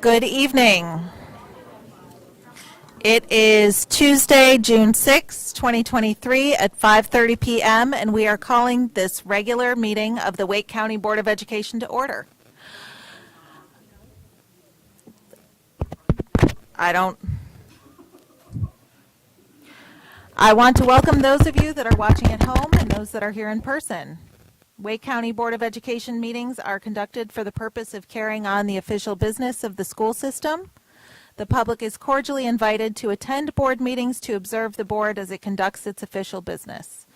Good evening. It is Tuesday, June 6, 2023 at 5:30 p.m. and we are calling this regular meeting of the Wake County Board of Education to order. I want to welcome those of you that are watching at home and those that are here in person. Wake County Board of Education meetings are conducted for the purpose of carrying on the official business of the school system. The public is cordially invited to attend board meetings to observe the board as it conducts its official business.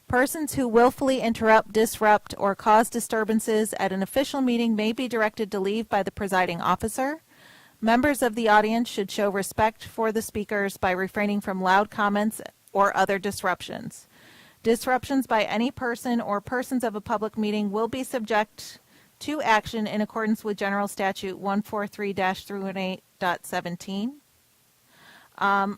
Persons who willfully interrupt, disrupt, or cause disturbances at an official meeting may be directed to leave by the presiding officer. Members of the audience should show respect for the speakers by refraining from loud comments or other disruptions. Disruptions by any person or persons of a public meeting will be subject to action in accordance with General Statute 143-318.17. I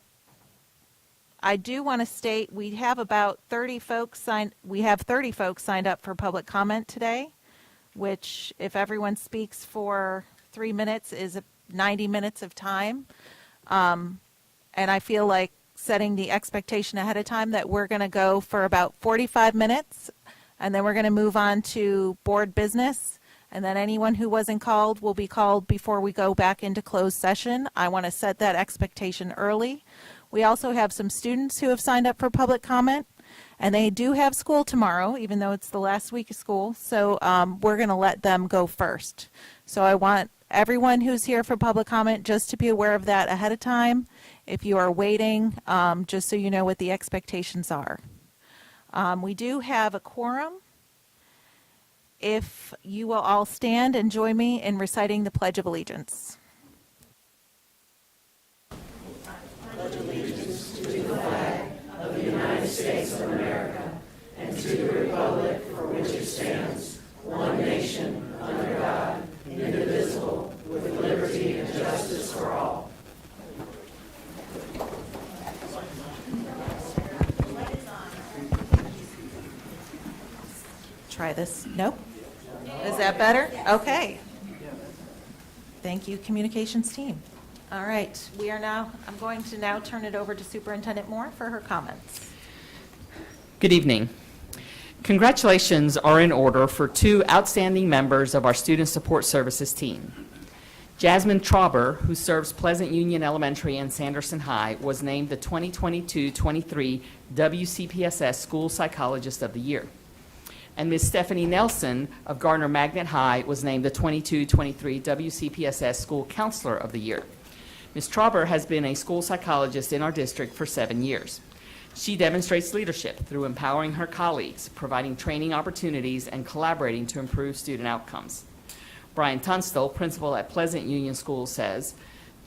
do want to state we have about 30 folks signed. We have 30 folks signed up for public comment today, which, if everyone speaks for 3 minutes, is 90 minutes of time. And I feel like setting the expectation ahead of time that we're going to go for about 45 minutes, and then we're going to move on to board business, and then anyone who wasn't called will be called before we go back into closed session. I want to set that expectation early. We also have some students who have signed up for public comment, and they do have school tomorrow, even though it's the last week of school, so we're going to let them go first. So I want everyone who's here for public comment just to be aware of that ahead of time. If you are waiting, just so you know what the expectations are. We do have a quorum. If you will all stand and join me in reciting the Pledge of Allegiance. Pledge allegiance to the flag of the United States of America and to the republic for which it stands, one nation, under God, indivisible, with liberty and justice for all. Try this. Nope. Is that better? Okay. Thank you, communications team. All right. I'm going to now turn it over to Superintendent Moore for her comments. Good evening. Congratulations are in order for two outstanding members of our Student Support Services team. Jasmine Trauber, who serves Pleasant Union Elementary and Sanderson High, was named the 2022-23 WCPSS School Psychologist of the Year. And Ms. Stephanie Nelson of Gardner Magnet High was named the 22-23 WCPSS School Counselor of the Year. Ms. Trauber has been a school psychologist in our district for 7 years. She demonstrates leadership through empowering her colleagues, providing training opportunities, and collaborating to improve student outcomes. Brian Tunstall, principal at Pleasant Union School, says,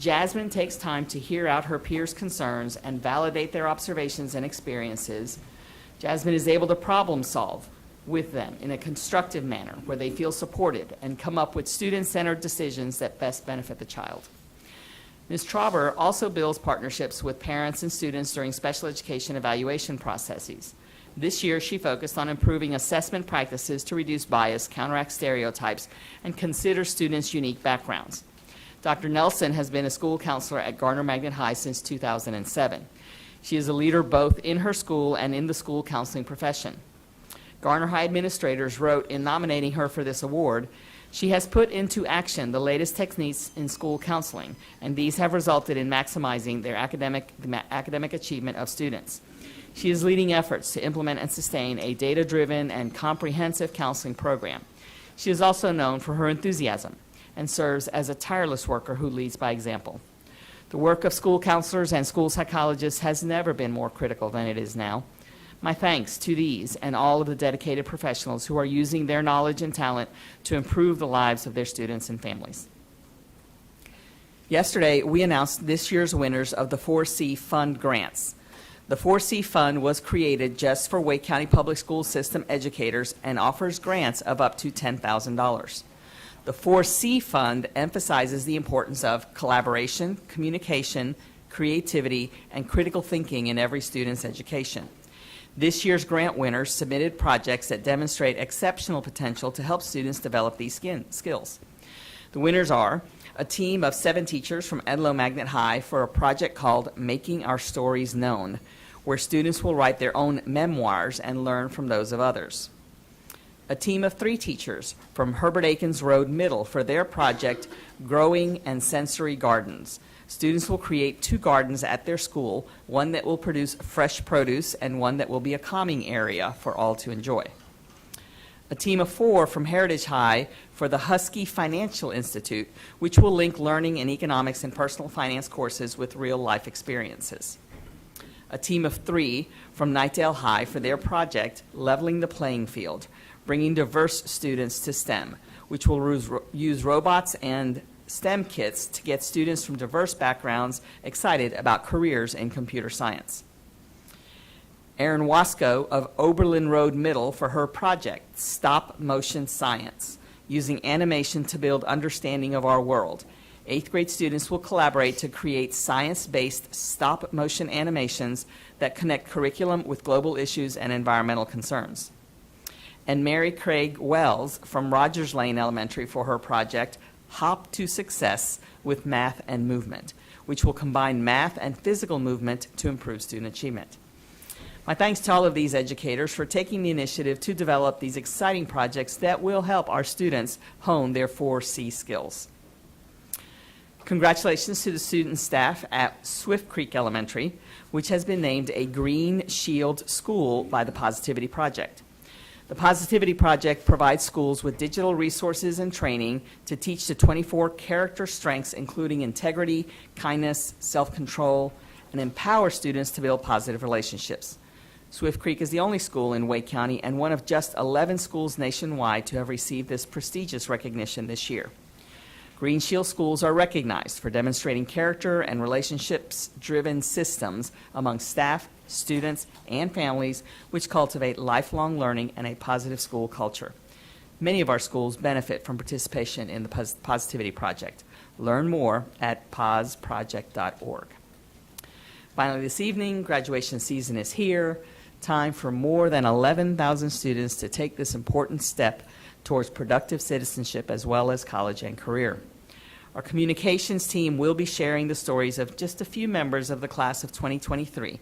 Jasmine takes time to hear out her peers' concerns and validate their observations and experiences. Jasmine is able to problem solve with them in a constructive manner where they feel supported and come up with student-centered decisions that best benefit the child. Ms. Trauber also builds partnerships with parents and students during special education evaluation processes. This year, she focused on improving assessment practices to reduce bias, counteract stereotypes, and consider students' unique backgrounds. Dr. Nelson has been a school counselor at Gardner Magnet High since 2007. She is a leader both in her school and in the school counseling profession. Gardner High administrators wrote in nominating her for this award, she has put into action the latest techniques in school counseling, and these have resulted in maximizing their academic achievement of students. She is leading efforts to implement and sustain a data-driven and comprehensive counseling program. She is also known for her enthusiasm and serves as a tireless worker who leads by example. The work of school counselors and school psychologists has never been more critical than it is now. My thanks to these and all of the dedicated professionals who are using their knowledge and talent to improve the lives of their students and families. Yesterday, we announced this year's winners of the 4C Fund grants. The 4C Fund was created just for Wake County Public School System educators and offers grants of up to $10,000. The 4C Fund emphasizes the importance of collaboration, communication, creativity, and critical thinking in every student's education. This year's grant winners submitted projects that demonstrate exceptional potential to help students develop these skills. The winners are a team of 7 teachers from Edlo Magnet High for a project called Making Our Stories Known, where students will write their own memoirs and learn from those of others. A team of 3 teachers from Herbert Akins Road Middle for their project Growing and Sensory Gardens. Students will create 2 gardens at their school, one that will produce fresh produce and one that will be a calming area for all to enjoy. A team of 4 from Heritage High for the Husky Financial Institute, which will link learning in economics and personal finance courses with real-life experiences. A team of 3 from Knightdale High for their project Leveling the Playing Field, bringing diverse students to STEM, which will use robots and STEM kits to get students from diverse backgrounds excited about careers in computer science. Erin Wasco of Oberlin Road Middle for her project, Stop Motion Science, using animation to build understanding of our world. 8th grade students will collaborate to create science-based stop-motion animations that connect curriculum with global issues and environmental concerns. And Mary Craig Wells from Rogers Lane Elementary for her project, Hop to Success with Math and Movement, which will combine math and physical movement to improve student achievement. My thanks to all of these educators for taking the initiative to develop these exciting projects that will help our students hone their 4 C skills. Congratulations to the student and staff at Swift Creek Elementary, which has been named a Green Shield School by the Positivity Project. The Positivity Project provides schools with digital resources and training to teach the 24 character strengths, including integrity, kindness, self-control, and empower students to build positive relationships. Swift Creek is the only school in Wake County and one of just 11 schools nationwide to have received this prestigious recognition this year. Green Shield schools are recognized for demonstrating character and relationships-driven systems among staff, students, and families, which cultivate lifelong learning and a positive school culture. Many of our schools benefit from participation in the Positivity Project. Learn more at posproject.org. Finally, this evening, graduation season is here. Time for more than 11,000 students to take this important step towards productive citizenship as well as college and career. Our communications team will be sharing the stories of just a few members of the class of 2023,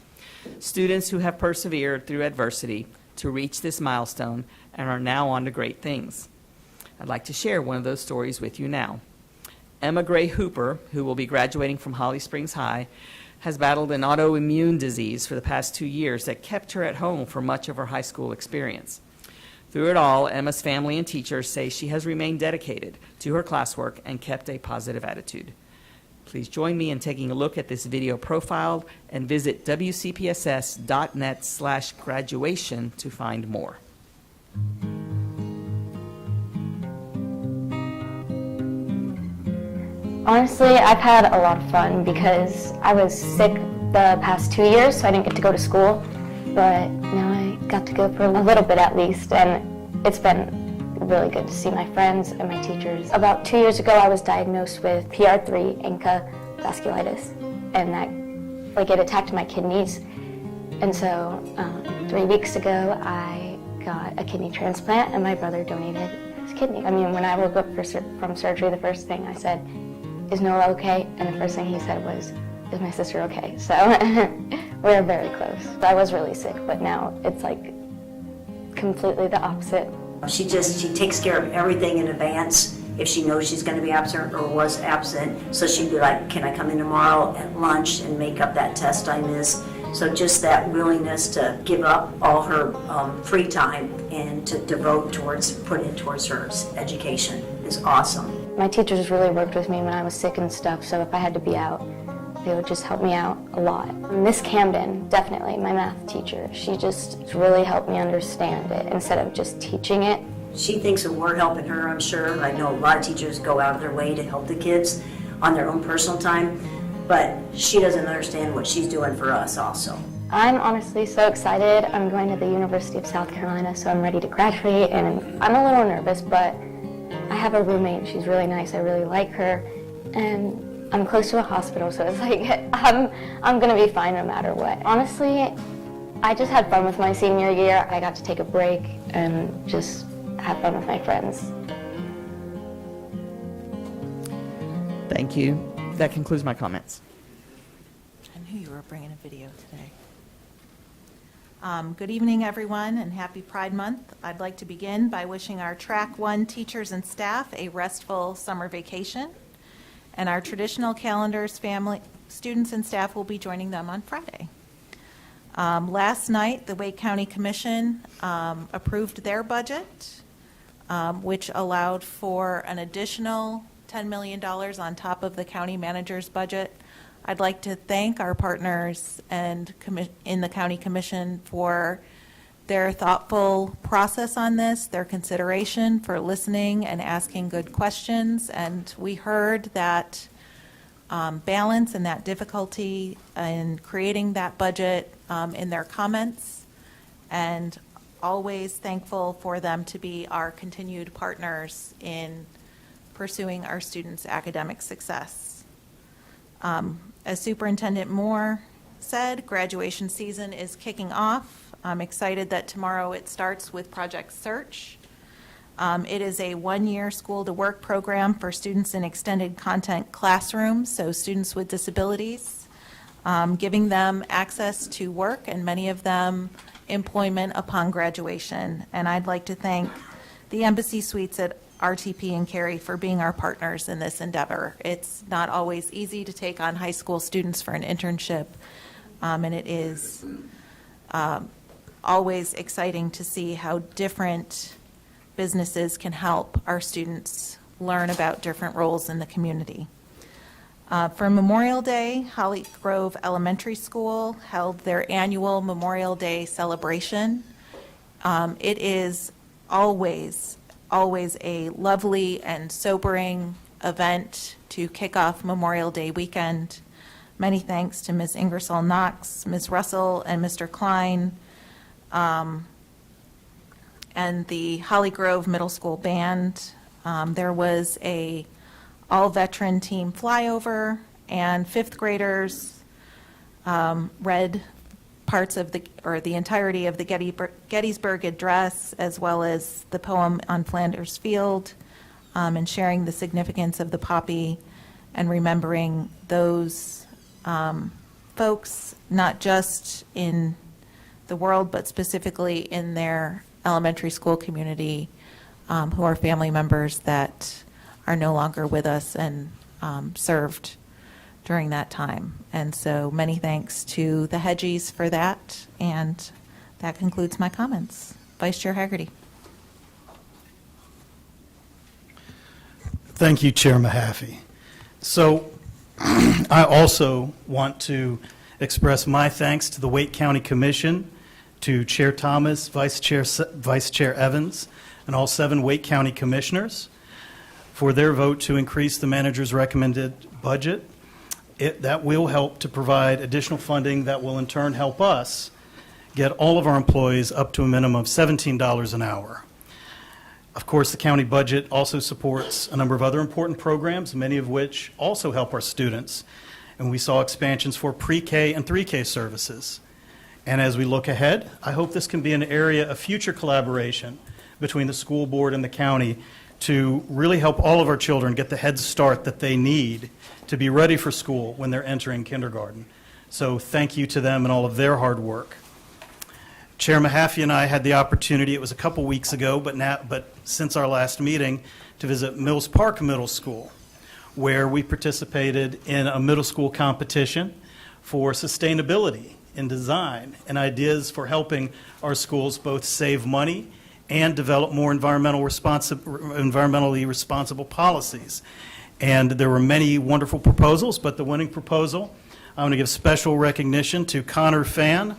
students who have persevered through adversity to reach this milestone and are now on to great things. I'd like to share one of those stories with you now. Emma Gray Hooper, who will be graduating from Holly Springs High, has battled an autoimmune disease for the past 2 years that kept her at home for much of her high school experience. Through it all, Emma's family and teachers say she has remained dedicated to her classwork and kept a positive attitude. Please join me in taking a look at this video profile and visit wcpss.net/graduation to find more. Honestly, I've had a lot of fun because I was sick the past 2 years, so I didn't get to go to school. But now I got to go for a little bit at least, and it's been really good to see my friends and my teachers. About 2 years ago, I was diagnosed with PR3 ANCA vasculitis, and that, it attacked my kidneys. And so 3 weeks ago, I got a kidney transplant, and my brother donated his kidney. I mean, when I woke up from surgery, the first thing I said, "Is Noah okay?" And the first thing he said was, "Is my sister okay?" So we're very close. I was really sick, but now it's completely the opposite. She takes care of everything in advance if she knows she's going to be absent or was absent. So she'd be like, "Can I come in tomorrow at lunch and make up that test I missed?" So just that willingness to give up all her free time and to put it towards her education is awesome. My teachers really worked with me when I was sick and stuff, so if I had to be out, they would just help me out a lot. Miss Camden, definitely, my math teacher, she just really helped me understand it instead of just teaching it. She thinks that we're helping her, I'm sure. I know a lot of teachers go out of their way to help the kids on their own personal time, but she doesn't understand what she's doing for us also. I'm honestly so excited. I'm going to the University of South Carolina, so I'm ready to graduate, and I'm a little nervous, but I have a roommate. She's really nice. I really like her, and I'm close to a hospital, so it's I'm going to be fine no matter what. Honestly, I just had fun with my senior year. I got to take a break and just have fun with my friends. Thank you. That concludes my comments. I knew you were bringing a video today. Good evening, everyone, and happy Pride Month. I'd like to begin by wishing our Track 1 teachers and staff a restful summer vacation. And our traditional calendars, students and staff will be joining them on Friday. Last night, the Wake County Commission approved their budget, which allowed for an additional $10 million on top of the county manager's budget. I'd like to thank our partners and in the County Commission for their thoughtful process on this, their consideration for listening and asking good questions. And we heard that balance and that difficulty in creating that budget in their comments, and always thankful for them to be our continued partners in pursuing our students' academic success. As Superintendent Moore said, graduation season is kicking off. I'm excited that tomorrow it starts with Project Search. It is a one-year school-to-work program for students in extended content classrooms, so students with disabilities, giving them access to work and many of them employment upon graduation. And I'd like to thank the Embassy Suites at RTP and Cary for being our partners in this endeavor. It's not always easy to take on high school students for an internship, and it is always exciting to see how different businesses can help our students learn about different roles in the community. For Memorial Day, Holly Grove Elementary School held their annual Memorial Day celebration. It is always a lovely and sobering event to kick off Memorial Day weekend. Many thanks to Ms. Ingersoll Knox, Ms. Russell, and Mr. Klein, and the Holly Grove Middle School Band. There was a all-veteran team flyover, and fifth graders read parts of the entirety of the Gettysburg Address, as well as the poem on Flanders Field, and sharing the significance of the poppy and remembering those folks, not just in the world, but specifically in their elementary school community, who are family members that are no longer with us and served during that time. And so many thanks to the Hedgies for that, and that concludes my comments. Vice Chair Hagerty. Thank you, Chair Mahaffey. So I also want to express my thanks to the Wake County Commission, to Chair Thomas, Vice Chair Evans, and all 7 Wake County Commissioners for their vote to increase the manager's recommended budget. That will help to provide additional funding that will in turn help us get all of our employees up to a minimum of $17 an hour. Of course, the county budget also supports a number of other important programs, many of which also help our students. And we saw expansions for pre-K and 3K services. And as we look ahead, I hope this can be an area of future collaboration between the school board and the county to really help all of our children get the head start that they need to be ready for school when they're entering kindergarten. So thank you to them and all of their hard work. Chair Mahaffey and I had the opportunity, it was a couple weeks ago, but since our last meeting, to visit Mills Park Middle School, where we participated in a middle school competition for sustainability in design and ideas for helping our schools both save money and develop more environmentally responsible policies. And there were many wonderful proposals, but the winning proposal, I want to give special recognition to Connor Fan,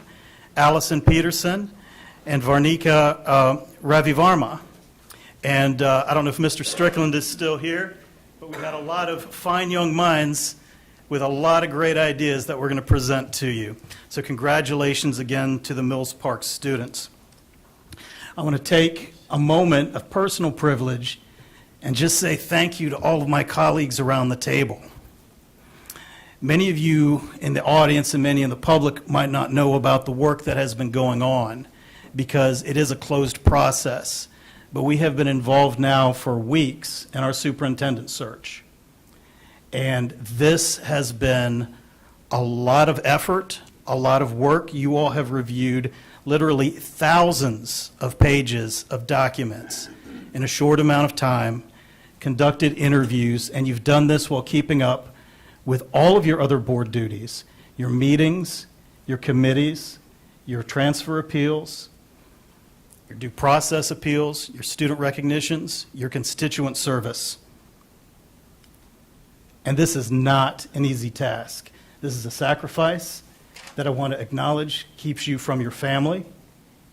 Allison Peterson, and Varnika Ravivarma. And I don't know if Mr. Strickland is still here, but we had a lot of fine young minds with a lot of great ideas that we're going to present to you. So congratulations again to the Mills Park students. I want to take a moment of personal privilege and just say thank you to all of my colleagues around the table. Many of you in the audience and many in the public might not know about the work that has been going on because it is a closed process, but we have been involved now for weeks in our superintendent search. And this has been a lot of effort, a lot of work. You all have reviewed literally thousands of pages of documents in a short amount of time, conducted interviews, and you've done this while keeping up with all of your other board duties, your meetings, your committees, your transfer appeals, your due process appeals, your student recognitions, your constituent service. And this is not an easy task. This is a sacrifice that I want to acknowledge keeps you from your family,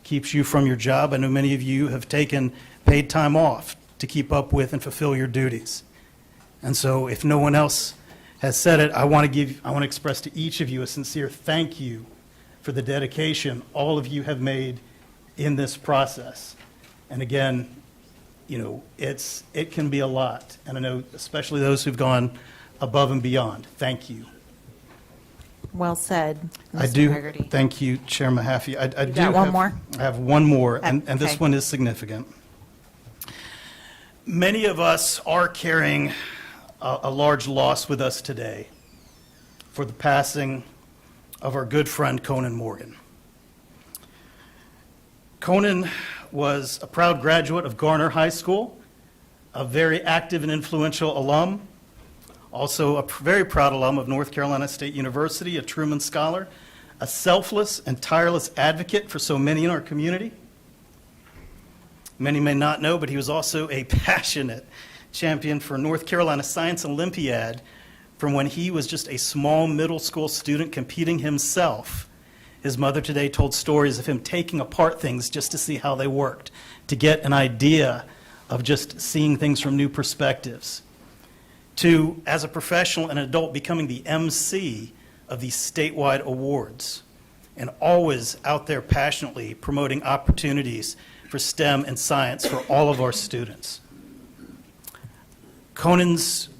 keeps you from your job. I know many of you have taken paid time off to keep up with and fulfill your duties. And so if no one else has said it, I want to express to each of you a sincere thank you for the dedication all of you have made in this process. And again, you know, it can be a lot. And I know especially those who've gone above and beyond. Thank you. Well said, Mr. I do. Hagerty. Thank you, Chair Mahaffey. I do got one have- more? I have one more, and this Okay. one is significant. Many of us are carrying a large loss with us today for the passing of our good friend Conan Morgan. Conan was a proud graduate of Garner High School, a very active and influential alum, also a very proud alum of North Carolina State University, a Truman Scholar, a selfless and tireless advocate for so many in our community. Many may not know, but he was also a passionate champion for North Carolina Science Olympiad from when he was just a small middle school student competing himself. His mother today told stories of him taking apart things just to see how they worked, to get an idea of just seeing things from new perspectives, to, as a professional and adult, becoming the MC of these statewide awards, and always out there passionately promoting opportunities for STEM and science for all of our students. Conan's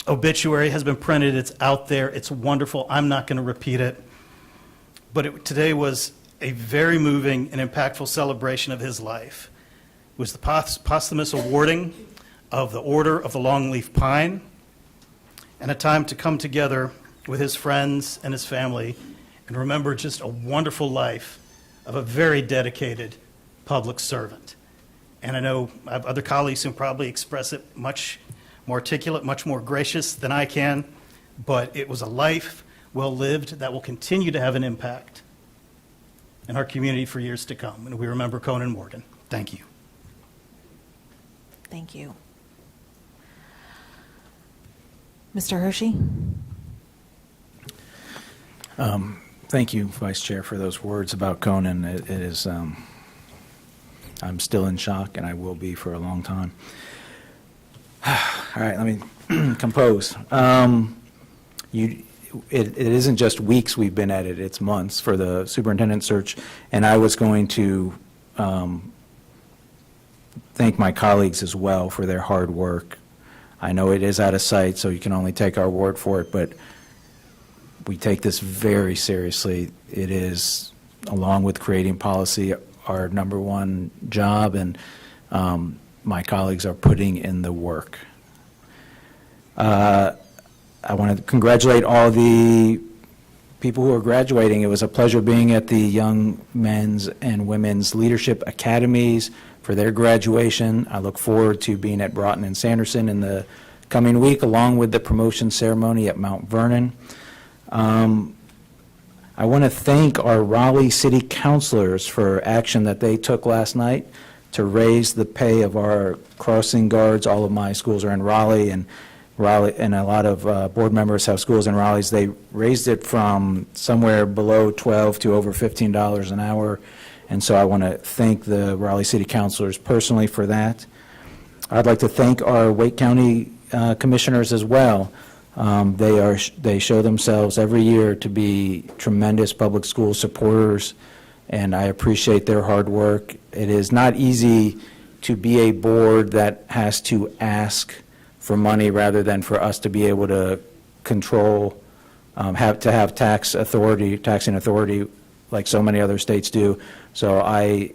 obituary has been printed. It's out there. It's wonderful. I'm not going to repeat it. But today was a very moving and impactful celebration of his life. It was the posthumous awarding of the Order of the Longleaf Pine, and a time to come together with his friends and his family and remember just a wonderful life of a very dedicated public servant. And I know I have other colleagues who probably express it much more articulate, much more gracious than I can, but it was a life well lived that will continue to have an impact in our community for years to come. And we remember Conan Morgan. Thank you. Thank you. Mr. Hershey? Thank you, Vice Chair, for those words about Conan. It is, I'm still in shock, and I will be for a long time. All right, let me compose. It isn't just weeks we've been at it, it's months for the superintendent search, and I was going to thank my colleagues as well for their hard work. I know it is out of sight, so you can only take our word for it, but we take this very seriously. It is, along with creating policy, our number one job, and my colleagues are putting in the work. I want to congratulate all the people who are graduating. It was a pleasure being at the Young Men's and Women's Leadership Academies for their graduation. I look forward to being at Broughton and Sanderson in the coming week, along with the promotion ceremony at Mount Vernon. I want to thank our Raleigh City Councilors for action that they took last night to raise the pay of our crossing guards. All of my schools are in Raleigh, and a lot of board members have schools in Raleigh. They raised it from somewhere below $12 to over $15 an hour, and so I want to thank the Raleigh City Councilors personally for that. I'd like to thank our Wake County commissioners as well. They show themselves every year to be tremendous public school supporters, and I appreciate their hard work. It is not easy to be a board that has to ask for money rather than for us to be able to control, have taxing authority like so many other states do. So I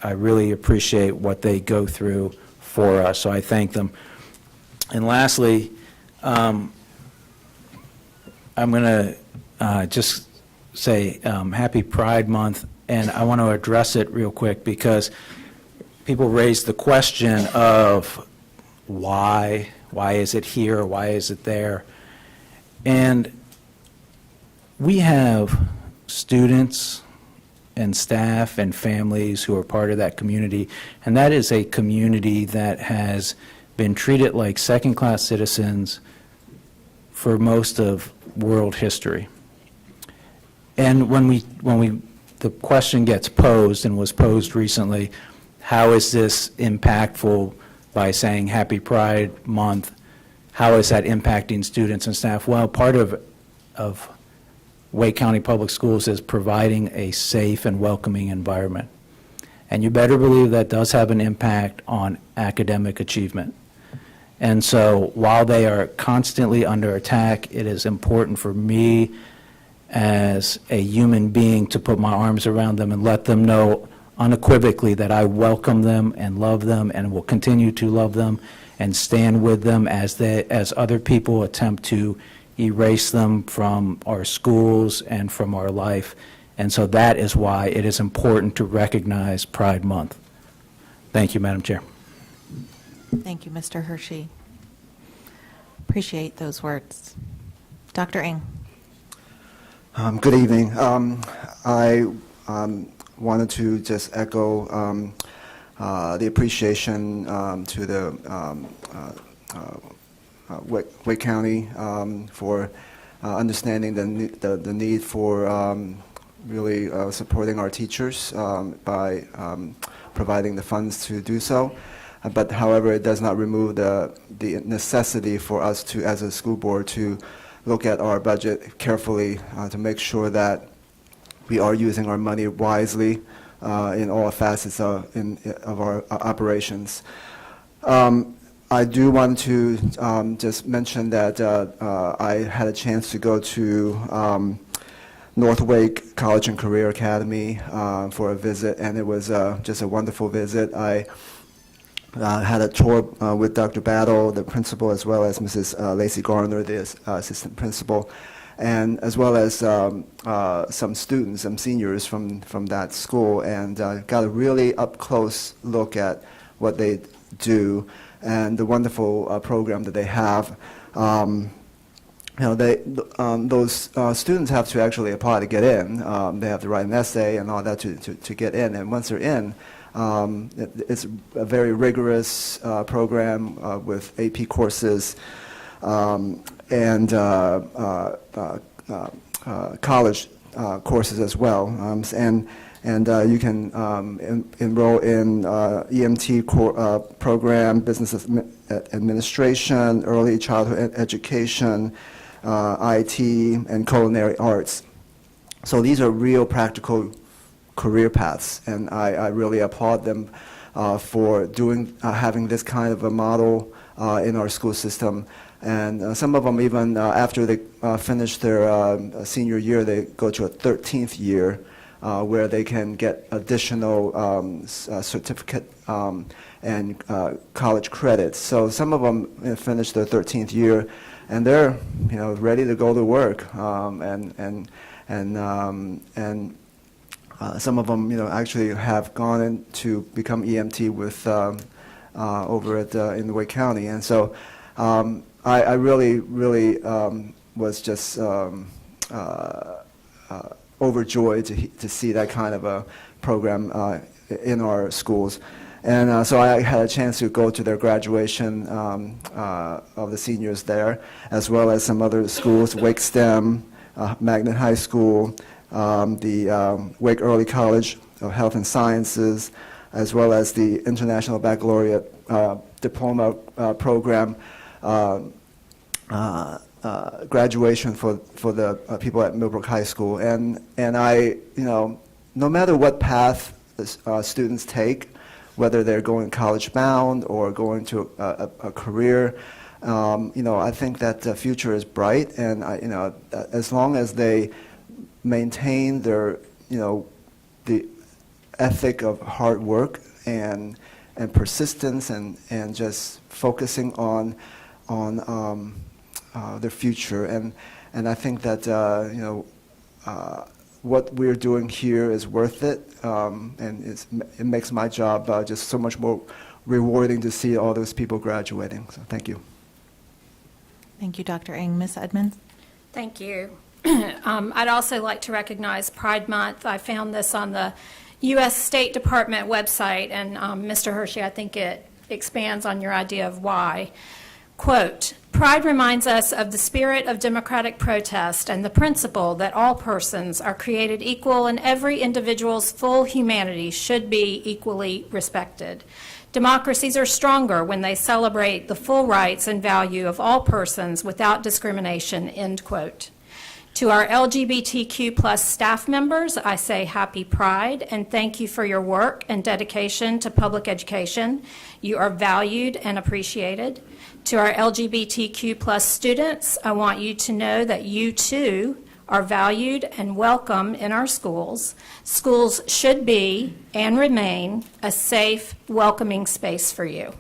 really appreciate what they go through for us, so I thank them. And lastly, I'm going to just say Happy Pride Month, and I want to address it real quick because people raise the question of why is it here, why is it there? And we have students and staff and families who are part of that community, and that is a community that has been treated like second-class citizens for most of world history. And when the question gets posed, and was posed recently, how is this impactful by saying Happy Pride Month? How is that impacting students and staff? Well, part of Wake County Public Schools is providing a safe and welcoming environment. And you better believe that does have an impact on academic achievement. And so while they are constantly under attack, it is important for me as a human being to put my arms around them and let them know unequivocally that I welcome them and love them and will continue to love them and stand with them as other people attempt to erase them from our schools and from our life. And so that is why it is important to recognize Pride Month. Thank you, Madam Chair. Thank you, Mr. Hershey. Appreciate those words. Dr. Ng. Good evening. I wanted to just echo the appreciation to the Wake County for understanding the need for really supporting our teachers by providing the funds to do so. But however, it does not remove the necessity for us to, as a school board, to look at our budget carefully to make sure that we are using our money wisely in all facets of our operations. I do want to just mention that I had a chance to go to North Wake College and Career Academy for a visit, and it was just a wonderful visit. I had a tour with Dr. Battle, the principal, as well as Mrs. Lacey Garner, the assistant principal, and as well as some students, some seniors from that school, and got a really up-close look at what they do and the wonderful program that they have. Those students have to actually apply to get in. They have to write an essay and all that to get in, and once they're in, it's a very rigorous program with AP courses and college courses as well. And you can enroll in EMT program, business administration, early childhood education, IT, and culinary arts. So these are real practical career paths, and I really applaud them for having this kind of a model in our school system. And some of them even after they finish their senior year, they go to a 13th year where they can get additional certificate and college credits. So some of them finish their 13th year, and they're ready to go to work, and some of them, actually have gone in to become EMT with over at in Wake County, and so I really was just overjoyed to see that kind of a program in our schools, and so I had a chance to go to their graduation of the seniors there, as well as some other schools, Wake STEM, Magnet High School, the Wake Early College of Health and Sciences, as well as the International Baccalaureate Diploma Program graduation for the people at Millbrook High School. And I, no matter what path students take, whether they're going college bound or going to a career, I think that the future is bright, and as long as they maintain their, the ethic of hard work and persistence and just focusing on their future. And I think that what we're doing here is worth it, and it makes my job just so much more rewarding to see all those people graduating. So thank you. Thank you, Dr. Ng. Ms. Edmonds? Thank you. I'd also like to recognize Pride Month. I found this on the U.S. State Department website, and Mr. Hershey, I think it expands on your idea of why. Quote, "Pride reminds us of the spirit of democratic protest and the principle that all persons are created equal and every individual's full humanity should be equally respected. Democracies are stronger when they celebrate the full rights and value of all persons without discrimination," end quote. To our LGBTQ plus staff members, I say happy Pride and thank you for your work and dedication to public education. You are valued and appreciated. To our LGBTQ plus students, I want you to know that you too are valued and welcome in our schools. Schools should be and remain a safe, welcoming space for you.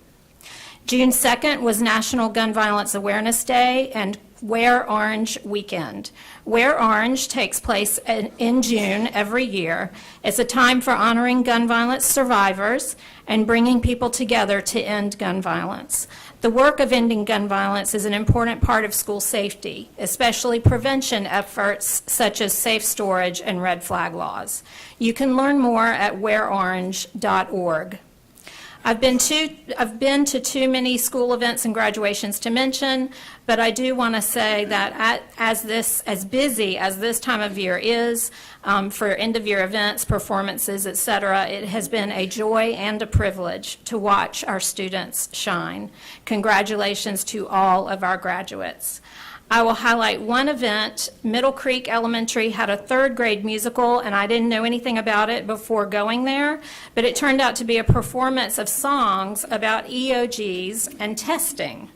June 2nd was National Gun Violence Awareness Day and Wear Orange Weekend. Wear Orange takes place in June every year. It's a time for honoring gun violence survivors and bringing people together to end gun violence. The work of ending gun violence is an important part of school safety, especially prevention efforts such as safe storage and red flag laws. You can learn more at wearorange.org. I've been to too many school events and graduations to mention, but I do want to say that as busy as this time of year is for end-of-year events, performances, etc., it has been a joy and a privilege to watch our students shine. Congratulations to all of our graduates. I will highlight one event. Middle Creek Elementary had a third grade musical, and I didn't know anything about it before going there, but it turned out to be a performance of songs about EOGs and testing.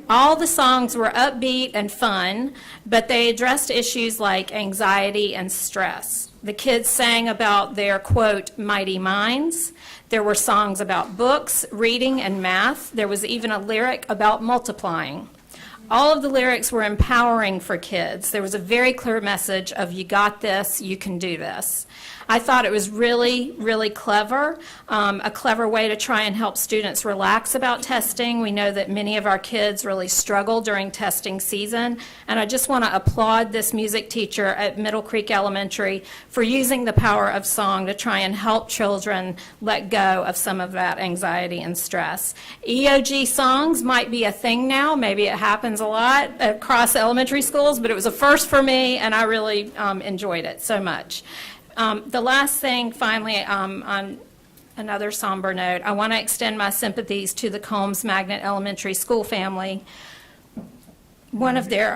All the songs were upbeat and fun, but they addressed issues like anxiety and stress. The kids sang about their, quote, mighty minds. There were songs about books, reading, and math. There was even a lyric about multiplying. All of the lyrics were empowering for kids. There was a very clear message of you got this, you can do this. I thought it was really, really clever, a clever way to try and help students relax about testing. We know that many of our kids really struggle during testing season, and I just want to applaud this music teacher at Middle Creek Elementary for using the power of song to try and help children let go of some of that anxiety and stress. EOG songs might be a thing now. Maybe it happens a lot across elementary schools, but it was a first for me, and I really enjoyed it so much. The last thing, finally, on another somber note, I want to extend my sympathies to the Combs Magnet Elementary School family. One of their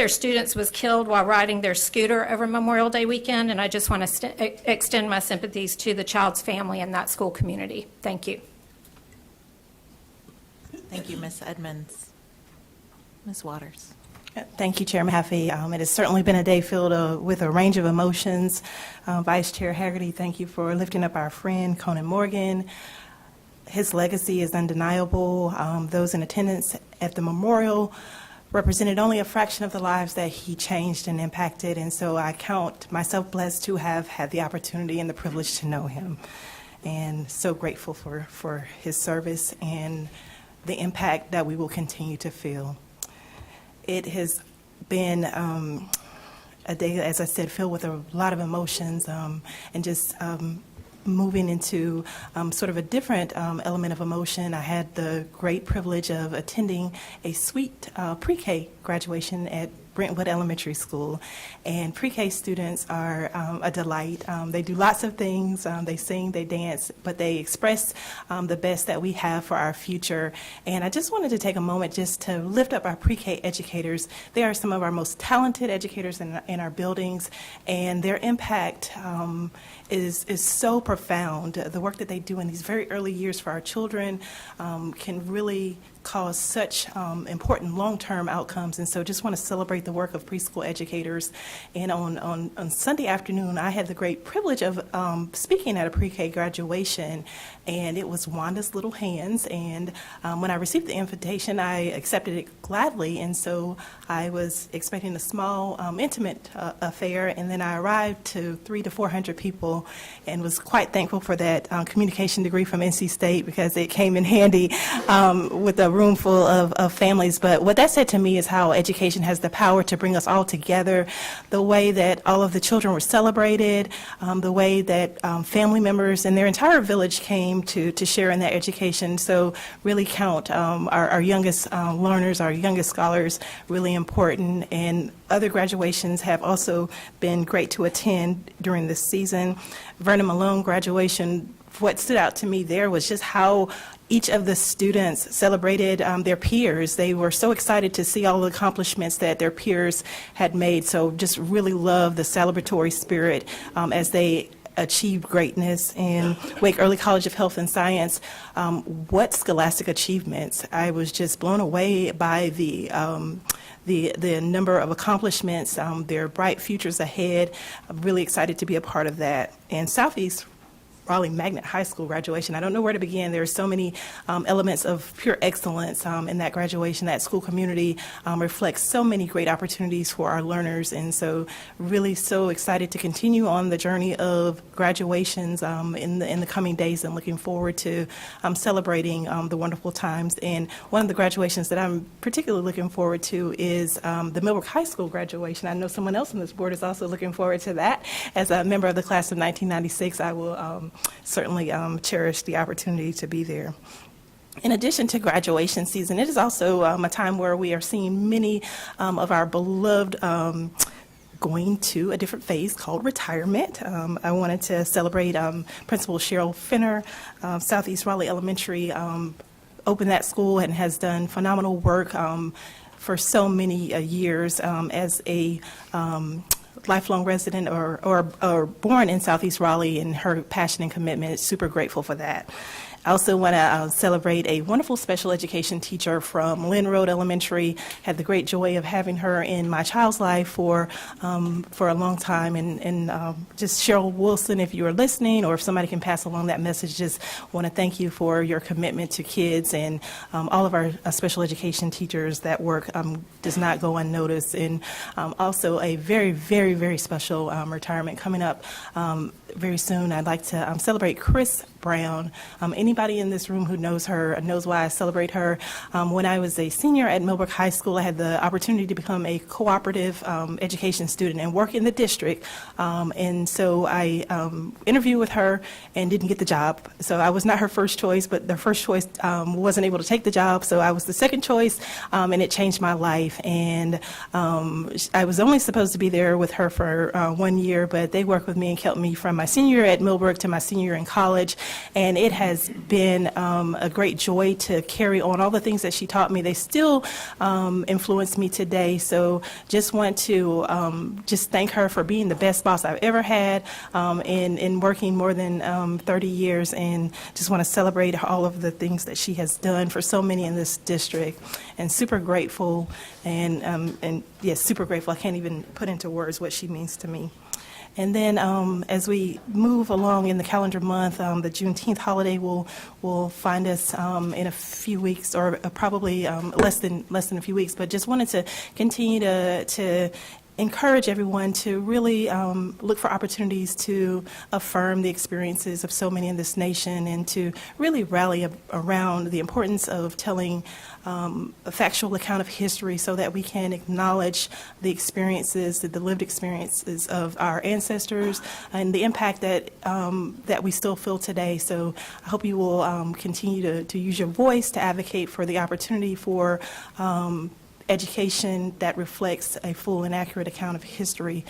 students was killed while riding their scooter over Memorial Day weekend, and I just want to extend my sympathies to the child's family and that school community. Thank you. Thank you, Ms. Edmonds. Ms. Waters? Thank you, Chairman Haffey. It has certainly been a day filled with a range of emotions. Vice Chair Hagerty, thank you for lifting up our friend Conan Morgan. His legacy is undeniable. Those in attendance at the memorial represented only a fraction of the lives that he changed and impacted, and so I count myself blessed to have had the opportunity and the privilege to know him, and so grateful for his service and the impact that we will continue to feel. It has been a day, as I said, filled with a lot of emotions and just moving into sort of a different element of emotion. I had the great privilege of attending a sweet pre-K graduation at Brentwood Elementary School, and pre-K students are a delight. They do lots of things. They sing, they dance, but they express the best that we have for our future. And I just wanted to take a moment just to lift up our pre-K educators. They are some of our most talented educators in our buildings, and their impact is so profound. The work that they do in these very early years for our children can really cause such important long-term outcomes, and so just want to celebrate celebrate the work of preschool educators. And on Sunday afternoon, I had the great privilege of speaking at a pre-K graduation, and it was Wanda's Little Hands. And when I received the invitation, I accepted it gladly, and so I was expecting a small, intimate affair, and then I arrived to 300 to 400 people, and was quite thankful for that communication degree from NC State, because it came in handy with a room full of families. But what that said to me is how education has the power to bring us all together, the way that all of the children were celebrated, the way that family members and their entire village came to share in that education. So really count our youngest learners, our youngest scholars, really important. And other graduations have also been great to attend during this season. Vernon Malone graduation, what stood out to me there was just how each of the students celebrated their peers. They were so excited to see all the accomplishments that their peers had made. So just really love the celebratory spirit as they achieved greatness. In Wake Early College of Health and Science, what scholastic achievements. I was just blown away by the number of accomplishments, their bright futures ahead. I'm really excited to be a part of that. And Southeast Raleigh Magnet High School graduation, I don't know where to begin. There are so many elements of pure excellence in that graduation. That school community reflects so many great opportunities for our learners, and so really so excited to continue on the journey of graduations in the coming days, and looking forward to celebrating the wonderful times. And one of the graduations that I'm particularly looking forward to is the Millbrook High School graduation. I know someone else on this board is also looking forward to that. As a member of the class of 1996, I will certainly cherish the opportunity to be there. In addition to graduation season, it is also a time where we are seeing many of our beloved going to a different phase called retirement. I wanted to celebrate Principal Cheryl Finner, Southeast Raleigh Elementary, opened that school and has done phenomenal work for so many years as a lifelong resident or born in Southeast Raleigh, and her passion and commitment. Super grateful for that. I also want to celebrate a wonderful special education teacher from Lynn Road Elementary. Had the great joy of having her in my child's life for a long time. And just Cheryl Wilson, if you are listening, or if somebody can pass along that message, just want to thank you for your commitment to kids, and all of our special education teachers. That work does not go unnoticed. And also a very, very, very special retirement coming up very soon. I'd like to celebrate Chris Brown. Anybody in this room who knows her knows why I celebrate her. When I was a senior at Millbrook High School, I had the opportunity to become a cooperative education student and work in the district. And so I interviewed with her and didn't get the job. So I was not her first choice, but the first choice wasn't able to take the job. So I was the second choice, and it changed my life. And I was only supposed to be there with her for 1 year, but they worked with me and kept me from my senior year at Millbrook to my senior year in college. And it has been a great joy to carry on all the things that she taught me. They still influence me today. So just want to just thank her for being the best boss I've ever had in working more than 30 years, and just want to celebrate all of the things that she has done for so many in this district. And super grateful, and yes, super grateful. I can't even put into words what she means to me. And then as we move along in the calendar month, the Juneteenth holiday will find us in a few weeks, or probably less than a few weeks. But just wanted to continue to encourage everyone to really look for opportunities to affirm the experiences of so many in this nation, and to really rally around the importance of telling a factual account of history, so that we can acknowledge the experiences, the lived experiences of our ancestors, and the impact that that we still feel today. So I hope you will continue to use your voice to advocate for the opportunity for education that reflects a full and accurate account of history.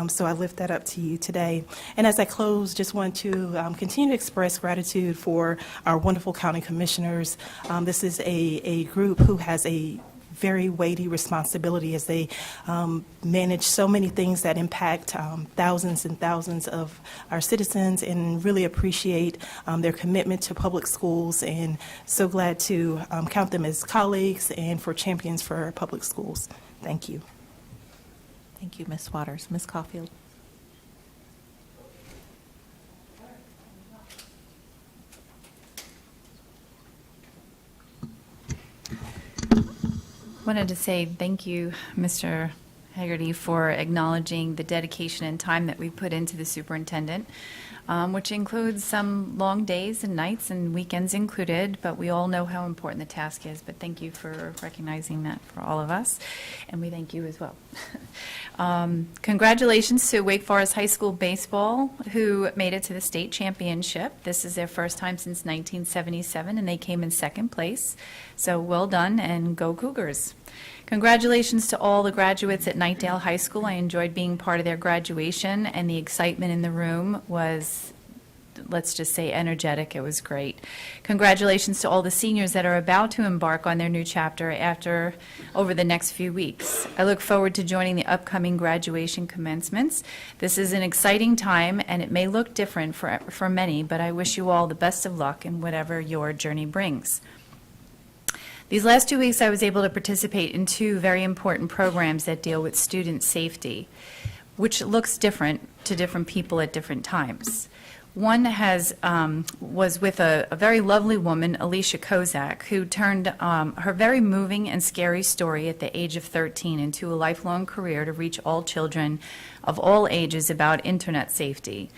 So I lift that up to you today. And as I close, just want to continue to express gratitude for our wonderful county commissioners. This is a group who has a very weighty responsibility as they manage so many things that impact thousands and thousands of our citizens, and really appreciate their commitment to public schools, and so glad to count them as colleagues and for champions for public schools. Thank you. Thank you, Ms. Waters. Ms. Caulfield. Wanted to say thank you, Mr. Hagerty, for acknowledging the dedication and time that we put into the superintendent, which includes some long days and nights and weekends included, but we all know how important the task is. But thank you for recognizing that for all of us, and we thank you as well. Congratulations to Wake Forest High School baseball, who made it to the state championship. This is their first time since 1977, and they came in second place. So well done, and go Cougars. Congratulations to all the graduates at Knightdale High School. I enjoyed being part of their graduation, and the excitement in the room was, let's just say, energetic. It was great. Congratulations to all the seniors that are about to embark on their new chapter over the next few weeks. I look forward to joining the upcoming graduation commencements. This is an exciting time, and it may look different for many, but I wish you all the best of luck in whatever your journey brings. These last 2 weeks, I was able to participate in 2 very important programs that deal with student safety, which looks different to different people at different times. One was with a very lovely woman, Alicia Kozak, who turned her very moving and scary story at the age of 13 into a lifelong career to reach all children of all ages about internet safety.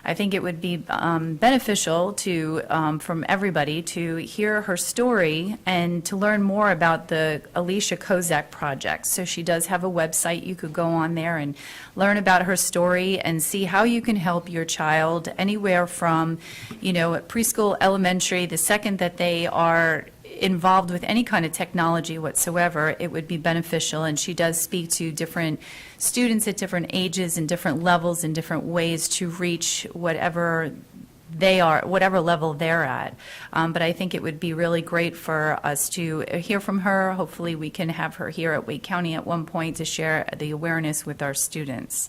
I think it would be beneficial from everybody to hear her story and to learn more about the Alicia Kozak project. So she does have a website. You could go on there and learn about her story and see how you can help your child anywhere from, preschool, elementary. The second that they are involved with any kind of technology whatsoever, it would be beneficial. And she does speak to different students at different ages and different levels and different ways to reach whatever level they're at. But I think it would be really great for us to hear from her. Hopefully we can have her here at Wake County at one point to share the awareness with our students.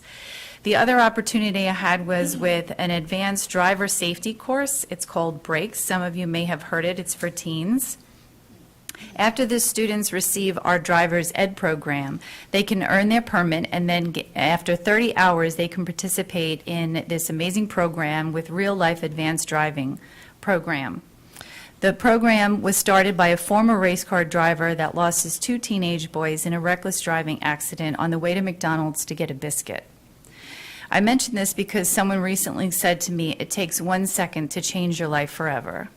The other opportunity I had was with an advanced driver safety course. It's called Brakes. Some of you may have heard it. It's for teens. After the students receive our driver's ed program, they can earn their permit, and then after 30 hours, they can participate in this amazing program with real-life advanced driving program. The program was started by a former race car driver that lost his 2 teenage boys in a reckless driving accident on the way to McDonald's to get a biscuit. I mention this because someone recently said to me, it takes 1 second to change your life forever.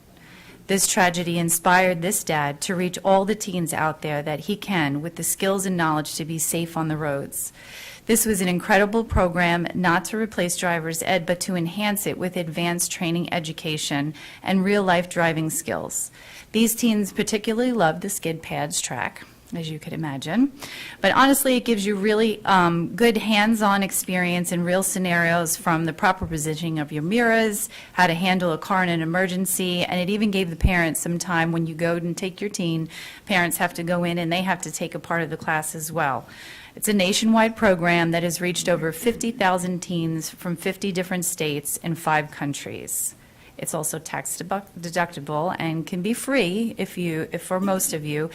This tragedy inspired this dad to reach all the teens out there that he can with the skills and knowledge to be safe on the roads. This was an incredible program, not to replace driver's ed, but to enhance it with advanced training education and real-life driving skills. These teens particularly loved the skid pads track, as you could imagine. But honestly, it gives you really good hands-on experience in real scenarios, from the proper positioning of your mirrors, how to handle a car in an emergency, and it even gave the parents some time when you go and take your teen. Parents have to go in and they have to take a part of the class as well. It's a nationwide program that has reached over 50,000 teens from 50 different states in 5 countries. It's also tax deductible and can be free if for most of you.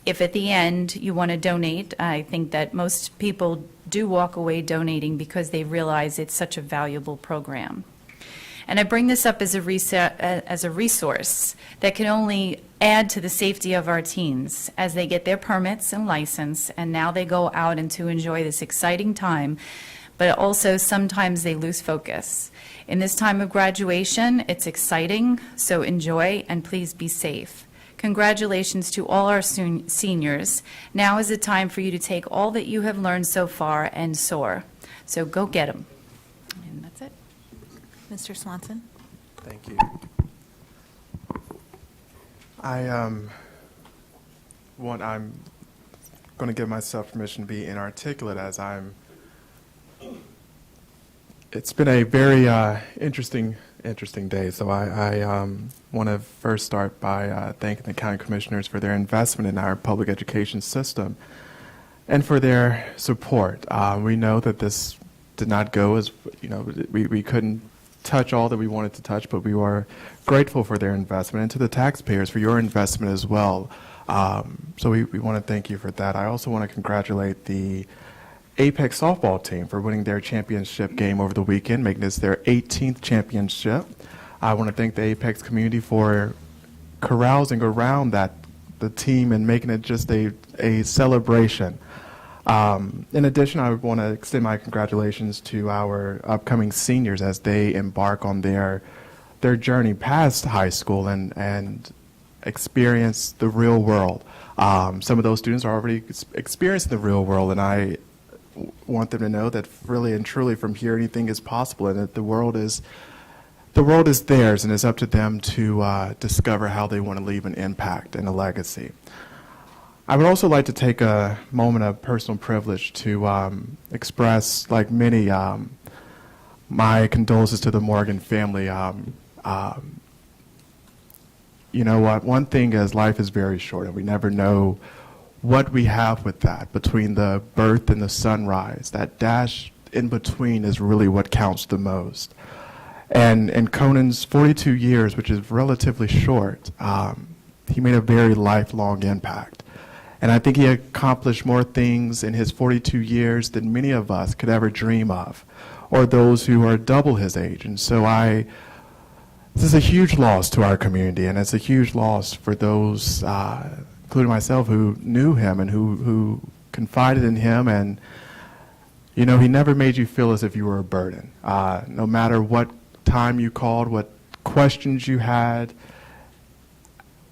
If at the end you want to donate, I think that most people do walk away donating because they realize it's such a valuable program. And I bring this up as a resource that can only add to the safety of our teens as they get their permits and license, and now they go out and to enjoy this exciting time, but also sometimes they lose focus. In this time of graduation, it's exciting, so enjoy and please be safe. Congratulations to all our seniors. Now is the time for you to take all that you have learned so far and soar. So go get them. And that's it. Mr. Swanson? Thank you. I'm going to give myself permission to be inarticulate as it's been a very interesting day. So I want to first start by thanking the county commissioners for their investment in our public education system and for their support. We know that this did not go as, we couldn't touch all that we wanted to touch, but we are grateful for their investment, and to the taxpayers for your investment as well. So we want to thank you for that. I also want to congratulate the Apex softball team for winning their championship game over the weekend, making this their 18th championship. I want to thank the Apex community for carousing around the team and making it just a celebration. In addition, I want to extend my congratulations to our upcoming seniors as they embark on their journey past high school and experience the real world. Some of those students are already experiencing the real world, and I want them to know that really and truly from here anything is possible, and that the world is theirs, and it's up to them to discover how they want to leave an impact and a legacy. I would also like to take a moment of personal privilege to express, like many, my condolences to the Morgan family. You know what? One thing is life is very short, and we never know what we have with that. Between the birth and the sunrise, that dash in between is really what counts the most. And in Conan's 42 years, which is relatively short, he made a very lifelong impact. And I think he accomplished more things in his 42 years than many of us could ever dream of, or those who are double his age. And so this is a huge loss to our community, and it's a huge loss for those, including myself, who knew him and who confided in him. And, you know, he never made you feel as if you were a burden. No matter what time you called, what questions you had,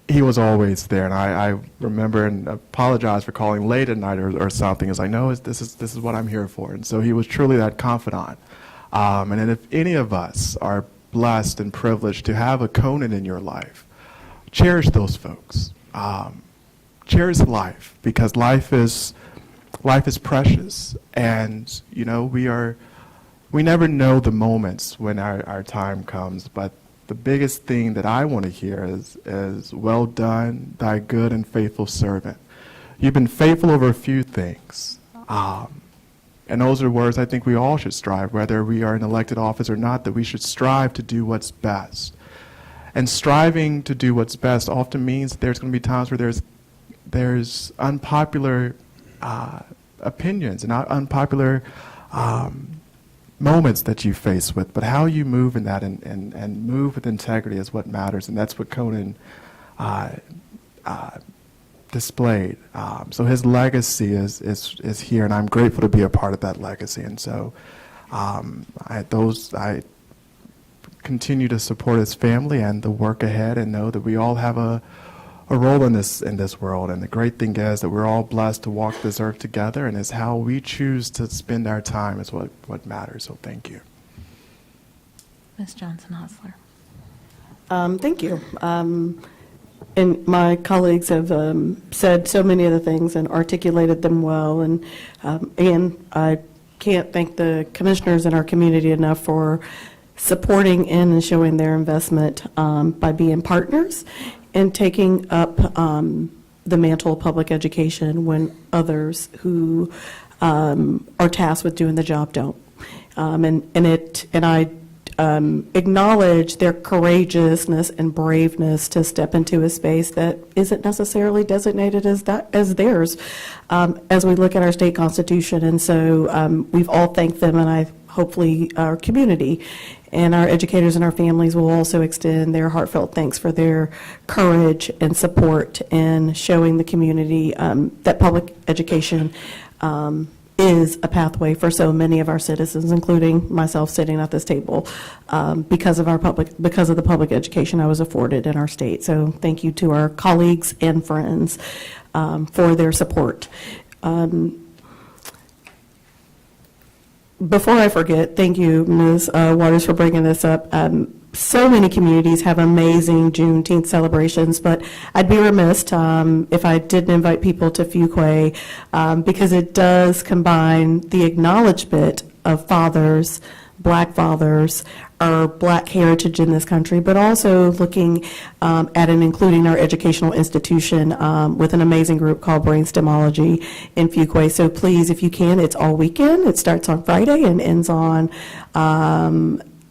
he was always there. And I remember and apologize for calling late at night or something. It's like, no, this is what I'm here for. And so he was truly that confidant. And then if any of us are blessed and privileged to have a Conan in your life, cherish those folks. Cherish life, because life is precious. And, you know, we never know the moments when our time comes, but the biggest thing that I want to hear is well done, thy good and faithful servant. You've been faithful over a few things. And those are words I think we all should strive, whether we are in elected office or not, that we should strive to do what's best. And striving to do what's best often means there's going to be times where there's unpopular opinions and unpopular moments that you face with, but how you move in that and move with integrity is what matters, and that's what Conan displayed. So his legacy is here, and I'm grateful to be a part of that legacy. And so I continue to support his family and the work ahead, and know that we all have a role in this world. And the great thing is that we're all blessed to walk this earth together, and it's how we choose to spend our time is what matters. So thank you. Ms. Johnson Hosler. Thank you. And my colleagues have said so many of the things and articulated them well. And I can't thank the commissioners in our community enough for supporting in and showing their investment by being partners and taking up the mantle of public education when others who are tasked with doing the job don't. And I acknowledge their courageousness and braveness to step into a space that isn't necessarily designated as theirs as we look at our state constitution. And so we've all thanked them, and hopefully our community and our educators and our families will also extend their heartfelt thanks for their courage and support in showing the community that public education is a pathway for so many of our citizens, including myself sitting at this table, because of the public education I was afforded in our state. So thank you to our colleagues and friends for their support. Before I forget, thank you, Ms. Waters, for bringing this up. So many communities have amazing Juneteenth celebrations, but I'd be remiss if I didn't invite people to Fuquay because it does combine the acknowledgement of fathers, black fathers, our black heritage in this country, but also looking at and including our educational institution with an amazing group called Brainstemology in Fuquay. So please, if you can, it's all weekend. It starts on Friday and ends on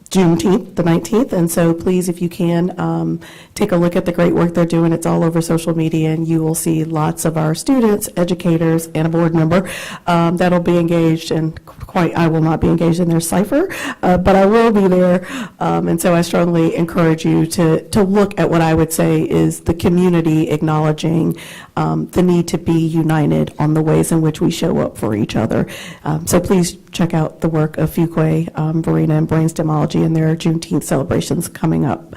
Juneteenth, the 19th, and so please, if you can, take a look at the great work they're doing. It's all over social media, and you will see lots of our students, educators, and a board member that'll be engaged, and I will not be engaged in their cipher, but I will be there, and so I strongly encourage you to look at what I would say is the community acknowledging the need to be united on the ways in which we show up for each other. So please check out the work of Fuquay, Verena, and Brainstemology and their Juneteenth celebrations coming up.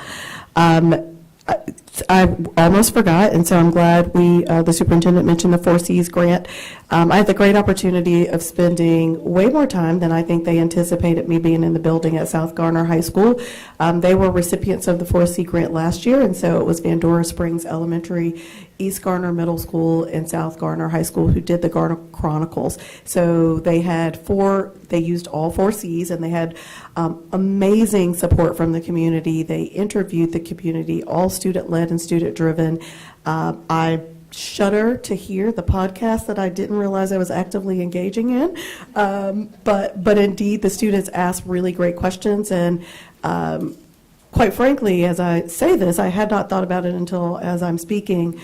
I almost forgot, and so I'm glad the superintendent mentioned the 4Cs grant. I had the great opportunity of spending way more time than I think they anticipated me being in the building at South Garner High School. They were recipients of the 4C grant last year, and so it was Vandora Springs Elementary, East Garner Middle School, and South Garner High School who did the Garner Chronicles. So they used all 4Cs, and they had amazing support from the community. They interviewed the community, all student-led and student-driven. I shudder to hear the podcast that I didn't realize I was actively engaging in. But indeed, the students asked really great questions, and quite frankly, as I say this, I had not thought about it until as I'm speaking,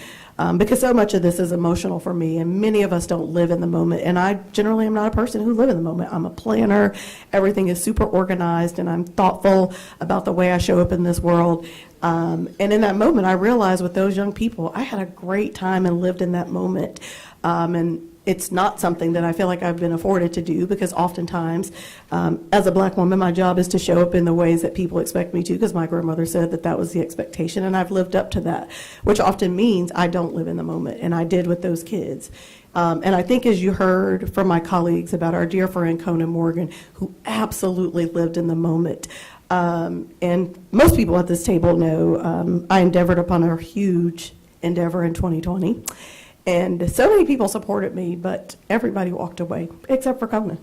because so much of this is emotional for me, and many of us don't live in the moment, and I generally am not a person who live in the moment. I'm a planner. Everything is super organized, and I'm thoughtful about the way I show up in this world. And in that moment, I realized with those young people, I had a great time and lived in that moment. And it's not something that I feel like I've been afforded to do, because oftentimes, as a Black woman, my job is to show up in the ways that people expect me to, because my grandmother said that that was the expectation, and I've lived up to that, which often means I don't live in the moment, and I did with those kids. And I think, as you heard from my colleagues about our dear friend Conan Morgan, who absolutely lived in the moment. And most people at this table know I endeavored upon a huge endeavor in 2020. And so many people supported me, but everybody walked away, except for Conan.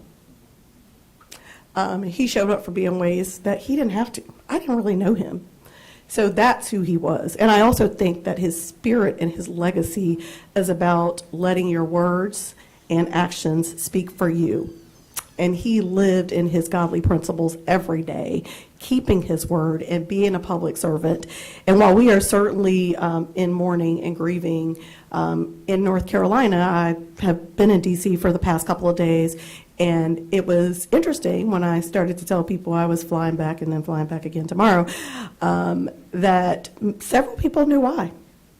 He showed up for me in ways that he didn't have to. I didn't really know him. So that's who he was. And I also think that his spirit and his legacy is about letting your words and actions speak for you. And he lived in his godly principles every day, keeping his word and being a public servant. And while we are certainly in mourning and grieving in North Carolina, I have been in D.C. for the past couple of days, and it was interesting when I started to tell people I was flying back and then flying back again tomorrow, that several people knew why.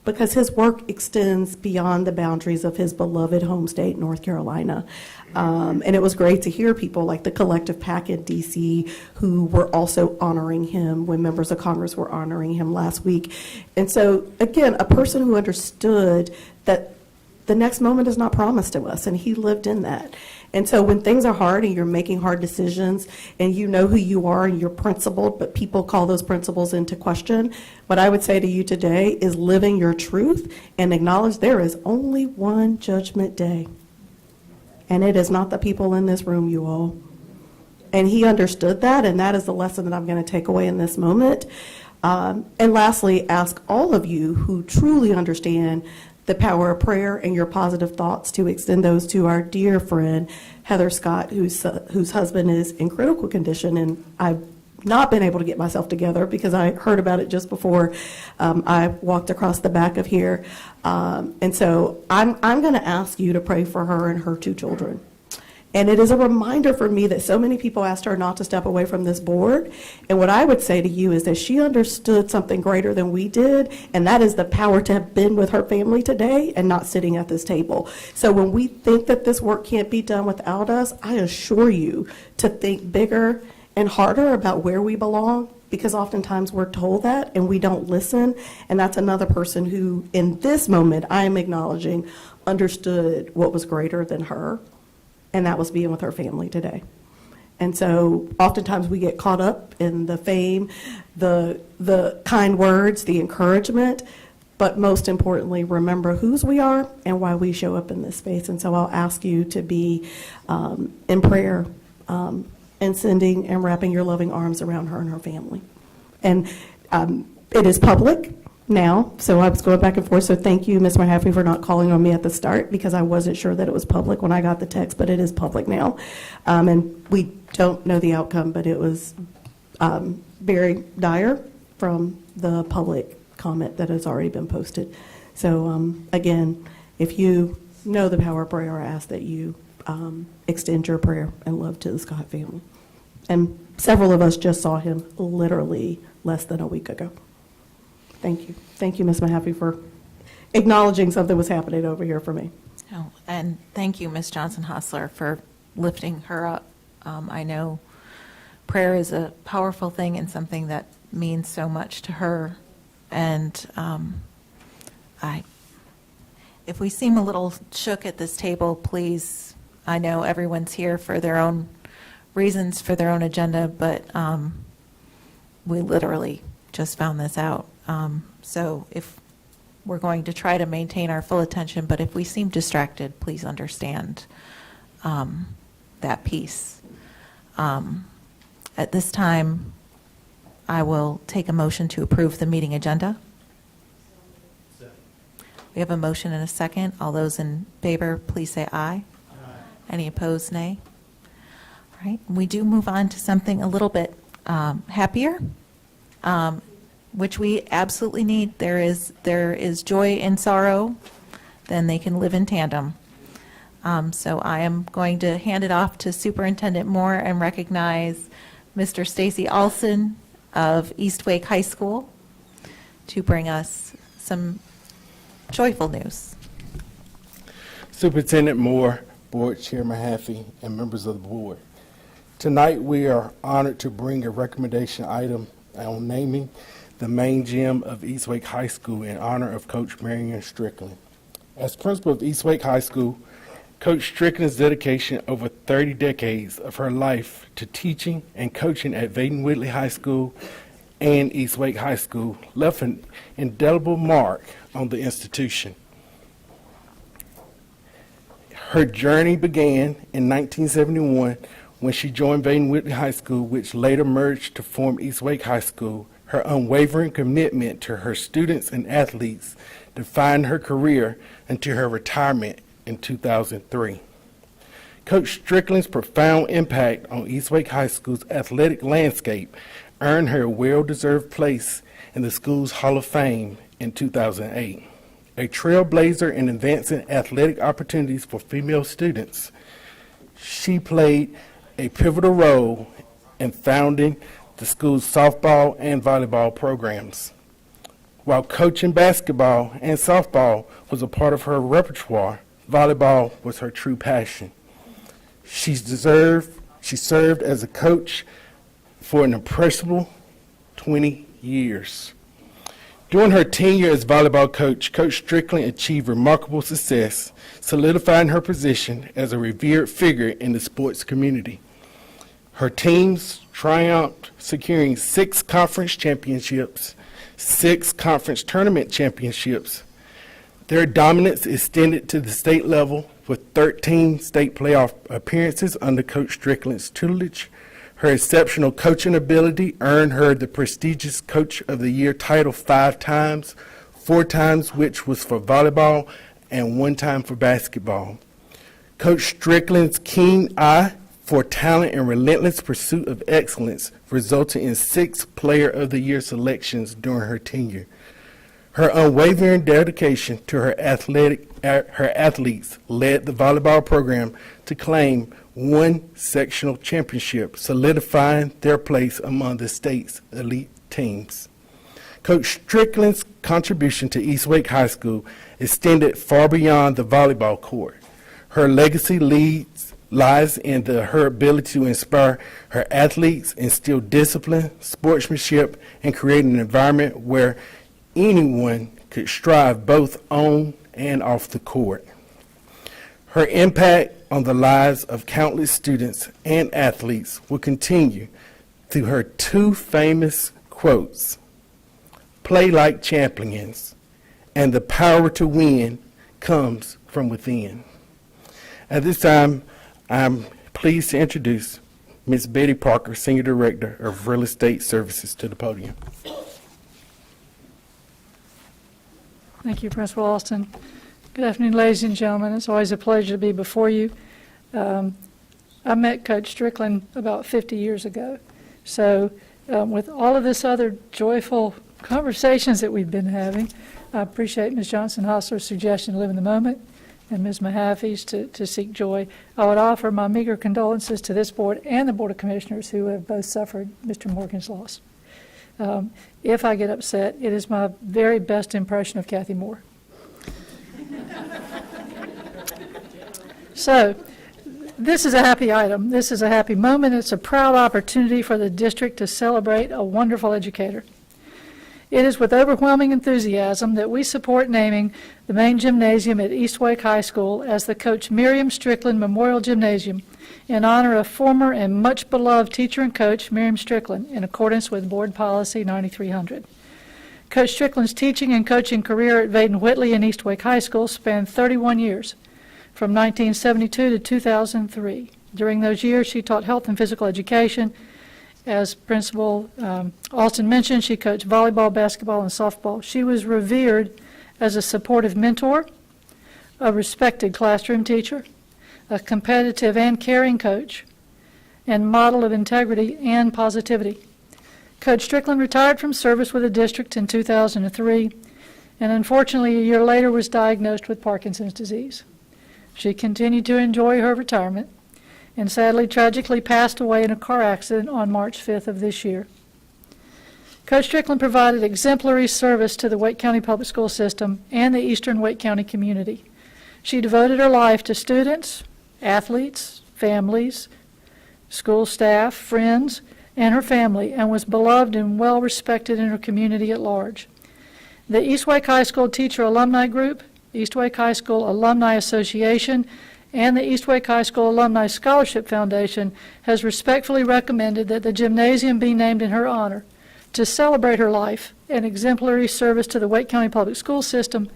Because his work extends beyond the boundaries of his beloved home state, North Carolina. And it was great to hear people like the Collective PAC in D.C. who were also honoring him when members of Congress were honoring him last week. And so, again, a person who understood that the next moment is not promised to us, and he lived in that. And so when things are hard and you're making hard decisions and you know who you are and you're principled, but people call those principles into question, what I would say to you today is living your truth and acknowledge there is only one judgment day. And it is not the people in this room, you all. And he understood that, and that is the lesson that I'm going to take away in this moment. And lastly, ask all of you who truly understand the power of prayer and your positive thoughts to extend those to our dear friend, Heather Scott, whose husband is in critical condition. And I've not been able to get myself together because I heard about it just before I walked across the back of here. And so I'm going to ask you to pray for her and her 2 children. And it is a reminder for me that so many people asked her not to step away from this board. And what I would say to you is that she understood something greater than we did, and that is the power to have been with her family today and not sitting at this table. So when we think that this work can't be done without us, I assure you to think bigger and harder about where we belong, because oftentimes we're told that and we don't listen. And that's another person who, in this moment, I am acknowledging, understood what was greater than her. And that was being with her family today. And so oftentimes we get caught up in the fame, the kind words, the encouragement, but most importantly, remember whose we are and why we show up in this space. And so I'll ask you to be in prayer and sending and wrapping your loving arms around her and her family. And it is public now, so I was going back and forth, so thank you, Ms. Mahaffey, for not calling on me at the start, because I wasn't sure that it was public when I got the text, but it is public now. And we don't know the outcome, but it was very dire from the public comment that has already been posted. So again, if you know the power of prayer, I ask that you extend your prayer and love to the Scott family. And several of us just saw him literally less than a week ago. Thank you. Thank you, Ms. Mahaffey, for acknowledging something was happening over here for me. Oh, and thank you, Ms. Johnson Hosler, for lifting her up. I know prayer is a powerful thing and something that means so much to her. And if we seem a little shook at this table, please, I know everyone's here for their own reasons, for their own agenda, but we literally just found this out. So if we're going to try to maintain our full attention, but if we seem distracted, please understand that piece. At this time, I will take a motion to approve the meeting agenda. We have a motion and a second. All those in favor, please say aye. Any opposed, nay? All right, we do move on to something a little bit happier, which we absolutely need. There is joy in sorrow, then they can live in tandem. So I am going to hand it off to Superintendent Moore and recognize Mr. Stacy Alson of East Wake High School to bring us some joyful news. Superintendent Moore, Board Chair Mahaffey, and members of the board. Tonight we are honored to bring a recommendation item on naming the main gym of East Wake High School in honor of Coach Marion Strickland. As principal of East Wake High School, Coach Strickland's dedication over 30 decades of her life to teaching and coaching at Vaden Whitley High School and East Wake High School left an indelible mark on the institution. Her journey began in 1971 when she joined Vaden Whitley High School, which later merged to form East Wake High School. Her unwavering commitment to her students and athletes defined her career until her retirement in 2003. Coach Strickland's profound impact on East Wake High School's athletic landscape earned her a well-deserved place in the school's Hall of Fame in 2008. A trailblazer in advancing athletic opportunities for female students, she played a pivotal role in founding the school's softball and volleyball programs. While coaching basketball and softball was a part of her repertoire, volleyball was her true passion. She served as a coach for an impressive 20 years. During her tenure as volleyball coach, Coach Strickland achieved remarkable success, solidifying her position as a revered figure in the sports community. Her teams triumphed, securing 6 conference championships, 6 conference tournament championships. Their dominance extended to the state level with 13 state playoff appearances under Coach Strickland's tutelage. Her exceptional coaching ability earned her the prestigious Coach of the Year title 5 times, 4 times which was for volleyball and 1 time for basketball. Coach Strickland's keen eye for talent and relentless pursuit of excellence resulted in 6 Player of the Year selections during her tenure. Her unwavering dedication to her athletes led the volleyball program to claim 1 sectional championship, solidifying their place among the state's elite teams. Coach Strickland's contribution to East Wake High School extended far beyond the volleyball court. Her legacy lies in her ability to inspire her athletes, instill discipline, sportsmanship, and create an environment where anyone could strive both on and off the court. Her impact on the lives of countless students and athletes will continue through her 2 famous quotes, "Play like champions," and "The power to win comes from within." At this time, I'm pleased to introduce Ms. Betty Parker, Senior Director of Real Estate Services, to the podium. Thank you, Principal Austin. Good afternoon, ladies and gentlemen. It's always a pleasure to be before you. I met Coach Strickland about 50 years ago. So with all of this other joyful conversations that we've been having, I appreciate Ms. Johnson Hosler's suggestion to live in the moment and Ms. Mahaffey's to seek joy. I would offer my meager condolences to this board and the Board of Commissioners who have both suffered Mr. Morgan's loss. If I get upset, it is my very best impression of Kathy Moore. So, this is a happy item. This is a happy moment. It's a proud opportunity for the district to celebrate a wonderful educator. It is with overwhelming enthusiasm that we support naming the main gymnasium at East Wake High School as the Coach Miriam Strickland Memorial Gymnasium in honor of former and much beloved teacher and coach Miriam Strickland in accordance with Board Policy 9300. Coach Strickland's teaching and coaching career at Vaden Whitley and East Wake High School spanned 31 years, from 1972 to 2003. During those years, she taught health and physical education. As Principal Alston mentioned, she coached volleyball, basketball, and softball. She was revered as a supportive mentor, a respected classroom teacher, a competitive and caring coach, and model of integrity and positivity. Coach Strickland retired from service with the district in 2003, and unfortunately, a year later was diagnosed with Parkinson's disease. She continued to enjoy her retirement and sadly, tragically passed away in a car accident on March 5th of this year. Coach Strickland provided exemplary service to the Wake County Public School System and the Eastern Wake County community. She devoted her life to students, athletes, families, school staff, friends, and her family, and was beloved and well respected in her community at large. The East Wake High School Teacher Alumni Group, East Wake High School Alumni Association, and the East Wake High School Alumni Scholarship Foundation has respectfully recommended that the gymnasium be named in her honor to celebrate her life and exemplary service to the Wake County Public School System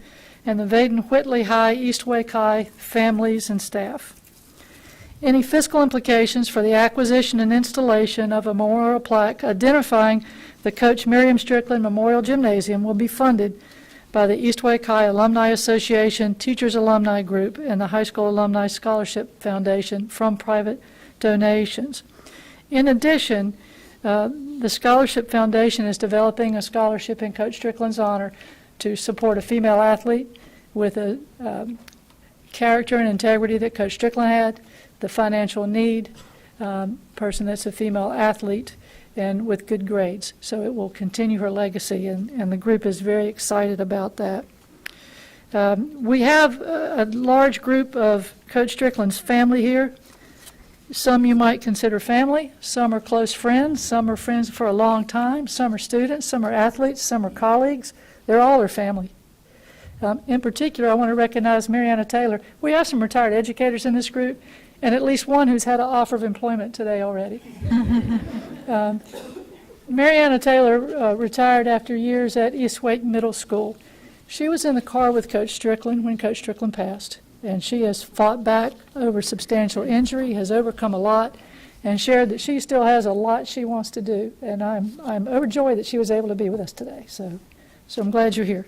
and the Vaden Whitley High, East Wake High families and staff. Any fiscal implications for the acquisition and installation of a memorial plaque identifying the Coach Miriam Strickland Memorial Gymnasium will be funded by the East Wake High Alumni Association, Teachers Alumni Group, and the High School Alumni Scholarship Foundation from private donations. In addition, the Scholarship Foundation is developing a scholarship in Coach Strickland's honor to support a female athlete with a character and integrity that Coach Strickland had, the financial need, person that's a female athlete, and with good grades. So it will continue her legacy, and the group is very excited about that. We have a large group of Coach Strickland's family here. Some you might consider family, some are close friends, some are friends for a long time, some are students, some are athletes, some are colleagues. They're all her family. In particular, I want to recognize Mariana Taylor. We have some retired educators in this group, and at least one who's had an offer of employment today already. Mariana Taylor retired after years at East Wake Middle School. She was in the car with Coach Strickland when Coach Strickland passed, and she has fought back over substantial injury, has overcome a lot, and shared that she still has a lot she wants to do. And I'm overjoyed that she was able to be with us today. So I'm glad you're here.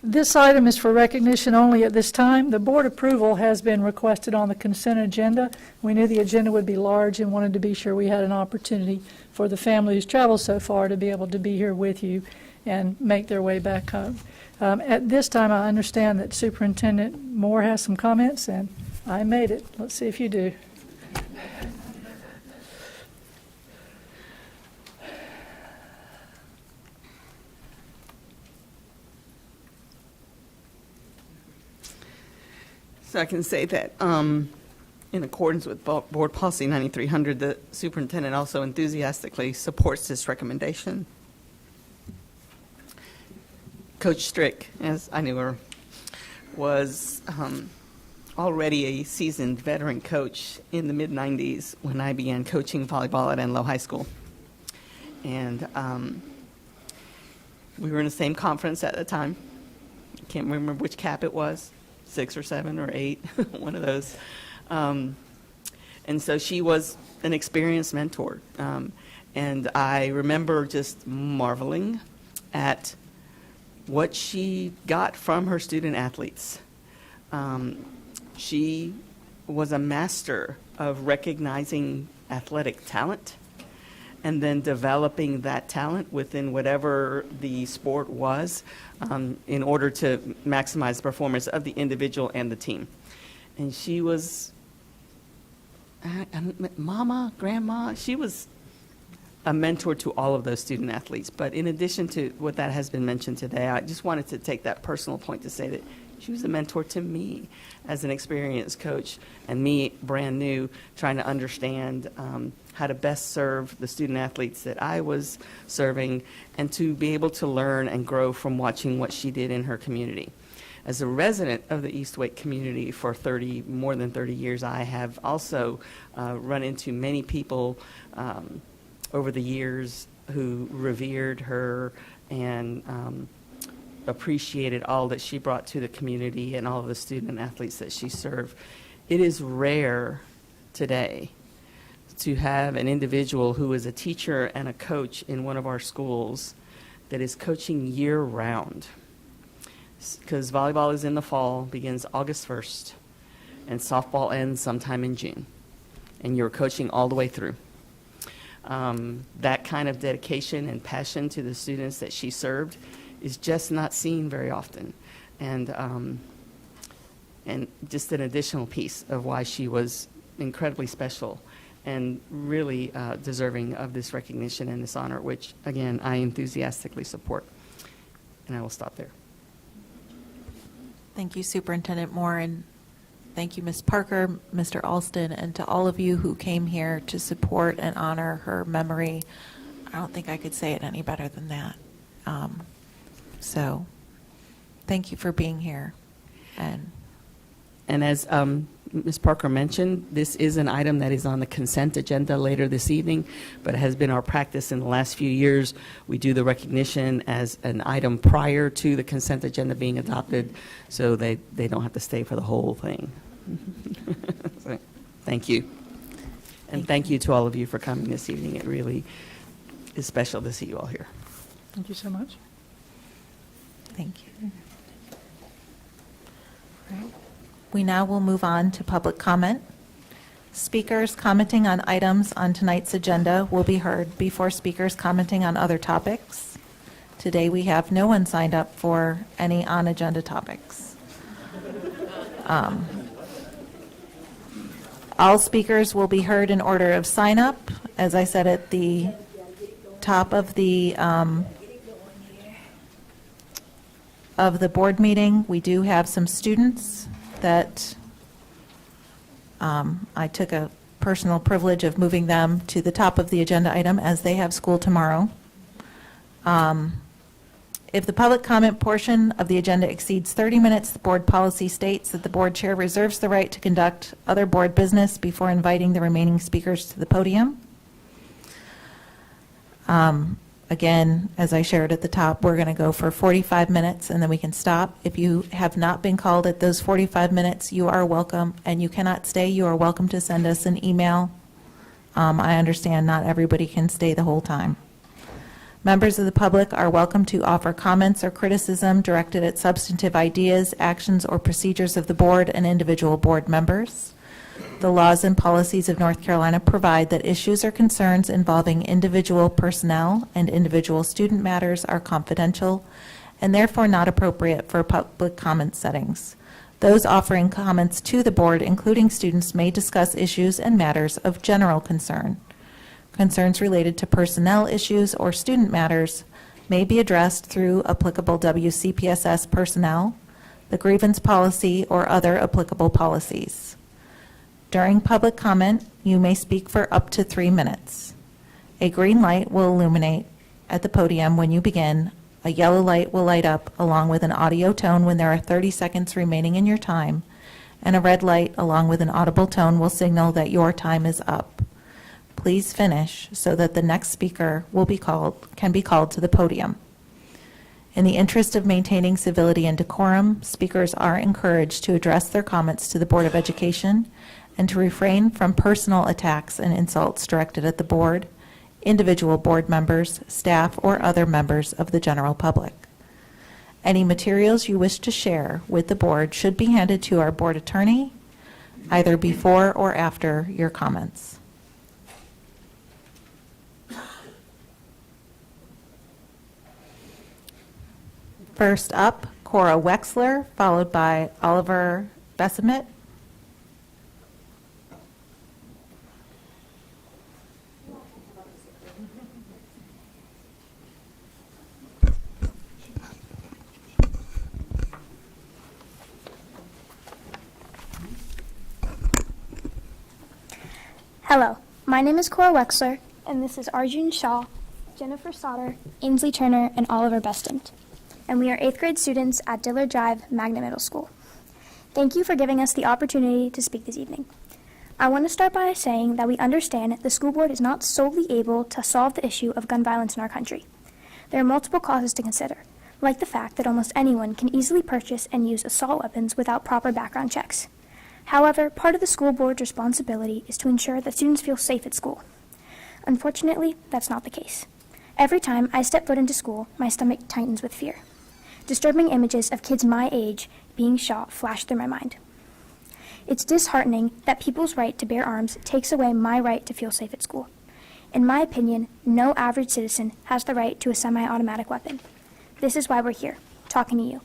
This item is for recognition only at this time. The board approval has been requested on the consent agenda. We knew the agenda would be large and wanted to be sure we had an opportunity for the family who's traveled so far to be able to be here with you and make their way back home. At this time, I understand that Superintendent Moore has some comments, and I made it. Let's see if you do. So I can say that in accordance with Board Policy 9300, the superintendent also enthusiastically supports this recommendation. Coach Strick, as I knew her, was already a seasoned veteran coach in the mid-90s when I began coaching volleyball at Enloe High School. And we were in the same conference at the time. I can't remember which cap it was. 6 or 7 or 8, one of those. And so she was an experienced mentor. And I remember just marveling at what she got from her student athletes. She was a master of recognizing athletic talent and then developing that talent within whatever the sport was in order to maximize the performance of the individual and the team. And she was, mama, grandma, she was a mentor to all of those student athletes. But in addition to what that has been mentioned today, I just wanted to take that personal point to say that she was a mentor to me as an experienced coach, and me, brand new, trying to understand how to best serve the student athletes that I was serving, and to be able to learn and grow from watching what she did in her community. As a resident of the East Wake community for more than 30 years, I have also run into many people over the years who revered her and appreciated all that she brought to the community and all of the student athletes that she served. It is rare today to have an individual who is a teacher and a coach in one of our schools that is coaching year-round. Because volleyball is in the fall, begins August 1st, and softball ends sometime in June. And you're coaching all the way through. That kind of dedication and passion to the students that she served is just not seen very often. And just an additional piece of why she was incredibly special and really deserving of this recognition and this honor, which, again, I enthusiastically support. And I will stop there. Thank you, Superintendent Moore, and thank you, Ms. Parker, Mr. Alston, and to all of you who came here to support and honor her memory. I don't think I could say it any better than that. So thank you for being here. And as Ms. Parker mentioned, this is an item that is on the consent agenda later this evening, but it has been our practice in the last few years. We do the recognition as an item prior to the consent agenda being adopted, so they don't have to stay for the whole thing. So, thank you. And thank you to all of you for coming this evening. It really is special to see you all here. Thank you so much. Thank you. We now will move on to public comment. Speakers commenting on items on tonight's agenda will be heard before speakers commenting on other topics. Today we have no one signed up for any on-agenda topics. All speakers will be heard in order of sign-up. As I said at the top of the board meeting, we do have some students that I took a personal privilege of moving them to the top of the agenda item as they have school tomorrow. If the public comment portion of the agenda exceeds 30 minutes, the board policy states that the board chair reserves the right to conduct other board business before inviting the remaining speakers to the podium. Again, as I shared at the top, we're going to go for 45 minutes and then we can stop. If you have not been called at those 45 minutes, you are welcome, and you cannot stay, you are welcome to send us an email. I understand not everybody can stay the whole time. Members of the public are welcome to offer comments or criticism directed at substantive ideas, actions, or procedures of the board and individual board members. The laws and policies of North Carolina provide that issues or concerns involving individual personnel and individual student matters are confidential and therefore not appropriate for public comment settings. Those offering comments to the board, including students, may discuss issues and matters of general concern. Concerns related to personnel issues or student matters may be addressed through applicable WCPSS personnel, the grievance policy, or other applicable policies. During public comment, you may speak for up to 3 minutes. A green light will illuminate at the podium when you begin. A yellow light will light up along with an audio tone when there are 30 seconds remaining in your time, and a red light along with an audible tone will signal that your time is up. Please finish so that the next speaker can be called to the podium. In the interest of maintaining civility and decorum, speakers are encouraged to address their comments to the Board of Education and to refrain from personal attacks and insults directed at the board, individual board members, staff, or other members of the general public. Any materials you wish to share with the board should be handed to our board attorney, either before or after your comments. First up, Cora Wexler, followed by Oliver Bessemet. Hello, my name is Cora Wexler, and this is Arjun Shaw, Jennifer Sauter, Ainsley Turner, and Oliver Bestant. And we are 8th grade students at Dillard Drive Magna Middle School. Thank you for giving us the opportunity to speak this evening. I want to start by saying that we understand the school board is not solely able to solve the issue of gun violence in our country. There are multiple causes to consider, like the fact that almost anyone can easily purchase and use assault weapons without proper background checks. However, part of the school board's responsibility is to ensure that students feel safe at school. Unfortunately, that's not the case. Every time I step foot into school, my stomach tightens with fear. Disturbing images of kids my age being shot flash through my mind. It's disheartening that people's right to bear arms takes away my right to feel safe at school. In my opinion, no average citizen has the right to a semi-automatic weapon. This is why we're here, talking to you.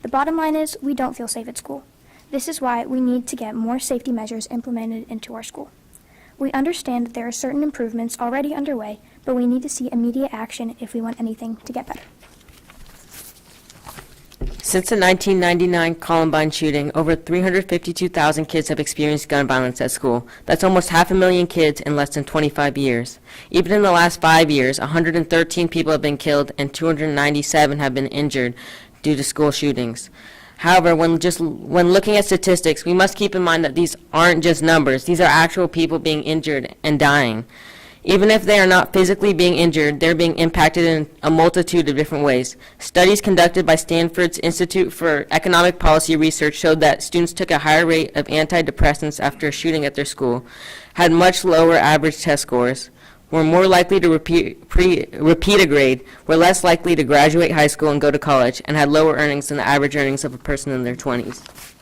The bottom line is, we don't feel safe at school. This is why we need to get more safety measures implemented into our school. We understand that there are certain improvements already underway, but we need to see immediate action if we want anything to get better. Since the 1999 Columbine shooting, over 352,000 kids have experienced gun violence at school. That's almost 500,000 kids in less than 25 years. Even in the last 5 years, 113 people have been killed and 297 have been injured due to school shootings. However, when looking at statistics, we must keep in mind that these aren't just numbers. These are actual people being injured and dying. Even if they are not physically being injured, they're being impacted in a multitude of different ways. Studies conducted by Stanford's Institute for Economic Policy Research showed that students took a higher rate of antidepressants after a shooting at their school, had much lower average test scores, were more likely to repeat a grade, were less likely to graduate high school and go to college, and had lower earnings than the average earnings of a person in their 20s.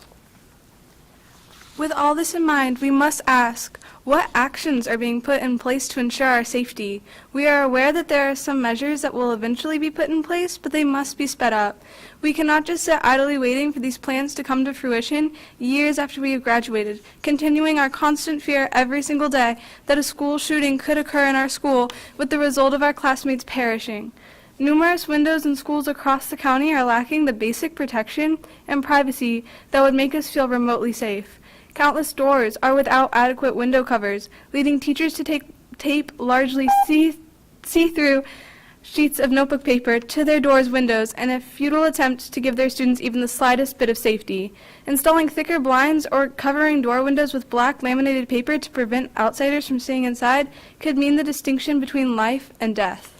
With all this in mind, we must ask, what actions are being put in place to ensure our safety? We are aware that there are some measures that will eventually be put in place, but they must be sped up. We cannot just sit idly waiting for these plans to come to fruition years after we have graduated, continuing our constant fear every single day that a school shooting could occur in our school with the result of our classmates perishing. Numerous windows in schools across the county are lacking the basic protection and privacy that would make us feel remotely safe. Countless doors are without adequate window covers, leading teachers to tape largely see-through sheets of notebook paper to their doors' windows in a futile attempt to give their students even the slightest bit of safety. Installing thicker blinds or covering door windows with black laminated paper to prevent outsiders from seeing inside could mean the distinction between life and death.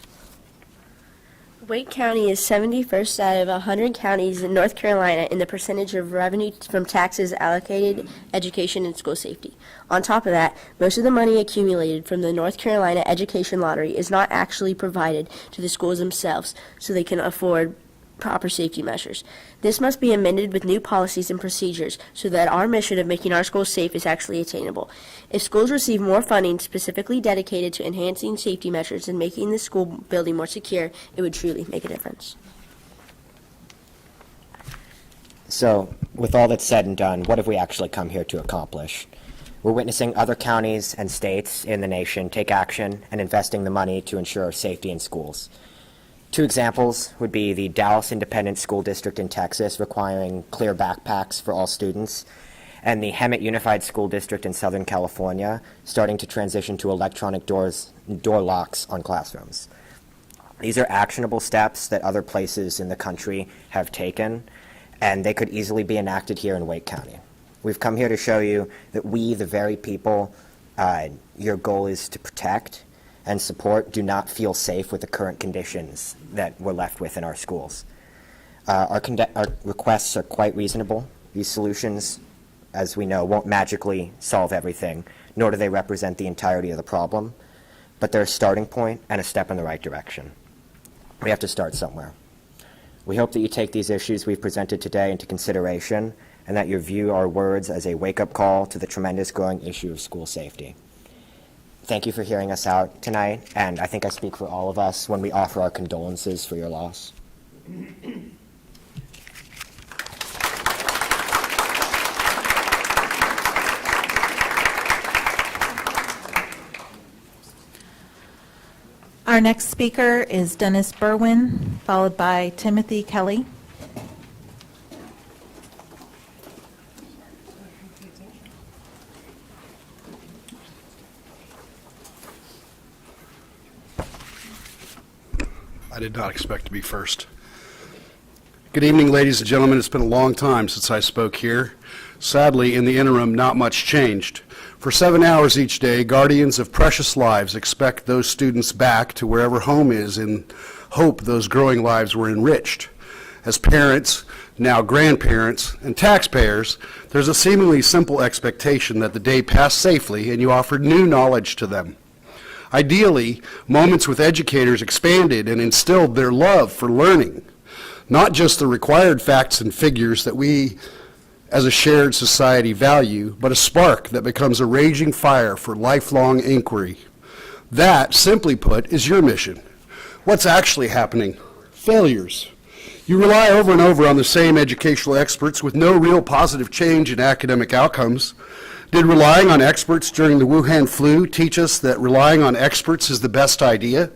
Wake County is 71st out of 100 counties in North Carolina in the percentage of revenue from taxes allocated education and school safety. On top of that, most of the money accumulated from the North Carolina Education Lottery is not actually provided to the schools themselves so they can afford proper safety measures. This must be amended with new policies and procedures so that our mission of making our schools safe is actually attainable. If schools receive more funding specifically dedicated to enhancing safety measures and making the school building more secure, it would truly make a difference. So, with all that's said and done, what have we actually come here to accomplish? We're witnessing other counties and states in the nation take action and investing the money to ensure safety in schools. Two examples would be the Dallas Independent School District in Texas requiring clear backpacks for all students, and the Hemet Unified School District in Southern California starting to transition to electronic door locks on classrooms. These are actionable steps that other places in the country have taken, and they could easily be enacted here in Wake County. We've come here to show you that we, the very people your goal is to protect and support, do not feel safe with the current conditions that we're left with in our schools. Our requests are quite reasonable. These solutions, as we know, won't magically solve everything, nor do they represent the entirety of the problem, but they're a starting point and a step in the right direction. We have to start somewhere. We hope that you take these issues we've presented today into consideration and that you view our words as a wake-up call to the tremendous growing issue of school safety. Thank you for hearing us out tonight, and I think I speak for all of us when we offer our condolences for your loss. Our next speaker is Dennis Berwin, followed by Timothy Kelly. I did not expect to be first. Good evening, ladies and gentlemen. It's been a long time since I spoke here. Sadly, in the interim, not much changed. For 7 hours each day, guardians of precious lives expect those students back to wherever home is in hope those growing lives were enriched. As parents, now grandparents, and taxpayers, there's a seemingly simple expectation that the day passed safely and you offered new knowledge to them. Ideally, moments with educators expanded and instilled their love for learning, not just the required facts and figures that we as a shared society value, but a spark that becomes a raging fire for lifelong inquiry. That, simply put, is your mission. What's actually happening? Failures. You rely over and over on the same educational experts with no real positive change in academic outcomes. Did relying on experts during the Wuhan flu teach us that relying on experts is the best idea?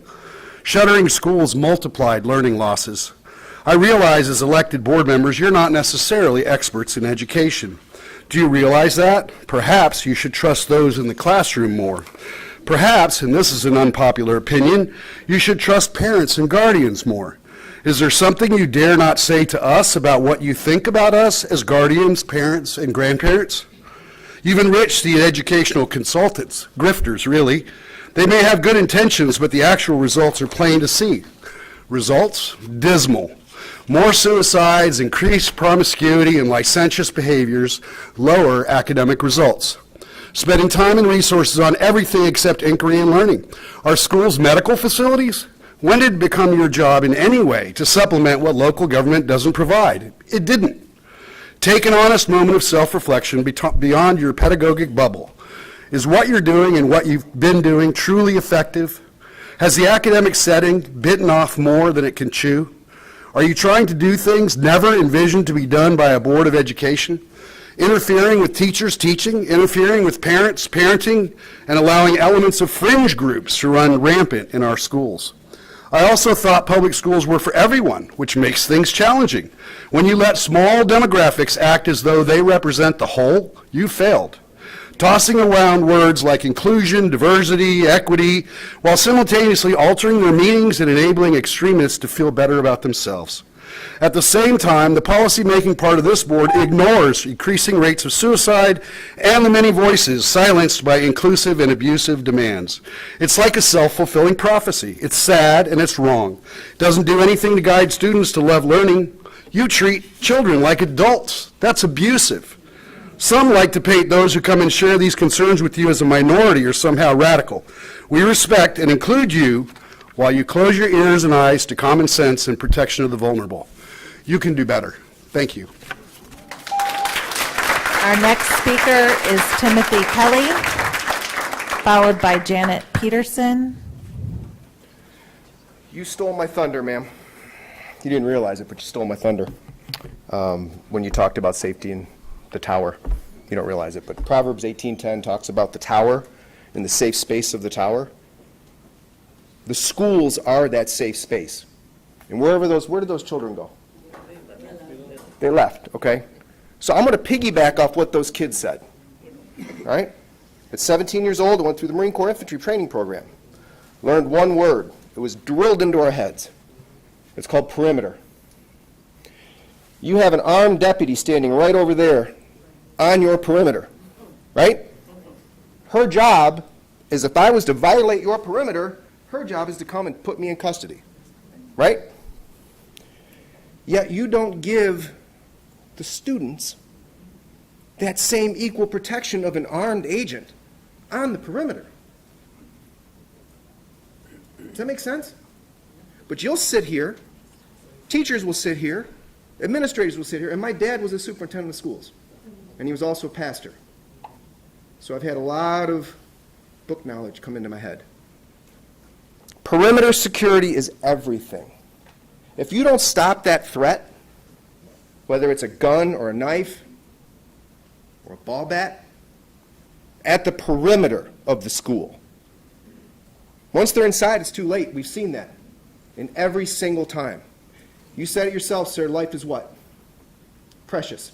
Shuttering schools multiplied learning losses. I realize as elected board members you're not necessarily experts in education. Do you realize that? Perhaps you should trust those in the classroom more. Perhaps, and this is an unpopular opinion, you should trust parents and guardians more. Is there something you dare not say to us about what you think about us as guardians, parents, and grandparents? You've enriched the educational consultants, grifters really. They may have good intentions, but the actual results are plain to see. Results? Dismal. More suicides, increased promiscuity, and licentious behaviors, lower academic results. Spending time and resources on everything except inquiry and learning. Are schools medical facilities? When did it become your job in any way to supplement what local government doesn't provide? It didn't. Take an honest moment of self-reflection beyond your pedagogic bubble. Is what you're doing and what you've been doing truly effective? Has the academic setting bitten off more than it can chew? Are you trying to do things never envisioned to be done by a board of education? Interfering with teachers teaching, interfering with parents parenting, and allowing elements of fringe groups to run rampant in our schools. I also thought public schools were for everyone, which makes things challenging. When you let small demographics act as though they represent the whole, you failed. Tossing around words like inclusion, diversity, equity, while simultaneously altering their meanings and enabling extremists to feel better about themselves. At the same time, the policy-making part of this board ignores increasing rates of suicide and the many voices silenced by inclusive and abusive demands. It's like a self-fulfilling prophecy. It's sad and it's wrong. It doesn't do anything to guide students to love learning. You treat children like adults. That's abusive. Some like to paint those who come and share these concerns with you as a minority or somehow radical. We respect and include you while you close your ears and eyes to common sense and protection of the vulnerable. You can do better. Thank you. Our next speaker is Timothy Kelly, followed by Janet Peterson. You stole my thunder, ma'am. You didn't realize it, but you stole my thunder when you talked about safety in the tower. You don't realize it, but Proverbs 18:10 talks about the tower and the safe space of the tower. The schools are that safe space. And where did those children go? They left, okay? So I'm going to piggyback off what those kids said. All right? At 17 years old, I went through the Marine Corps Infantry Training Program. Learned one word. It was drilled into our heads. It's called perimeter. You have an armed deputy standing right over there on your perimeter, right? Her job is, if I was to violate your perimeter, her job is to come and put me in custody, right? Yet you don't give the students that same equal protection of an armed agent on the perimeter. Does that make sense? But you'll sit here Teachers will sit here, administrators will sit here, and my dad was a superintendent of schools, and he was also a pastor. So I've had a lot of book knowledge come into my head. Perimeter security is everything. If you don't stop that threat, whether it's a gun or a knife or a ball bat, at the perimeter of the school, once they're inside, it's too late. We've seen that in every single time. You said it yourself, sir, life is what? Precious.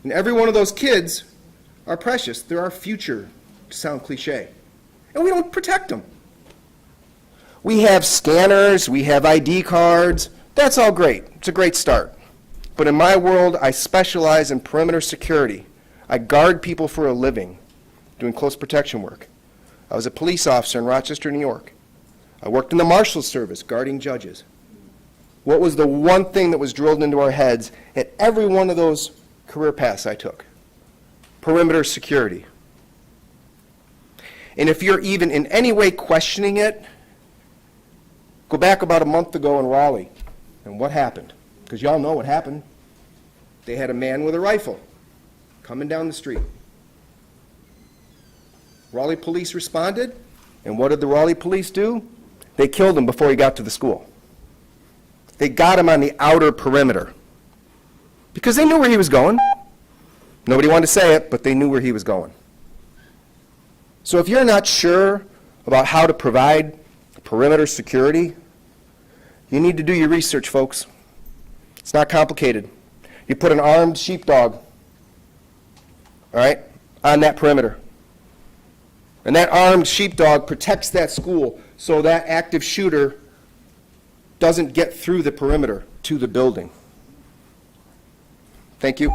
And every one of those kids are precious. They're our future, to sound cliche. And we don't protect them. We have scanners, we have ID cards. That's all great. It's a great start. But in my world, I specialize in perimeter security. I guard people for a living, doing close protection work. I was a police officer in Rochester, New York. I worked in the Marshals Service, guarding judges. What was the one thing that was drilled into our heads at every one of those career paths I took? Perimeter security. And if you're even in any way questioning it, go back about a month ago in Raleigh, and what happened? Because y'all know what happened. They had a man with a rifle coming down the street. Raleigh police responded, and what did the Raleigh police do? They killed him before he got to the school. They got him on the outer perimeter because they knew where he was going. Nobody wanted to say it, but they knew where he was going. So if you're not sure about how to provide perimeter security, you need to do your research, folks. It's not complicated. You put an armed sheepdog, all right, on that perimeter. And that armed sheepdog protects that school so that active shooter doesn't get through the perimeter to the building. Thank you.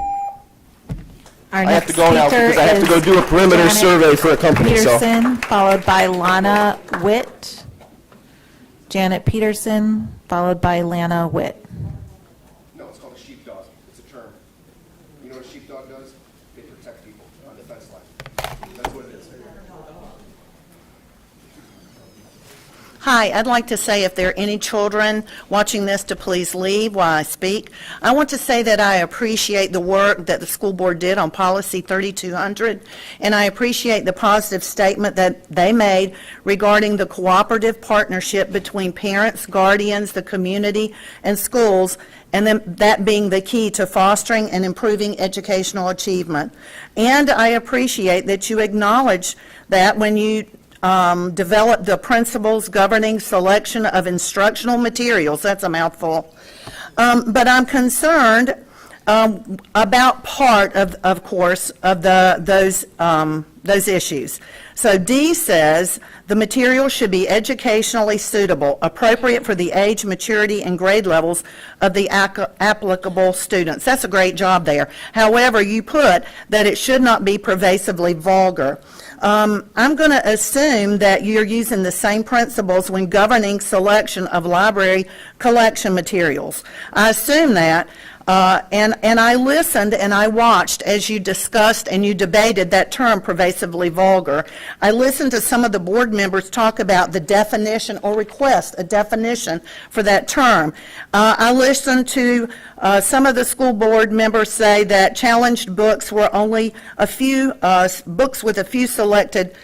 Our I have next to go now speaker because I have to go is do a perimeter Janet survey for a company. Peterson, followed by Lana Witt. Janet Peterson, followed by Lana Witt. No, it's called a sheepdog. It's a term. You know what a sheepdog does? They protect people on the fence line. That's what it is. Hi, I'd like to say if there are any children watching this to please leave while I speak. I want to say that I appreciate the work that the school board did on policy 3200, and I appreciate the positive statement that they made regarding the cooperative partnership between parents, guardians, the community, and schools, and then that being the key to fostering and improving educational achievement. And I appreciate that you acknowledge that when you develop the principles governing selection of instructional materials. That's a mouthful. But I'm concerned about part of course, of those issues. So D says the material should be educationally suitable, appropriate for the age, maturity, and grade levels of the applicable students. That's a great job there. However, you put that it should not be pervasively vulgar. I'm going to assume that you're using the same principles when governing selection of library collection materials. I assume that, and I listened and I watched as you discussed and you debated that term, pervasively vulgar. I listened to some of the board members talk about the definition or request a definition for that term. I listened to some of the school board members say that challenged books were only a few books with a few selected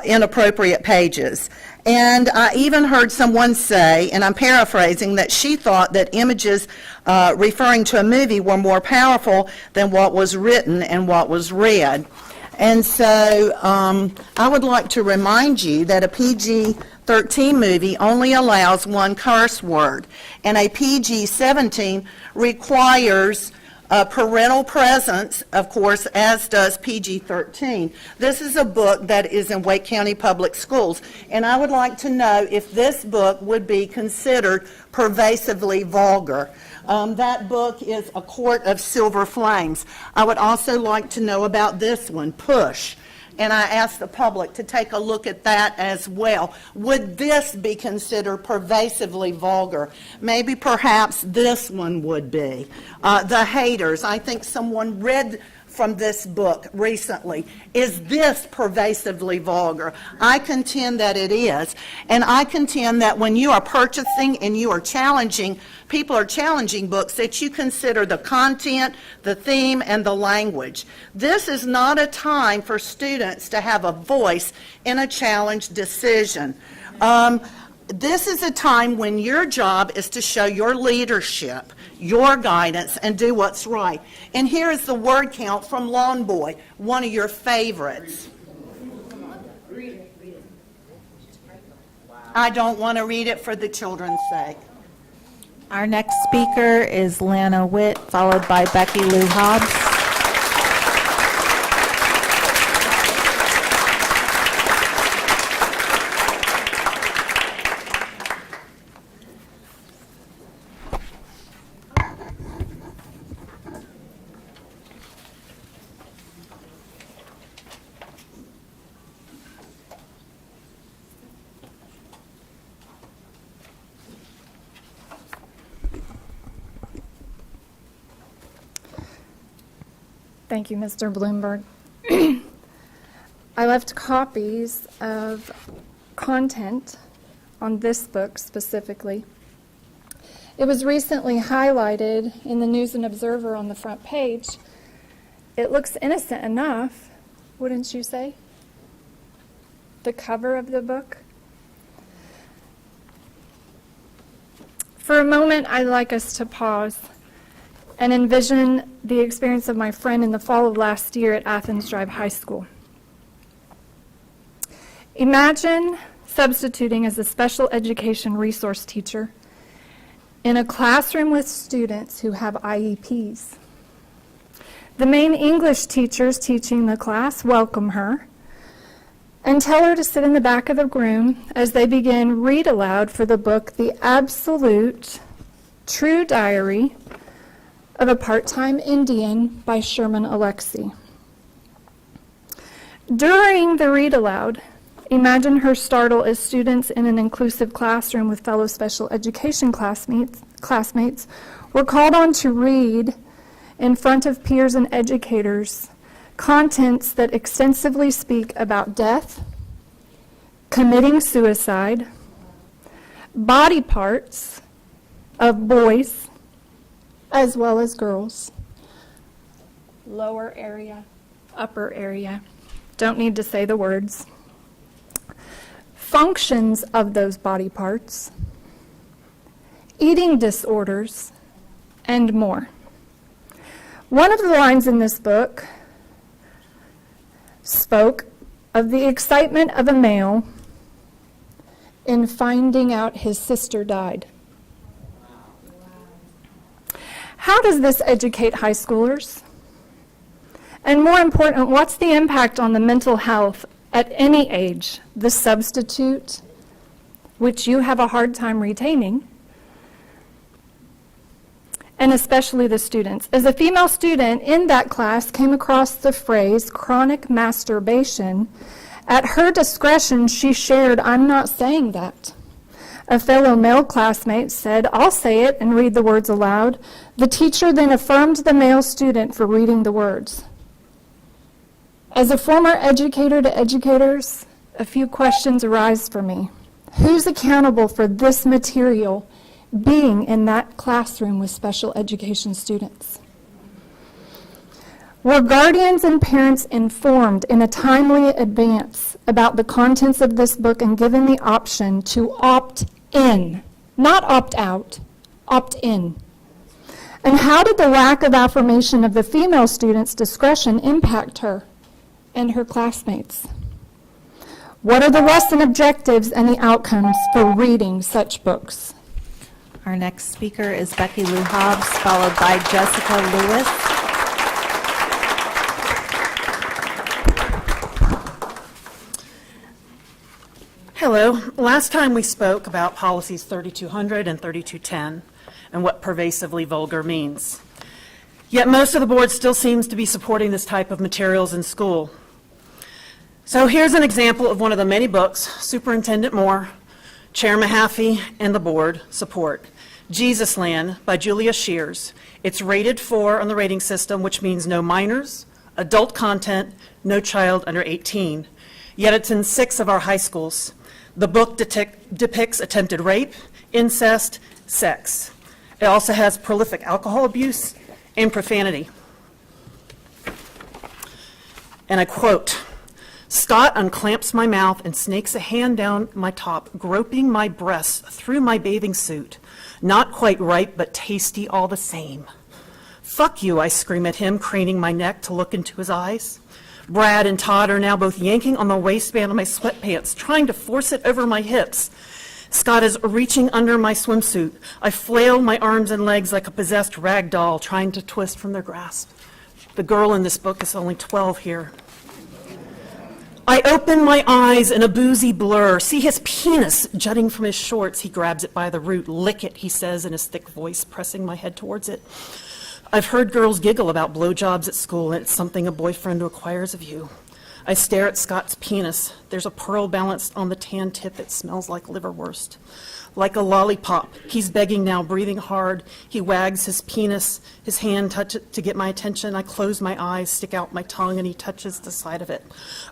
inappropriate pages. And I even heard someone say, and I'm paraphrasing, that she thought that images referring to a movie were more powerful than what was written and what was read. And so I would like to remind you that a PG-13 movie only allows one curse word, and a PG-17 requires parental presence, of course, as does PG-13. This is a book that is in Wake County Public Schools, and I would like to know if this book would be considered pervasively vulgar. That book is A Court of Silver Flames. I would also like to know about this one, Push. And I ask the public to take a look at that as well. Would this be considered pervasively vulgar? Maybe perhaps this one would be. The Haters. I think someone read from this book recently. Is this pervasively vulgar? I contend that it is. And I contend that when you are purchasing and you are challenging, people are challenging books, that you consider the content, the theme, and the language. This is not a time for students to have a voice in a challenge decision. This is a time when your job is to show your leadership, your guidance, and do what's right. And here is the word count from Lawn Boy, one of your favorites. I don't want to read it for the children's sake. Our next speaker is Lana Witt, followed by Becky Lou Hobbs. Thank you, Mr. Bloomberg. I left copies of content on this book specifically. It was recently highlighted in the News and Observer on the front page. It looks innocent enough, wouldn't you say? The cover of the book. For a moment, I'd like us to pause and envision the experience of my friend in the fall of last year at Athens Drive High School. Imagine substituting as a special education resource teacher in a classroom with students who have IEPs. The main English teachers teaching the class welcome her and tell her to sit in the back of the room as they begin read aloud for the book, The Absolute True Diary of a Part-Time Indian by Sherman Alexie. During the read aloud, imagine her startle as students in an inclusive classroom with fellow special education classmates were called on to read in front of peers and educators contents that extensively speak about death, committing suicide, body parts of boys as well as girls. Lower area, upper area. Don't need to say the words. Functions of those body parts, eating disorders, and more. One of the lines in this book spoke of the excitement of a male in finding out his sister died. How does this educate high schoolers? And more important, what's the impact on the mental health at any age, the substitute, which you have a hard time retaining, and especially the students? As a female student in that class came across the phrase chronic masturbation, at her discretion she shared, "I'm not saying that." A fellow male classmate said, "I'll say it," and read the words aloud. The teacher then affirmed the male student for reading the words. As a former educator to educators, a few questions arise for me. Who's accountable for this material being in that classroom with special education students? Were guardians and parents informed in a timely advance about the contents of this book and given the option to opt in, not opt out, opt in? And how did the lack of affirmation of the female student's discretion impact her and her classmates? What are the lesson objectives and the outcomes for reading such books? Our next speaker is Becky Lou Hobbs, followed by Jessica Lewis. Hello. Last time we spoke about policies 3200 and 3210 and what pervasively vulgar means. Yet most of the board still seems to be supporting this type of materials in school. So here's an example of one of the many books Superintendent Moore, Chair Mahaffey, and the board support. Jesusland by Julia Shears. It's rated 4 on the rating system, which means no minors, Adult content, no child under 18. Yet it's in 6 of our high schools. The book depicts attempted rape, incest, sex. It also has prolific alcohol abuse and profanity. And I quote, Scott unclamps my mouth and snakes a hand down my top, groping my breasts through my bathing suit. Not quite ripe, but tasty all the same. Fuck you, I scream at him, craning my neck to look into his eyes. Brad and Todd are now both yanking on the waistband of my sweatpants, trying to force it over my hips. Scott is reaching under my swimsuit. I flail my arms and legs like a possessed rag doll, trying to twist from their grasp. The girl in this book is only 12 here. I open my eyes in a boozy blur, see his penis jutting from his shorts. He grabs it by the root. Lick it, he says in his thick voice, pressing my head towards it. I've heard girls giggle about blowjobs at school, and it's something a boyfriend requires of you. I stare at Scott's penis. There's a pearl balanced on the tan tip. It smells like liverwurst. Like a lollipop, he's begging now, breathing hard. He wags his penis, his hand touches it to get my attention. I close my eyes, stick out my tongue, and he touches the side of it.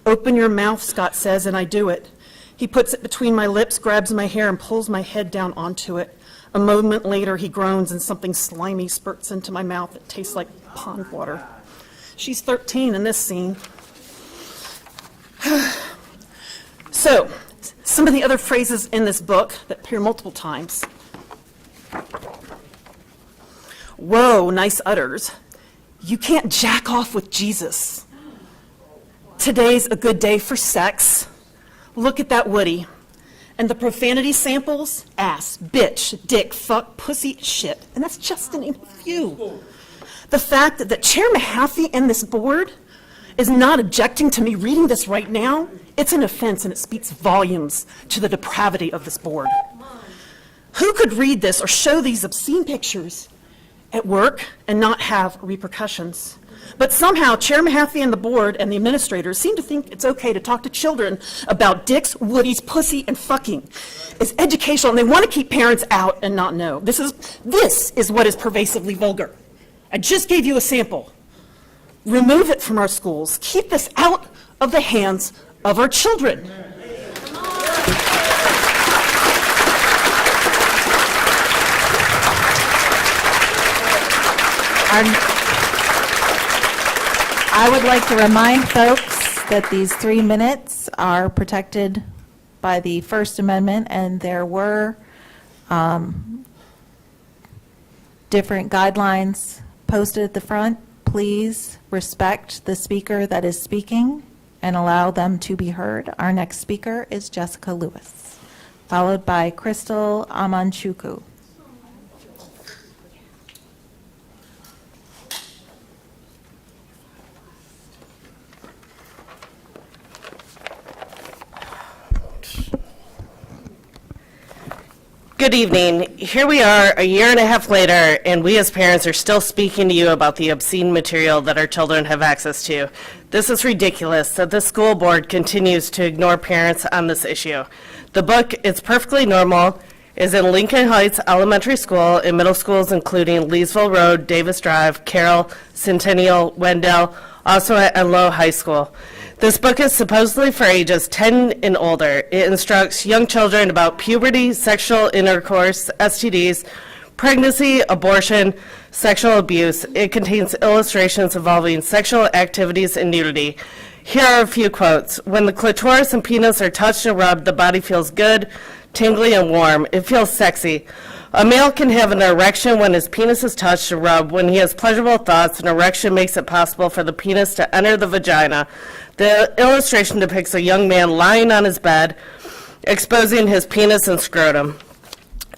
Open your mouth, Scott says, and I do it. He puts it between my lips, grabs my hair, and pulls my head down onto it. A moment later, he groans, and something slimy spurts into my mouth that tastes like pond water. She's 13 in this scene. So, some of the other phrases in this book that appear multiple times. Whoa, nice udders. You can't jack off with Jesus. Today's a good day for sex. Look at that Woody. And the profanity samples, ass, bitch, dick, fuck, pussy, shit. And that's just to name a few. The fact that Chair Mahaffey and this board is not objecting to me reading this right now, it's an offense, and it speaks volumes to the depravity of this board. Who could read this or show these obscene pictures at work and not have repercussions? But somehow Chair Mahaffey and the board and the administrators seem to think it's okay to talk to children about dicks, woodies, pussy, and fucking. It's educational, and they want to keep parents out and not know. This is what is pervasively vulgar. I just gave you a sample. Remove it from our schools. Keep this out of the hands of our children. I would like to remind folks that these 3 minutes are protected by the First Amendment, and there were different guidelines posted at the front. Please respect the speaker that is speaking and allow them to be heard. Our next speaker is Jessica Lewis, followed by Crystal Amanchuku. Good evening. Here we are a year and a half later, and we as parents are still speaking to you about the obscene material that our children have access to. This is ridiculous that the school board continues to ignore parents on this issue. The book, It's Perfectly Normal, is in Lincoln Heights Elementary School and middle schools including Leesville Road, Davis Drive, Carroll, Centennial, Wendell, also at Enloe High School. This book is supposedly for ages 10 and older. It instructs young children about puberty, sexual intercourse, STDs, pregnancy, abortion, sexual abuse. It contains illustrations involving sexual activities and nudity. Here are a few quotes. When the clitoris and penis are touched and rubbed, the body feels good, tingly, and warm. It feels sexy. A male can have an erection when his penis is touched and rubbed. When he has pleasurable thoughts, an erection makes it possible for the penis to enter the vagina. The illustration depicts a young man lying on his bed, exposing his penis and scrotum.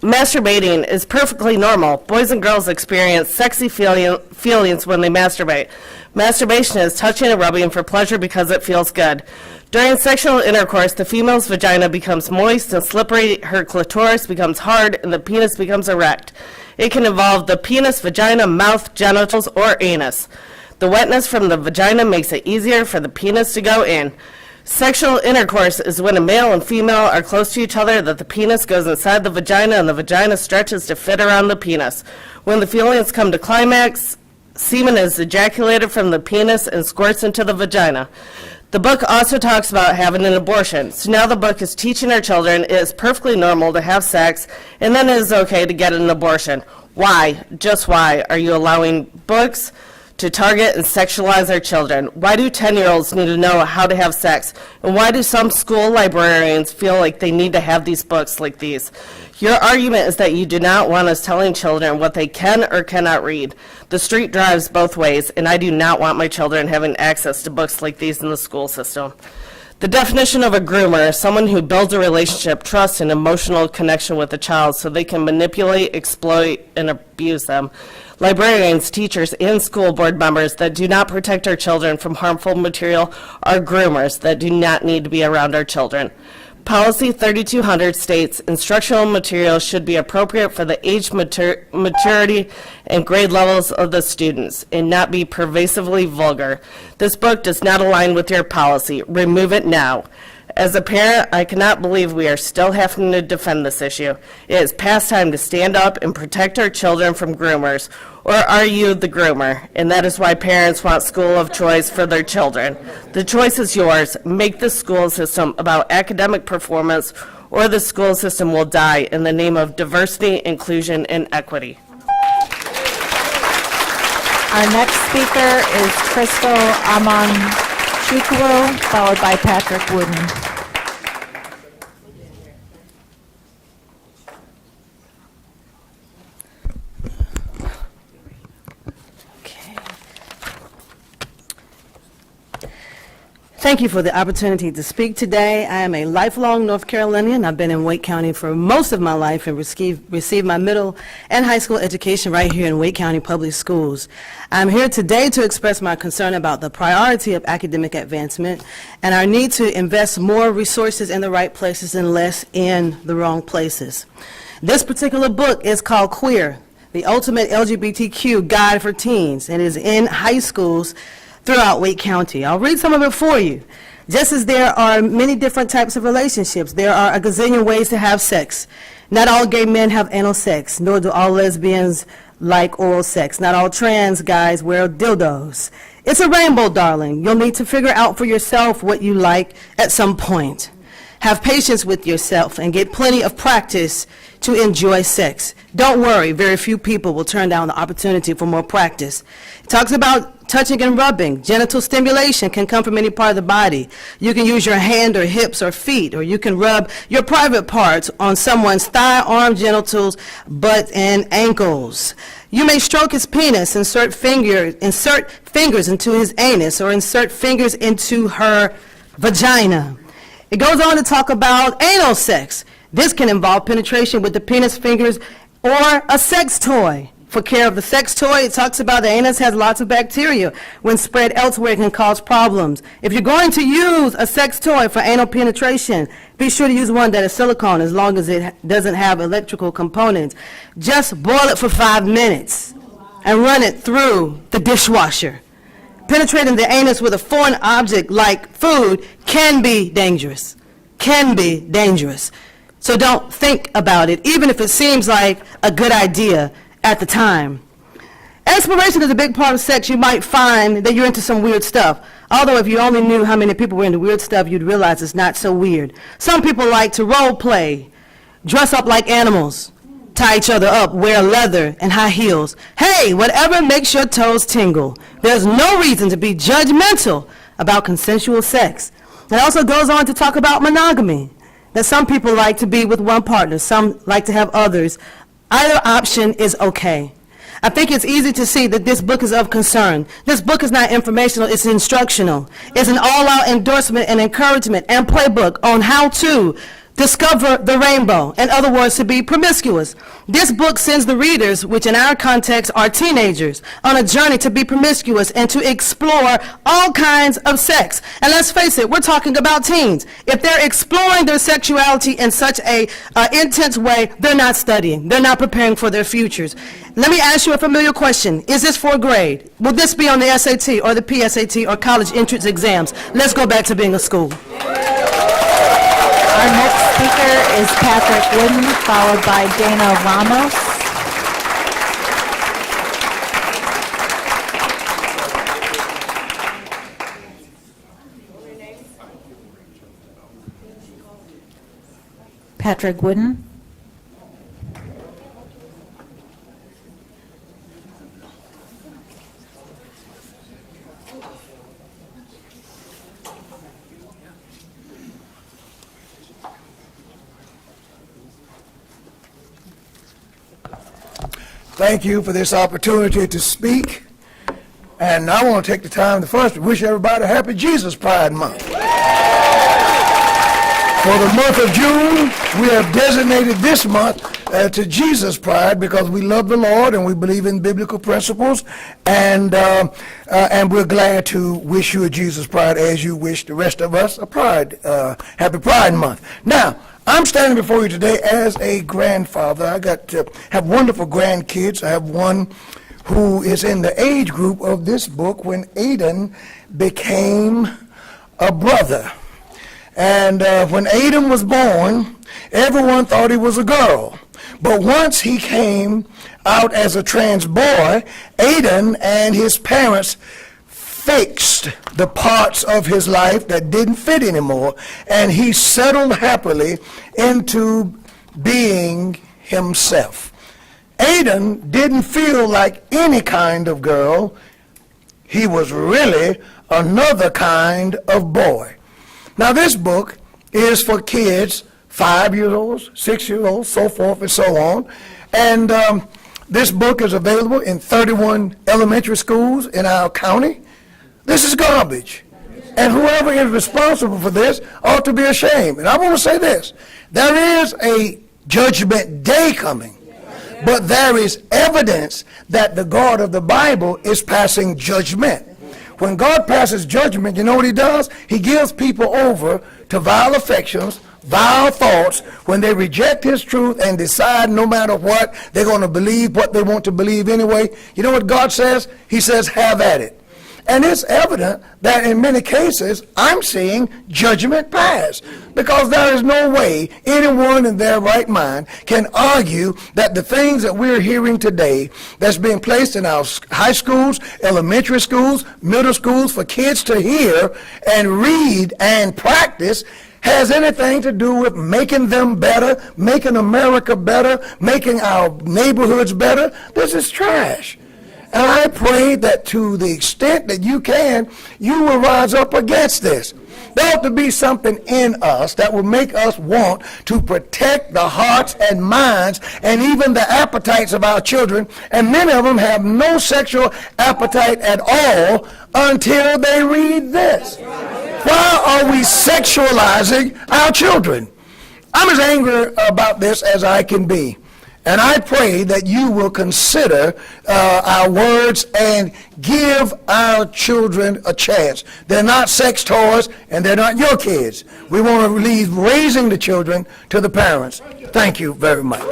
Masturbating is perfectly normal. Boys and girls experience sexy feelings when they masturbate. Masturbation is touching and rubbing for pleasure because it feels good. During sexual intercourse, the female's vagina becomes moist and slippery, her clitoris becomes hard, and the penis becomes erect. It can involve the penis, vagina, mouth, genitals, or anus. The wetness from the vagina makes it easier for the penis to go in. Sexual intercourse is when a male and female are close to each other, that the penis goes inside the vagina and the vagina stretches to fit around the penis. When the feelings come to climax, semen is ejaculated from the penis and squirts into the vagina. The book also talks about having an abortion. So now the book is teaching our children it is perfectly normal to have sex, and then it is okay to get an abortion. Why, just why, are you allowing books to target and sexualize our children? Why do 10-year-olds need to know how to have sex? And why do some school librarians feel like they need to have these books like these? Your argument is that you do not want us telling children what they can or cannot read. The street drives both ways, and I do not want my children having access to books like these in the school system. The definition of a groomer is someone who builds a relationship, trust, and emotional connection with a child so they can manipulate, exploit, and abuse them. Librarians, teachers, and school board members that do not protect our children from harmful material are groomers that do not need to be around our children. Policy 3200 states instructional material should be appropriate for the age, maturity, and grade levels of the students and not be pervasively vulgar. This book does not align with your policy. Remove it now. As a parent, I cannot believe we are still having to defend this issue. It is past time to stand up and protect our children from groomers. Or are you the groomer? And that is why parents want school of choice for their children. The choice is yours. Make the school system about academic performance, or the school system will die in the name of diversity, inclusion, and equity. Our next speaker is Crystal Amanchukwu, followed by Patrick Wooden. Thank you for the opportunity to speak today. I am a lifelong North Carolinian. I've been in Wake County for most of my life and received my middle and high school education right here in Wake County Public Schools. I'm here today to express my concern about the priority of academic advancement and our need to invest more resources in the right places and less in the wrong places. This particular book is called Queer, the Ultimate LGBTQ Guide for Teens, and is in high schools throughout Wake County. I'll read some of it for you. Just as there are many different types of relationships, there are a gazillion ways to have sex. Not all gay men have anal sex, nor do all lesbians like oral sex. Not all trans guys wear dildos. It's a rainbow, darling. You'll need to figure out for yourself what you like at some point. Have patience with yourself and get plenty of practice to enjoy sex. Don't worry, very few people will turn down the opportunity for more practice. It talks about touching and rubbing. Genital stimulation can come from any part of the body. You can use your hand or hips or feet, or you can rub your private parts on someone's thigh, arm, genitals, butt, and ankles. You may stroke his penis, insert fingers into his anus, or insert fingers into her vagina. It goes on to talk about anal sex. This can involve penetration with the penis, fingers, or a sex toy. For care of the sex toy, it talks about the anus has lots of bacteria. When spread elsewhere, it can cause problems. If you're going to use a sex toy for anal penetration, be sure to use one that is silicone as long as it doesn't have electrical components. Just boil it for 5 minutes and run it through the dishwasher. Penetrating the anus with a foreign object like food can be dangerous. So don't think about it, even if it seems like a good idea at the time. Exploration is a big part of sex. You might find that you're into some weird stuff. Although if you only knew how many people were into weird stuff, you'd realize it's not so weird. Some people like to role play, dress up like animals, tie each other up, wear leather and high heels. Hey, whatever makes your toes tingle. There's no reason to be judgmental about consensual sex. It also goes on to talk about monogamy, that some people like to be with one partner, some like to have others. Either option is okay. I think it's easy to see that this book is of concern. This book is not informational, it's instructional. It's an all-out endorsement and encouragement and playbook on how to discover the rainbow. In other words, to be promiscuous. This book sends the readers, which in our context are teenagers, on a journey to be promiscuous and to explore all kinds of sex. And let's face it, we're talking about teens. If they're exploring their sexuality in such a intense way, they're not studying. They're not preparing for their futures. Let me ask you a familiar question. Is this for grade? Will this be on the SAT or the PSAT or college entrance exams? Let's go back to being a school. Our next speaker is Patrick Wooden, followed by Dana Ramos. Patrick Wooden. Thank you for this opportunity to speak. And I want to take the time to first wish everybody a happy Jesus Pride Month. For the month of June, we have designated this month to Jesus Pride because we love the Lord and we believe in biblical principles. And we're glad to wish you a Jesus Pride as you wish the rest of us a Pride, happy Pride Month. Now, I'm standing before you today as a grandfather. I have wonderful grandkids. I have one who is in the age group of this book when Aiden became a brother. And when Aiden was born, everyone thought he was a girl. But once he came out as a trans boy, Aiden and his parents fixed the parts of his life that didn't fit anymore, and he settled happily into being himself. Aiden didn't feel like any kind of girl. He was really another kind of boy. Now, this book is for kids 5 years old, 6 years old, so forth and so on. And this book is available in 31 elementary schools in our county. This is garbage. And whoever is responsible for this ought to be ashamed. And I want to say this. There is a judgment day coming. But there is evidence that the God of the Bible is passing judgment. When God passes judgment, you know what he does? He gives people over to vile affections, vile thoughts, when they reject his truth and decide no matter what, they're going to believe what they want to believe anyway. You know what God says? He says, have at it. And it's evident that in many cases, I'm seeing judgment pass, because there is no way anyone in their right mind can argue that the things that we're hearing today that's being placed in our high schools, elementary schools, middle schools for kids to hear and read and practice has anything to do with making them better, making America better, making our neighborhoods better. This is trash. And I pray that to the extent that you can, you will rise up against this. There ought to be something in us that will make us want to protect the hearts and minds and even the appetites of our children. And many of them have no sexual appetite at all until they read this. Why are we sexualizing our children? I'm as angry about this as I can be. And I pray that you will consider our words and give our children a chance. They're not sex toys, and they're not your kids. We want to leave raising the children to the parents. Thank you very much. Our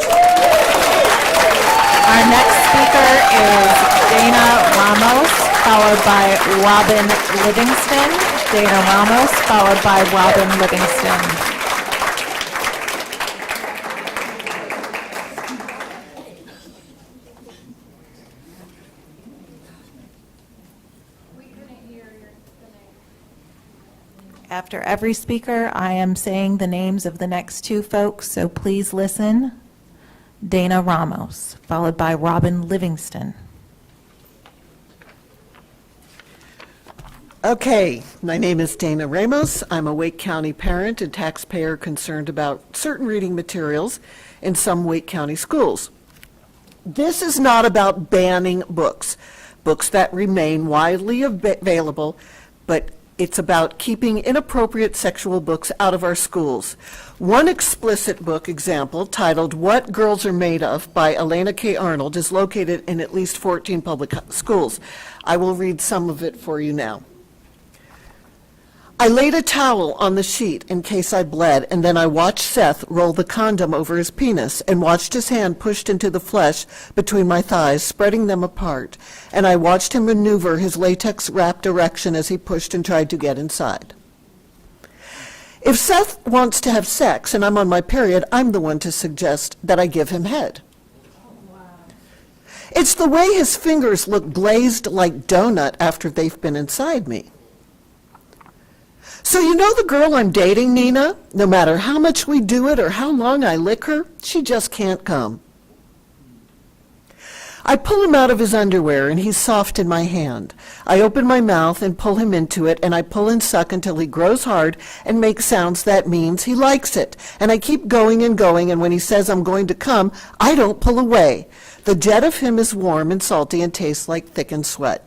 next speaker is Dana Ramos, followed by Robin Livingston. Dana Ramos, followed by Robin Livingston. After every speaker, I am saying the names of the next two folks, so please listen. Dana Ramos, followed by Robin Livingston. Okay, my name is Dana Ramos. I'm a Wake County parent and taxpayer concerned about certain reading materials in some Wake County schools. This is not about banning books that remain widely available, but it's about keeping inappropriate sexual books out of our schools. One explicit book example, titled What Girls Are Made Of by Elena K. Arnold, is located in at least 14 public schools. I will read some of it for you now. I laid a towel on the sheet in case I bled, and then I watched Seth roll the condom over his penis and watched his hand pushed into the flesh between my thighs, spreading them apart, and I watched him maneuver his latex-wrapped erection as he pushed and tried to get inside. If Seth wants to have sex and I'm on my period, I'm the one to suggest that I give him head. It's the way his fingers look glazed like donut after they've been inside me. So you know the girl I'm dating, Nina? No matter how much we do it or how long I lick her, she just can't come. I pull him out of his underwear, and he's soft in my hand. I open my mouth and pull him into it, and I pull and suck until he grows hard and makes sounds that means he likes it. And I keep going, and when he says I'm going to come, I don't pull away. The jet of him is warm and salty and tastes like thickened sweat.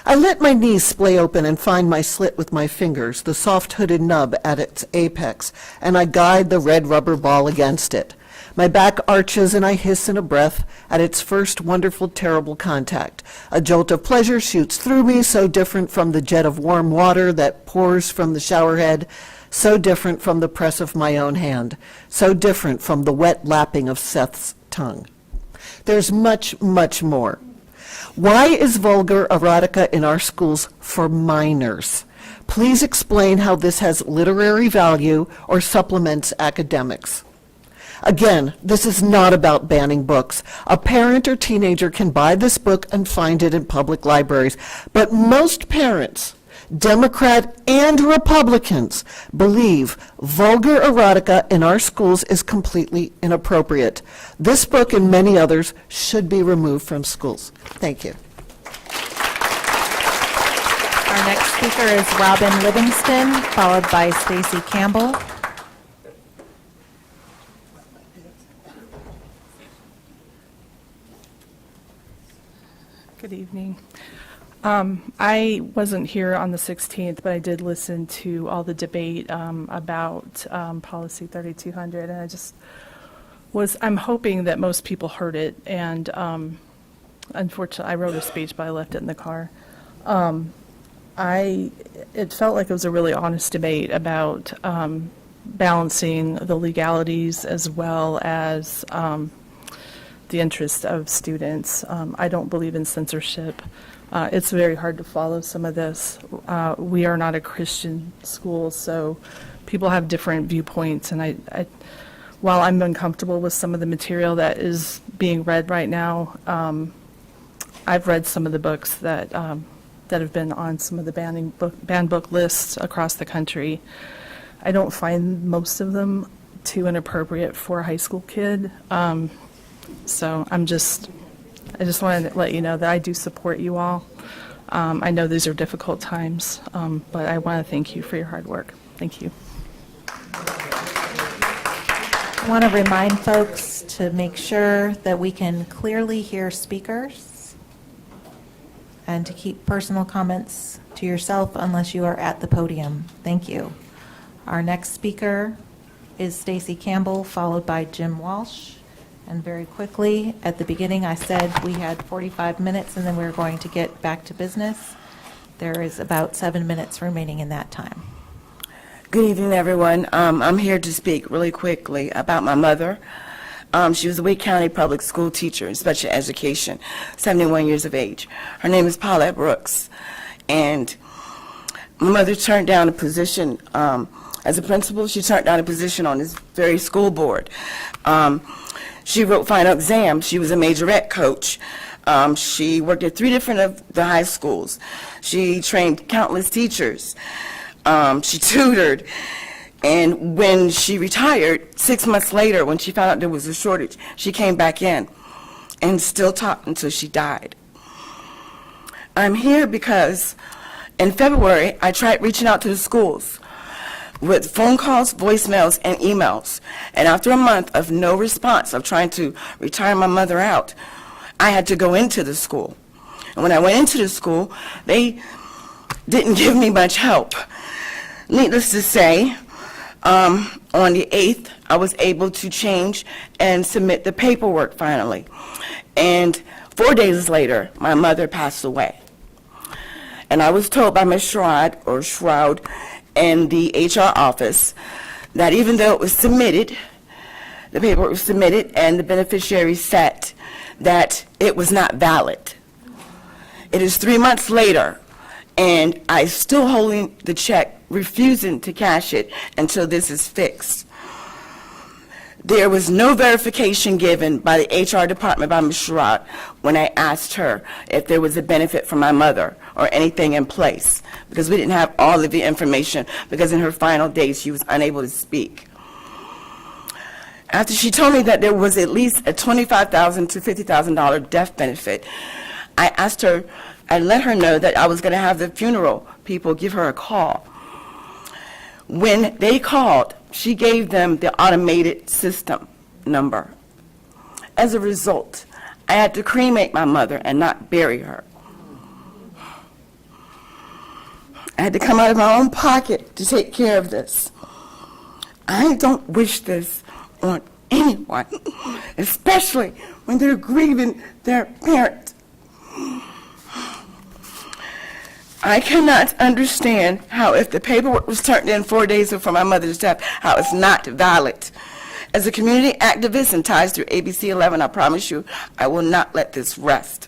I let my knees splay open and find my slit with my fingers, the soft hooded nub at its apex, and I guide the red rubber ball against it. My back arches and I hiss in a breath at its first wonderful, terrible contact. A jolt of pleasure shoots through me, so different from the jet of warm water that pours from the shower head, so different from the press of my own hand, so different from the wet lapping of Seth's tongue. There's much, much more. Why is vulgar erotica in our schools for minors? Please explain how this has literary value or supplements academics. Again, this is not about banning books. A parent or teenager can buy this book and find it in public libraries. But most parents, Democrat and Republicans, believe vulgar erotica in our schools is completely inappropriate. This book and many others should be removed from schools. Thank you. Our next speaker is Robin Livingston, followed by Stacy Campbell. Good evening. I wasn't here on the 16th, but I did listen to all the debate about Policy 3200, and I'm hoping that most people heard it, and unfortunately, I wrote a speech, but I left it in the car. It felt like it was a really honest debate about balancing the legalities as well as the interest of students. I don't believe in censorship. It's very hard to follow some of this. We are not a Christian school, so people have different viewpoints, and while I'm uncomfortable with some of the material that is being read right now, I've read some of the books that have been on some of the banned book lists across the country. I don't find most of them too inappropriate for a high school kid. So I just wanted to let you know that I do support you all. I know these are difficult times, but I want to thank you for your hard work. Thank you. I want to remind folks to make sure that we can clearly hear speakers and to keep personal comments to yourself unless you are at the podium. Thank you. Our next speaker is Stacy Campbell, followed by Jim Walsh. And very quickly, at the beginning, I said we had 45 minutes and then we were going to get back to business. There is about 7 minutes remaining in that time. Good evening, everyone. I'm here to speak really quickly about my mother. She was a Wake County public school teacher in special education, 71 years of age. Her name is Paulette Brooks. And my mother turned down a position as a principal. She turned down a position on this very school board. She wrote final exams. She was a majorette coach. She worked at 3 different of the high schools. She trained countless teachers. She tutored. And when she retired, 6 months later, when she found out there was a shortage, she came back in and still taught until she died. I'm here because in February, I tried reaching out to the schools with phone calls, voicemails, and emails. And after a month of no response, of trying to retire my mother out, I had to go into the school. And when I went into the school, they didn't give me much help. Needless to say, on the 8th, I was able to change and submit the paperwork finally. And 4 days later, my mother passed away. And I was told by Ms. Shroud, in the HR office that even though it was submitted, the paperwork was submitted and the beneficiary said that it was not valid. It is 3 months later and I still holding the check, refusing to cash it until this is fixed. There was no verification given by the HR department by Ms. Sherrod when I asked her if there was a benefit for my mother or anything in place, because we didn't have all of the information, because in her final days she was unable to speak. After she told me that there was at least a $25,000 to $50,000 death benefit, I asked her, I let her know that I was going to have the funeral people give her a call. When they called, she gave them the automated system number. As a result, I had to cremate my mother and not bury her. I had to come out of my own pocket to take care of this. I don't wish this on anyone, especially when they're grieving their parent. I cannot understand how, if the paperwork was turned in 4 days before my mother's death, how it's not valid. As a community activist and ties through ABC 11, I promise you, I will not let this rest.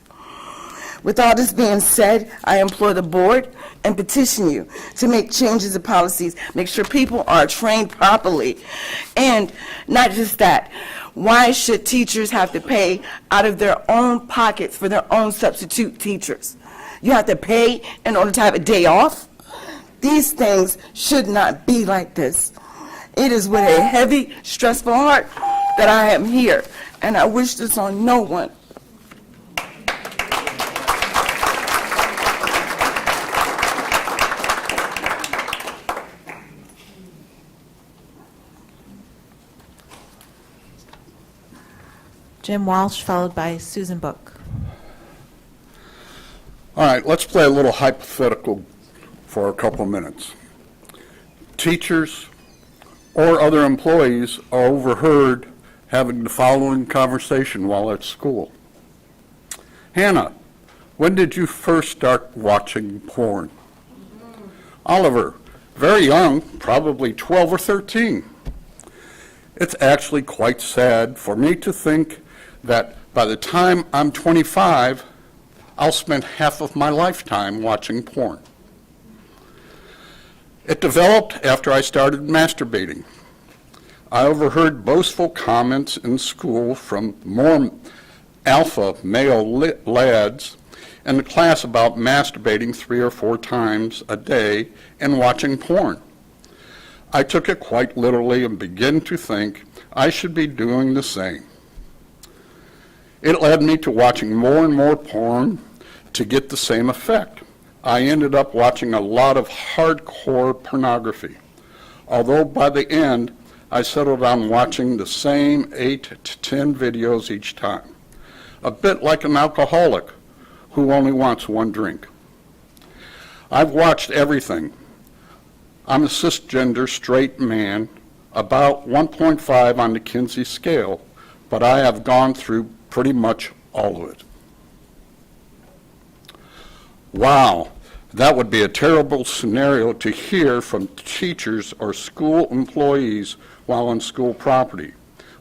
With all this being said, I implore the board and petition you to make changes to policies, make sure people are trained properly. And not just that, why should teachers have to pay out of their own pockets for their own substitute teachers? You have to pay in order to have a day off? These things should not be like this. It is with a heavy, stressful heart that I am here, and I wish this on no one. Jim Walsh, followed by Susan Book. All right, let's play a little hypothetical for a couple minutes. Teachers or other employees are overheard having the following conversation while at school. Hannah, when did you first start watching porn? Oliver, very young, probably 12 or 13. It's actually quite sad for me to think that by the time I'm 25, I'll spend half of my lifetime watching porn. It developed after I started masturbating. I overheard boastful comments in school from more alpha male lads in the class about masturbating 3 or 4 times a day and watching porn. I took it quite literally and began to think I should be doing the same. It led me to watching more and more porn to get the same effect. I ended up watching a lot of hardcore pornography, although by the end, I settled on watching the same 8 to 10 videos each time, a bit like an alcoholic who only wants one drink. I've watched everything. I'm a cisgender straight man, about 1.5 on the Kinsey scale, but I have gone through pretty much all of it. Wow, that would be a terrible scenario to hear from teachers or school employees while on school property.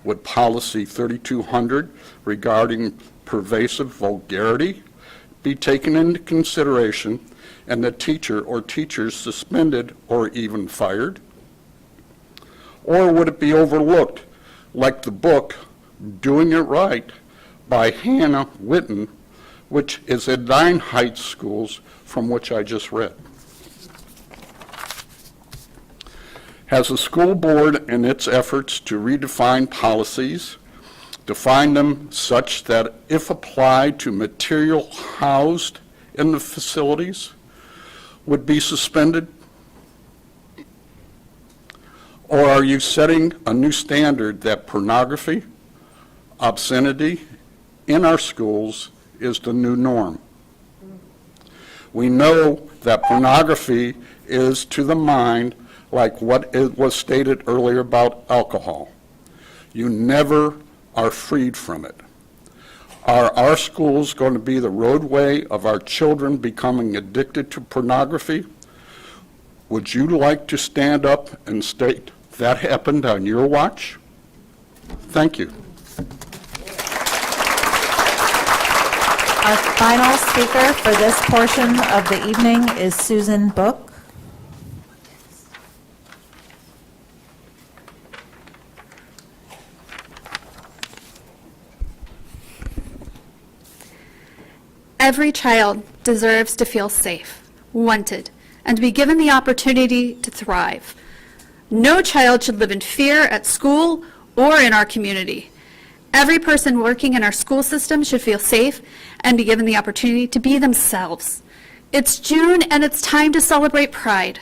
Would policy 3200 regarding pervasive vulgarity be taken into consideration and the teacher or teachers suspended or even fired? Or would it be overlooked, like the book Doing It Right by Hannah Witten, which is at 9 Heights schools, from which I just read? Has the school board, in its efforts to redefine policies, define them such that if applied to material housed in the facilities, would be suspended? Or are you setting a new standard that pornography, obscenity in our schools is the new norm? We know that pornography is to the mind like what it was stated earlier about alcohol. You never are freed from it. Are our schools going to be the roadway of our children becoming addicted to pornography? Would you like to stand up and state that happened on your watch? Thank you. Our final speaker for this portion of the evening is Susan Book. Every child deserves to feel safe, wanted, and to be given the opportunity to thrive. No child should live in fear at school or in our community. Every person working in our school system should feel safe and be given the opportunity to be themselves. It's June and it's time to celebrate Pride.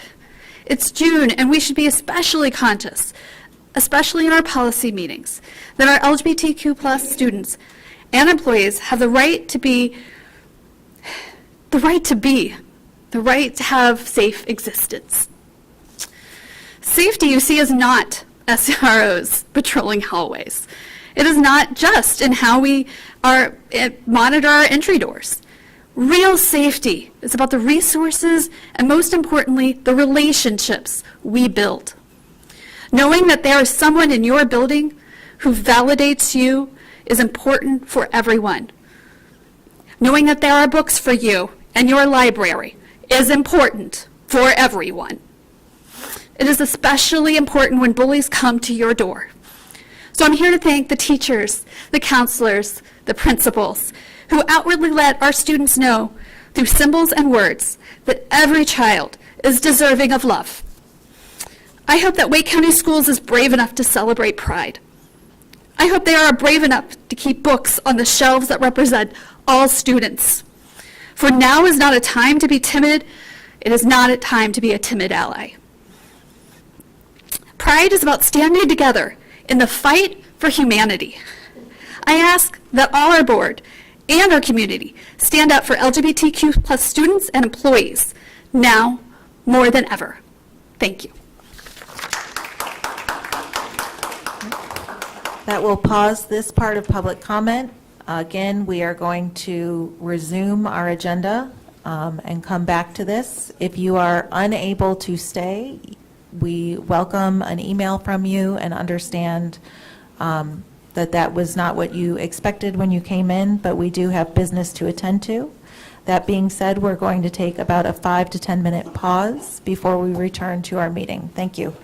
It's June and we should be especially conscious, especially in our policy meetings, that our LGBTQ plus students and employees have the right to have safe existence. Safety, you see, is not SROs patrolling hallways. It is not just in how we monitor our entry doors. Real safety is about the resources and, most importantly, the relationships we build. Knowing that there is someone in your building who validates you is important for everyone. Knowing that there are books for you and your library is important for everyone. It is especially important when bullies come to your door. So I'm here to thank the teachers, the counselors, the principals, who outwardly let our students know through symbols and words that every child is deserving of love. I hope that Wake County Schools is brave enough to celebrate Pride. I hope they are brave enough to keep books on the shelves that represent all students. For now is not a time to be timid. It is not a time to be a timid ally. Pride is about standing together in the fight for humanity. I ask that all our board and our community stand up for LGBTQ plus students and employees now more than ever. Thank you. That will pause this part of public comment. Again, we are going to resume our agenda and come back to this. If you are unable to stay, we welcome an email from you and understand that was not what you expected when you came in, but we do have business to attend to. That being said, we're going to take about a 5 to 10 minute pause before we return to our meeting. Thank you.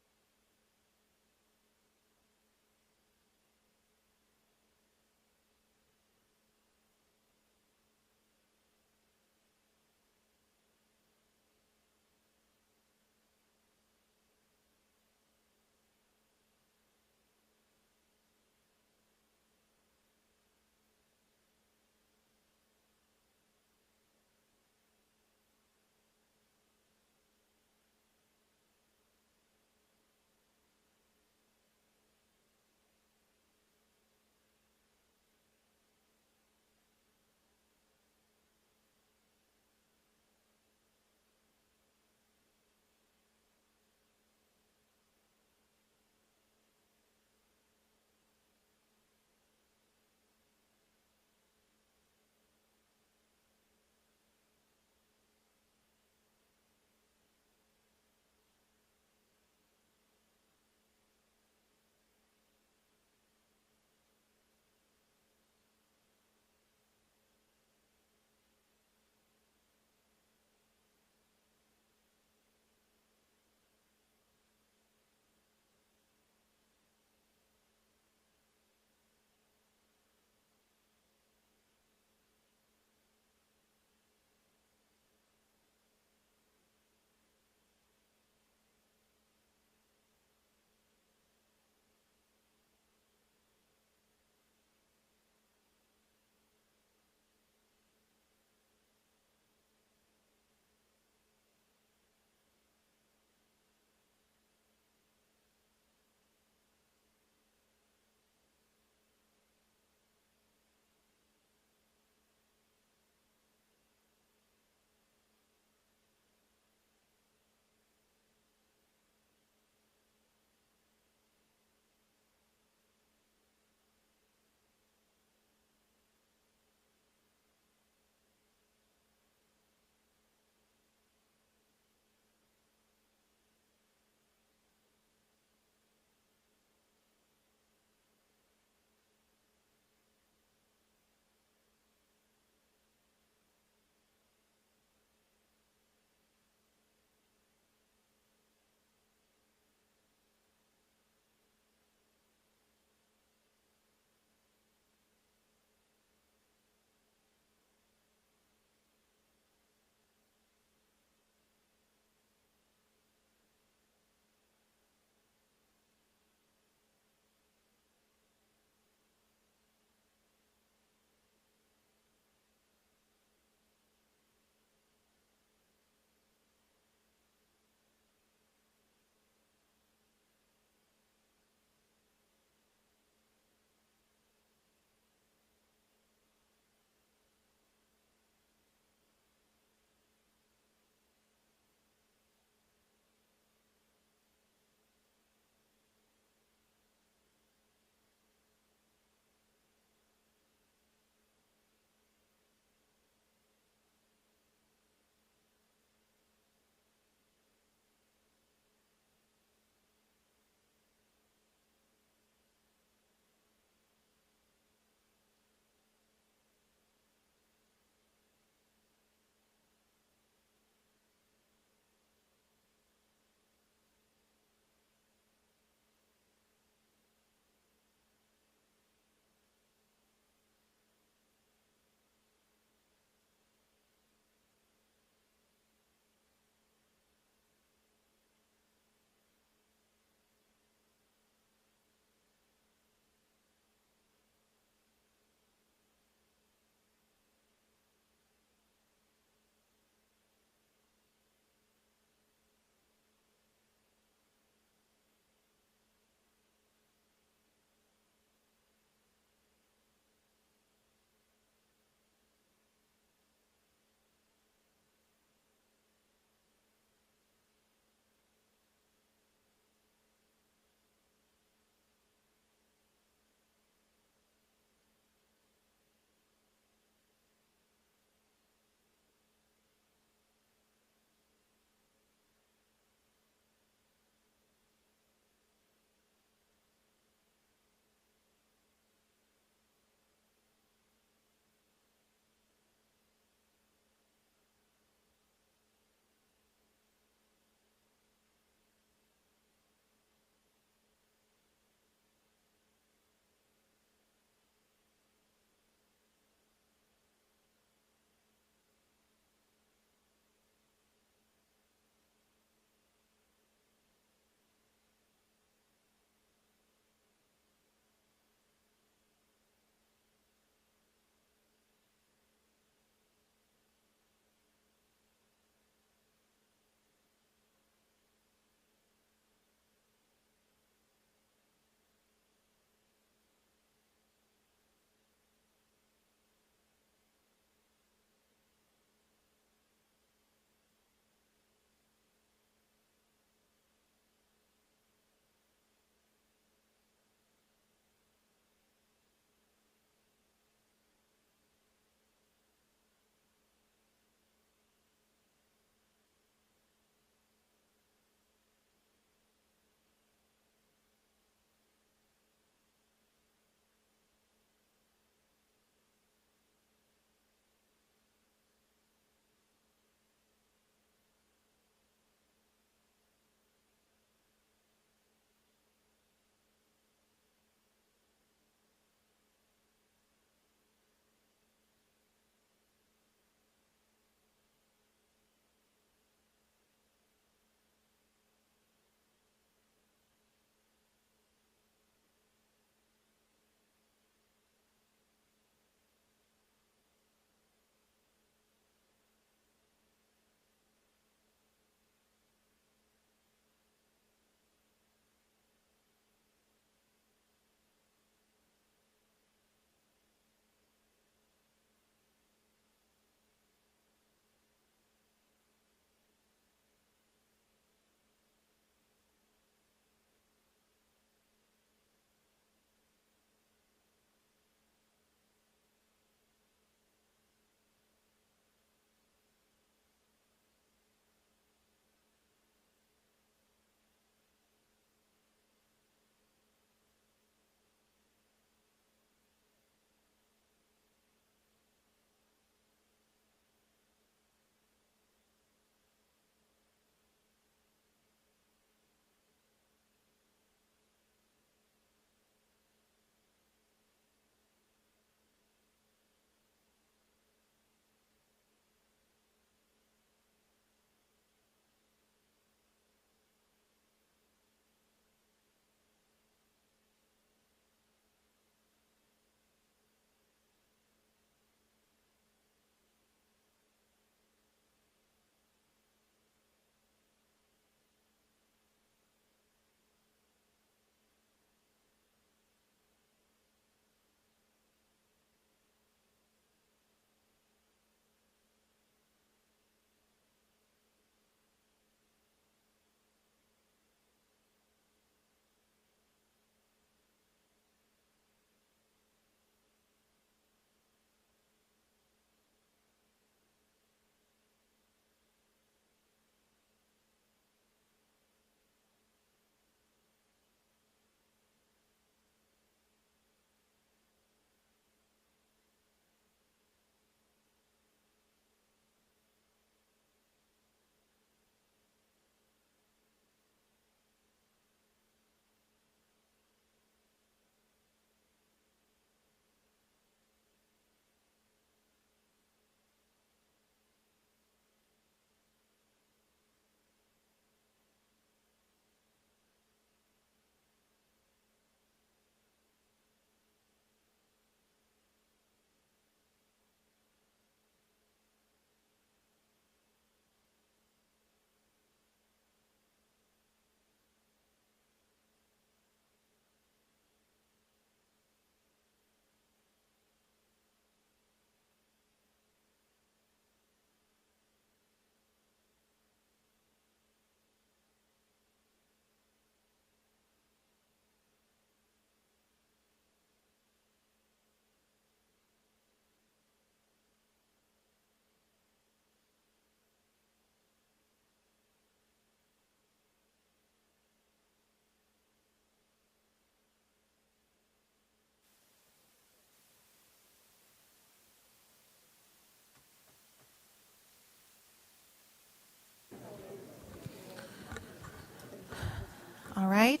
All right.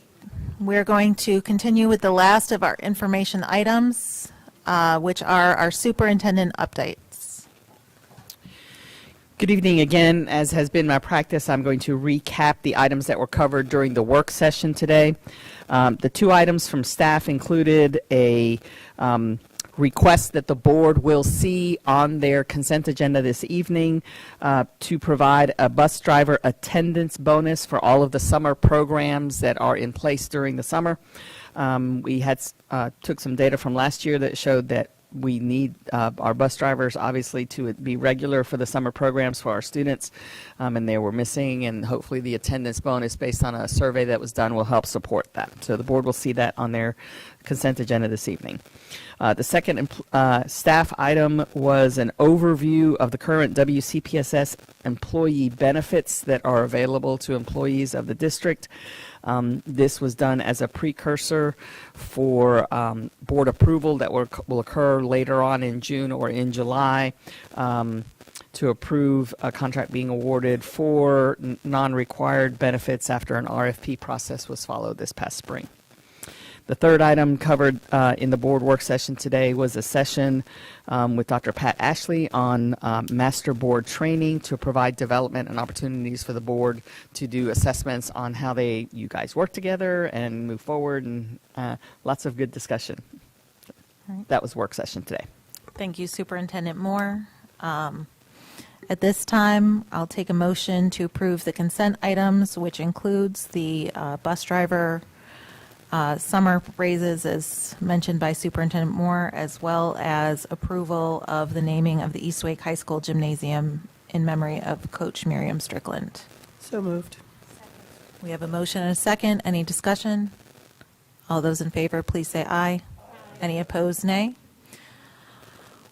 We're going to continue with the last of our information items, which are our superintendent updates. Good evening again. As has been my practice, I'm going to recap the items that were covered during the work session today. The two items from staff included a request that the board will see on their consent agenda this evening to provide a bus driver attendance bonus for all of the summer programs that are in place during the summer. We had took some data from last year that showed that we need our bus drivers, obviously, to be regular for the summer programs for our students, and they were missing, and hopefully the attendance bonus based on a survey that was done will help support that. So the board will see that on their consent agenda this evening. The second staff item was an overview of the current WCPSS employee benefits that are available to employees of the district. This was done as a precursor for board approval that will occur later on in June or in July to approve a contract being awarded for non-required benefits after an RFP process was followed this past spring. The third item covered in the board work session today was a session with Dr. Pat Ashley on master board training to provide development and opportunities for the board to do assessments on how you guys work together and move forward, and lots of good discussion. Right. That was work session today. Thank you, Superintendent Moore. At this time, I'll take a motion to approve the consent items, which includes the bus driver summer raises as mentioned by Superintendent Moore, as well as approval of the naming of the Eastwake High School Gymnasium in memory of Coach Miriam Strickland. So moved. We have a motion and a second. Any discussion? All those in favor, please say aye. Any opposed, nay.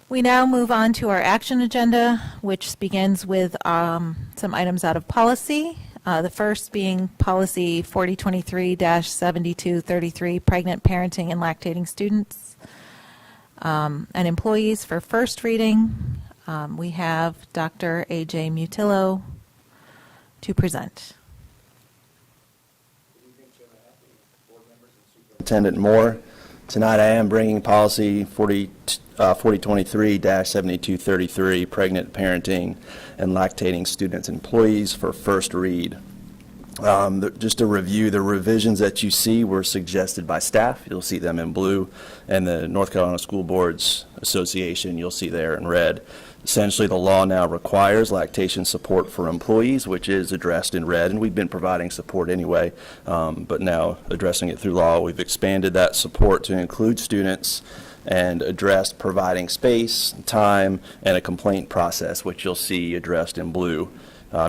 We now move on to our action agenda, which begins with some items out of policy. The first being policy 4023-7233, pregnant parenting and lactating students and employees. For first reading, we have Dr. A.J. Mutillo to present. Superintendent Moore. Tonight I am bringing policy 4023-7233, pregnant parenting and lactating students and employees for first read. Just to review, the revisions that you see were suggested by staff. You'll see them in blue, and the North Carolina School Boards Association, you'll see there in red. Essentially, the law now requires lactation support for employees, which is addressed in red, and we've been providing support anyway, but now addressing it through law, we've expanded that support to include students and addressed providing space, time, and a complaint process, which you'll see addressed in blue.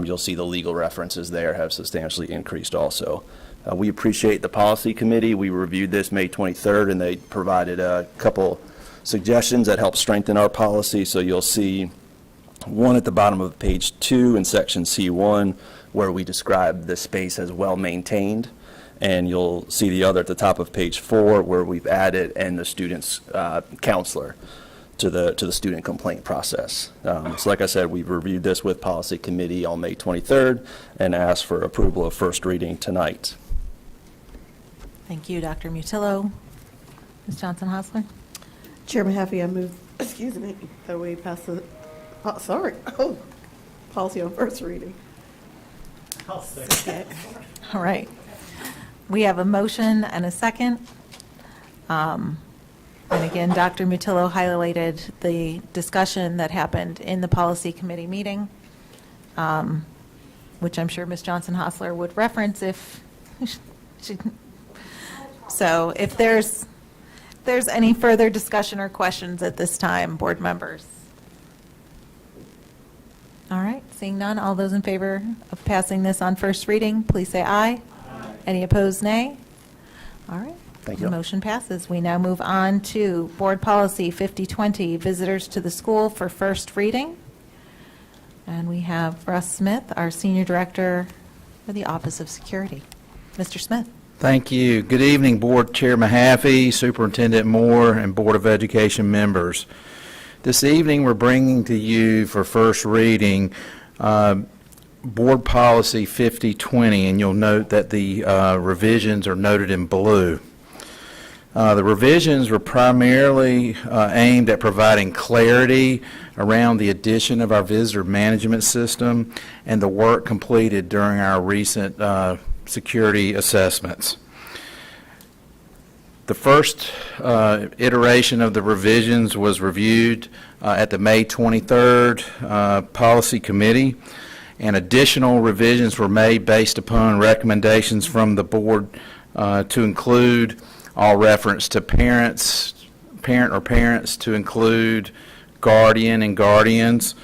You'll see the legal references there have substantially increased also. We appreciate the policy committee. We reviewed this May 23rd, and they provided a couple suggestions that help strengthen our policy. So you'll see one at the bottom of page 2 in section C1, where we describe the space as well maintained. And you'll see the other at the top of page 4, where we've added and the student's counselor to the student complaint process. So like I said, we've reviewed this with policy committee on May 23rd and asked for approval of first reading tonight. Thank you, Dr. Mutillo. Ms. Johnson-Hosler? Chairman Haffey, I move, excuse me, that we pass the, policy on first reading. All right. We have a motion and a second. And again, Dr. Mutillo highlighted the discussion that happened in the policy committee meeting, which I'm sure Ms. Johnson-Hosler would reference if she. So if there's any further discussion or questions at this time, board members. All right, seeing none, all those in favor of passing this on first reading, please say aye. Any opposed, nay? All right. Thank The you. motion passes. We now move on to Board Policy 5020, Visitors to the School for first reading. And we have Russ Smith, our Senior Director for the Office of Security. Mr. Smith. Thank you. Good evening, Board Chair Mahaffey, Superintendent Moore, and Board of Education members. This evening, we're bringing to you for first reading Board Policy 5020, and you'll note that the revisions are noted in blue. The revisions were primarily aimed at providing clarity around the addition of our visitor management system and the work completed during our recent security assessments. The first iteration of the revisions was reviewed at the May 23rd Policy Committee, and additional revisions were made based upon recommendations from the board to include all reference to parent or parents, to include guardian and guardians,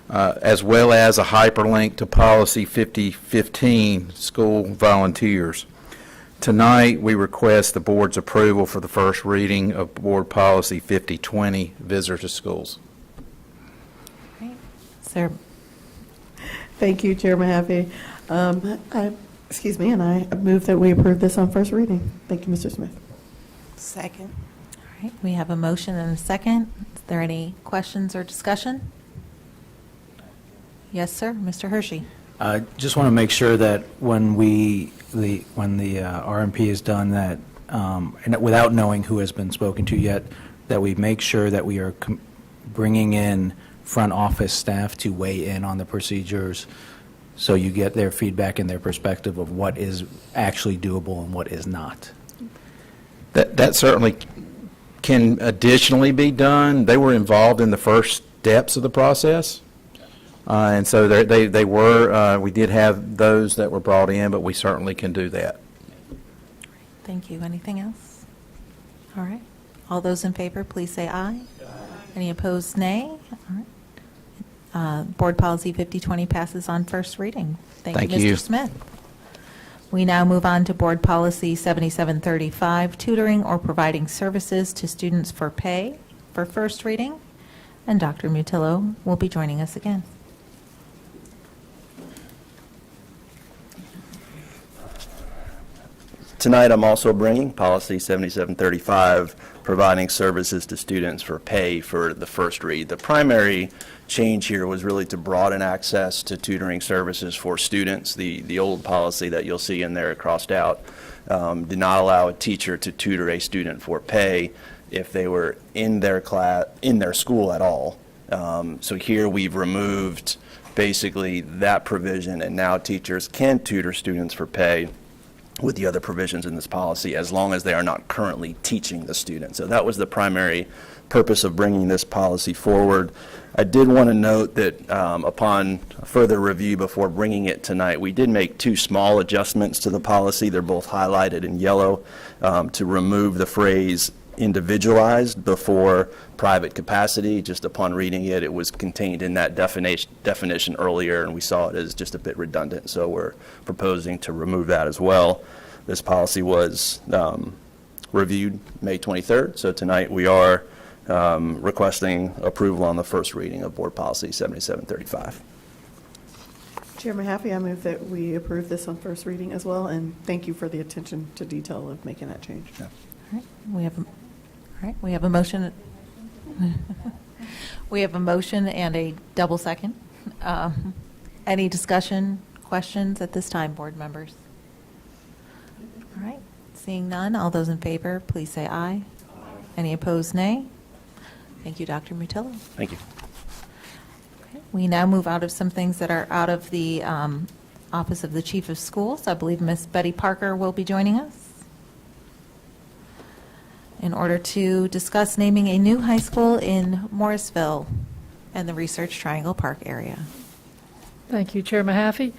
as well as a hyperlink to Policy 5015, school volunteers. Tonight, we request the board's approval for the first reading of Board Policy 5020, Visitor to Schools. Sir. Thank you, Chair Mahaffey. And I move that we approve this on first reading. Thank you, Mr. Smith. Second. All right, we have a motion and a second. Is there any questions or discussion? Yes, sir. Mr. Hershey. I just want to make sure that when the RMP is done, that and without knowing who has been spoken to yet, that we make sure that we are bringing in front office staff to weigh in on the procedures, so you get their feedback and their perspective of what is actually doable and what is not. That certainly can additionally be done. They were involved in the first steps of the process, and so they were. We did have those that were brought in, but we certainly can do that. Thank you. Anything else? All right. All those in favor, please say aye. Any opposed, nay? All right. Board Policy 5020 passes on first reading. Thank you, Mr. Smith. We now move on to Board Policy 7735, tutoring or providing services to students for pay, for first reading. And Dr. Mutillo will be joining us again. Tonight, I'm also bringing Policy 7735, providing services to students for pay for the first read. The primary change here was really to broaden access to tutoring services for students. The old policy that you'll see in there crossed out did not allow a teacher to tutor a student for pay if they were in their school at all. So here we've removed basically that provision, and now teachers can tutor students for pay with the other provisions in this policy, as long as they are not currently teaching the student. So that was the primary purpose of bringing this policy forward. I did want to note that upon further review before bringing it tonight, we did make two small adjustments to the policy. They're both highlighted in yellow, to remove the phrase individualized before private capacity. Just upon reading it, it was contained in that definition earlier, and we saw it as just a bit redundant, so we're proposing to remove that as well. This policy was reviewed May 23rd, so tonight we are requesting approval on the first reading of Board Policy 7735. Chair Mahaffey, I move that we approve this on first reading as well, and thank you for the attention to detail of making that change. Yeah. All right, we have a motion. We have a motion and a double second. Any discussion, questions at this time, board members? All right, seeing none, all those in favor, please say aye. Any opposed, nay? Thank you, Dr. Mutillo. Thank you. Okay, we now move out of some things that are out of the Office of the Chief of Schools. I believe Miss Betty Parker will be joining us in order to discuss naming a new high school in Morrisville and the Research Triangle Park area. Thank you, Chair Mahaffey.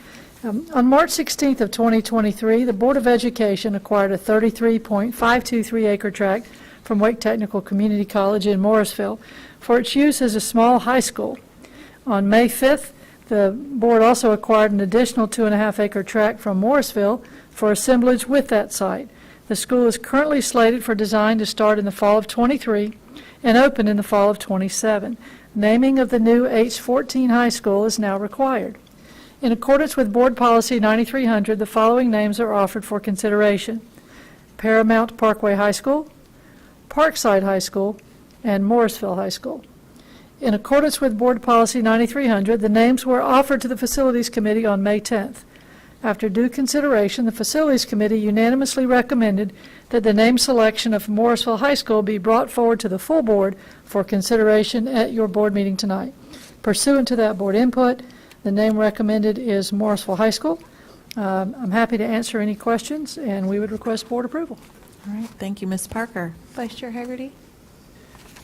On March 16th of 2023, the Board of Education acquired a 33.523-acre tract from Wake Technical Community College in Morrisville for its use as a small high school. On May 5th, the board also acquired an additional 2.5-acre tract from Morrisville for assemblage with that site. The school is currently slated for design to start in the fall of '23 and open in the fall of '27. Naming of the new H-14 high school is now required. In accordance with Board Policy 9300, the following names are offered for consideration: Paramount Parkway High School, Parkside High School, and Morrisville High School. In accordance with Board Policy 9300, the names were offered to the Facilities Committee on May 10th. After due consideration, the Facilities Committee unanimously recommended that the name selection of Morrisville High School be brought forward to the full board for consideration at your board meeting tonight. Pursuant to that board input, the name recommended is Morrisville High School. I'm happy to answer any questions, and we would request board approval. All right, thank you, Ms. Parker. Vice Chair Hagerty?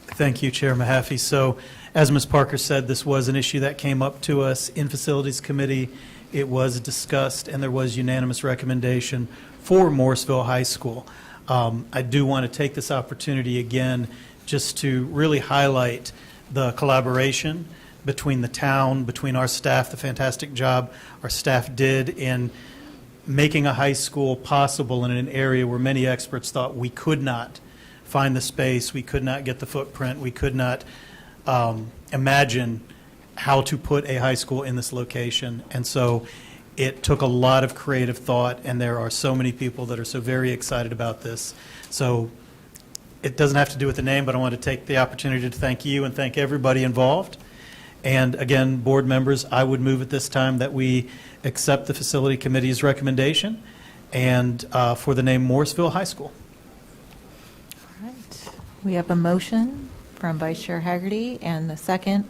Thank you, Chair Mahaffey. So, as Ms. Parker said, this was an issue that came up to us in Facilities Committee. It was discussed, and there was unanimous recommendation for Morrisville High School. I do want to take this opportunity again just to really highlight the collaboration between the town, between our staff, the fantastic job our staff did in making a high school possible in an area where many experts thought we could not find the space, we could not get the footprint, we could not imagine how to put a high school in this location. And so it took a lot of creative thought, and there are so many people that are so very excited about this. So it doesn't have to do with the name, but I want to take the opportunity to thank you and thank everybody involved. And again, board members, I would move at this time that we accept the Facility Committee's recommendation and for the name Morrisville High School. All right. We have a motion from Vice Chair Hagerty and a second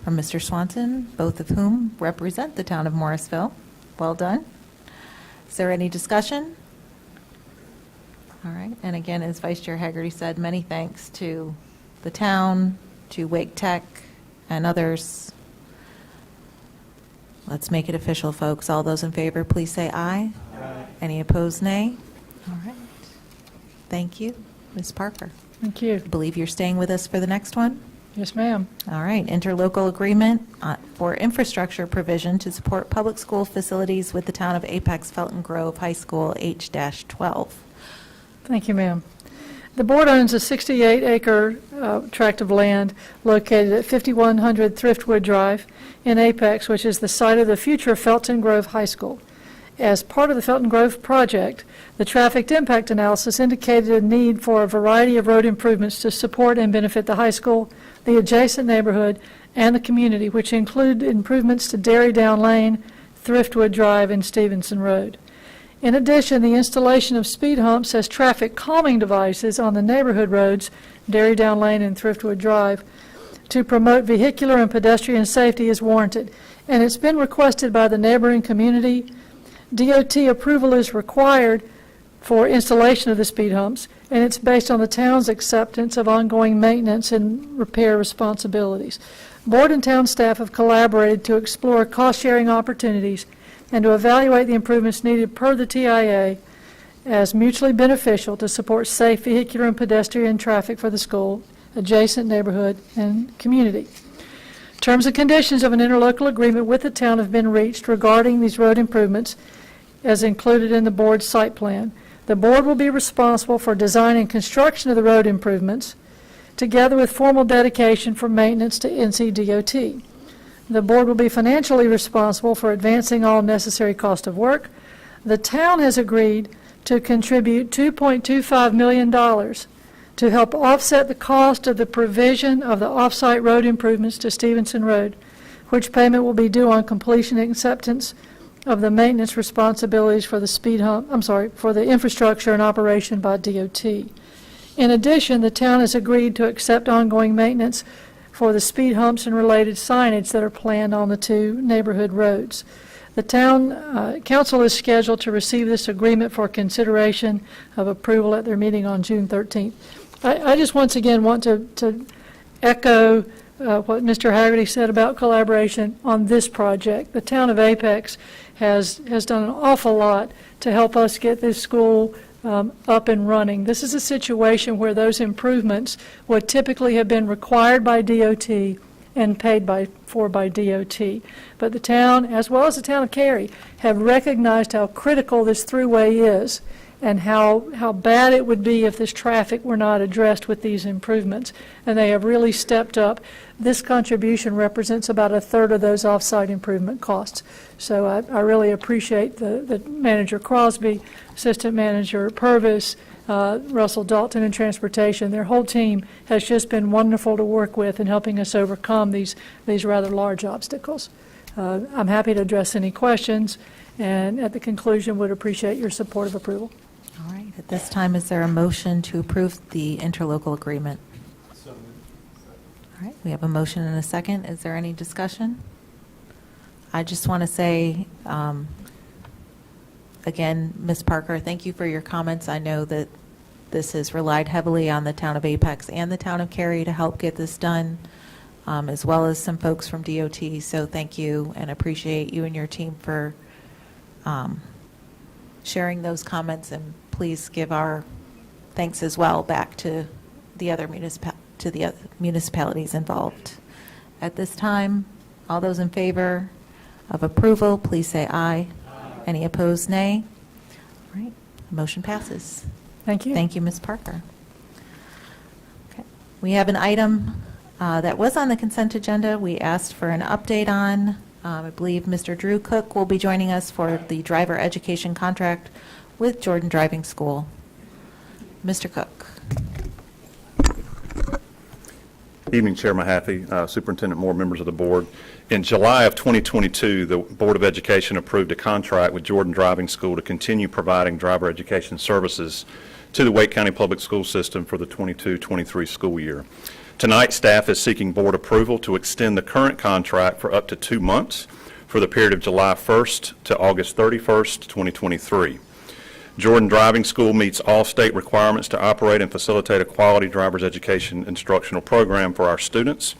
from Mr. Swanson, both of whom represent the town of Morrisville. Well done. Is there any discussion? All right. And again, as Vice Chair Hagerty said, many thanks to the town, to Wake Tech, and others. Let's make it official, folks. All those in favor, please say aye. Aye. Any opposed, nay? All right. Thank you. Ms. Parker. Thank you. I believe you're staying with us for the next one? Yes, ma'am. All right. Interlocal agreement for infrastructure provision to support public school facilities with the town of Apex Felton Grove High School H-12. Thank you, ma'am. The board owns a 68-acre tract of land located at 5100 Thriftwood Drive in Apex, which is the site of the future Felton Grove High School. As part of the Felton Grove project, the traffic impact analysis indicated a need for a variety of road improvements to support and benefit the high school, the adjacent neighborhood, and the community, which include improvements to Dairy Down Lane, Thriftwood Drive, and Stevenson Road. In addition, the installation of speed humps as traffic calming devices on the neighborhood roads, Dairy Down Lane and Thriftwood Drive, to promote vehicular and pedestrian safety is warranted, and it's been requested by the neighboring community. DOT approval is required for installation of the speed humps, and it's based on the town's acceptance of ongoing maintenance and repair responsibilities. Board and town staff have collaborated to explore cost-sharing opportunities and to evaluate the improvements needed per the TIA as mutually beneficial to support safe vehicular and pedestrian traffic for the school, adjacent neighborhood, and community. Terms and conditions of an interlocal agreement with the town have been reached regarding these road improvements as included in the board's site plan. The board will be responsible for design and construction of the road improvements, together with formal dedication for maintenance to NCDOT. The board will be financially responsible for advancing all necessary cost of work. The town has agreed to contribute $2.25 million to help offset the cost of the provision of the off-site road improvements to Stevenson Road, which payment will be due on completion and acceptance of the maintenance responsibilities for the for the infrastructure and operation by DOT. In addition, the town has agreed to accept ongoing maintenance for the speed humps and related signage that are planned on the two neighborhood roads. The town council is scheduled to receive this agreement for consideration of approval at their meeting on June 13th. I just once again want to echo what Mr. Hagerty said about collaboration on this project. The town of Apex has done an awful lot to help us get this school up and running. This is a situation where those improvements would typically have been required by DOT and paid for by DOT. But the town, as well as the town of Cary, have recognized how critical this throughway is and how bad it would be if this traffic were not addressed with these improvements. And they have really stepped up. This contribution represents about a third of those off-site improvement costs. So I really appreciate the Manager Crosby, Assistant Manager Purvis, Russell Dalton in Transportation. Their whole team has just been wonderful to work with in helping us overcome these rather large obstacles. I'm happy to address any questions, and at the conclusion would appreciate your support of approval. All right, at this time, is there a motion to approve the interlocal agreement? All right, we have a motion and a second. Is there any discussion? I just want to say, again, Ms. Parker, thank you for your comments. I know that this has relied heavily on the town of Apex and the town of Cary to help get this done, as well as some folks from DOT. So thank you, and appreciate you and your team for sharing those comments, and please give our thanks as well back to the other municipalities involved. At this time, all those in favor of approval, please say aye. Any opposed, nay? All right, the motion passes. Thank you. Thank you, Ms. Parker. Okay. We have an item that was on the consent agenda. We asked for an update on. I believe Mr. Drew Cook will be joining us for the driver education contract with Jordan Driving School. Mr. Cook. Evening, Chair Mahaffey, Superintendent Moore, members of the board. In July of 2022, the Board of Education approved a contract with Jordan Driving School to continue providing driver education services to the Wake County Public School System for the 22-23 school year. Tonight, staff is seeking board approval to extend the current contract for up to 2 months for the period of July 1st to August 31st, 2023. Jordan Driving School meets all state requirements to operate and facilitate a quality driver's education instructional program for our students.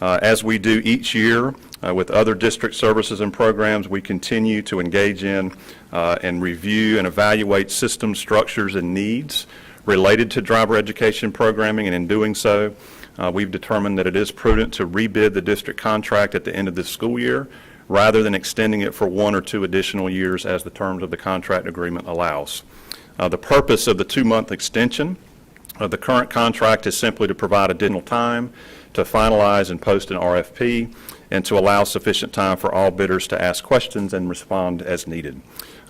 As we do each year with other district services and programs, we continue to engage in and review and evaluate system structures and needs related to driver education programming, and in doing so, we've determined that it is prudent to rebid the district contract at the end of this school year rather than extending it for 1 or 2 additional years as the terms of the contract agreement allows. The purpose of the 2-month extension of the current contract is simply to provide additional time to finalize and post an RFP and to allow sufficient time for all bidders to ask questions and respond as needed.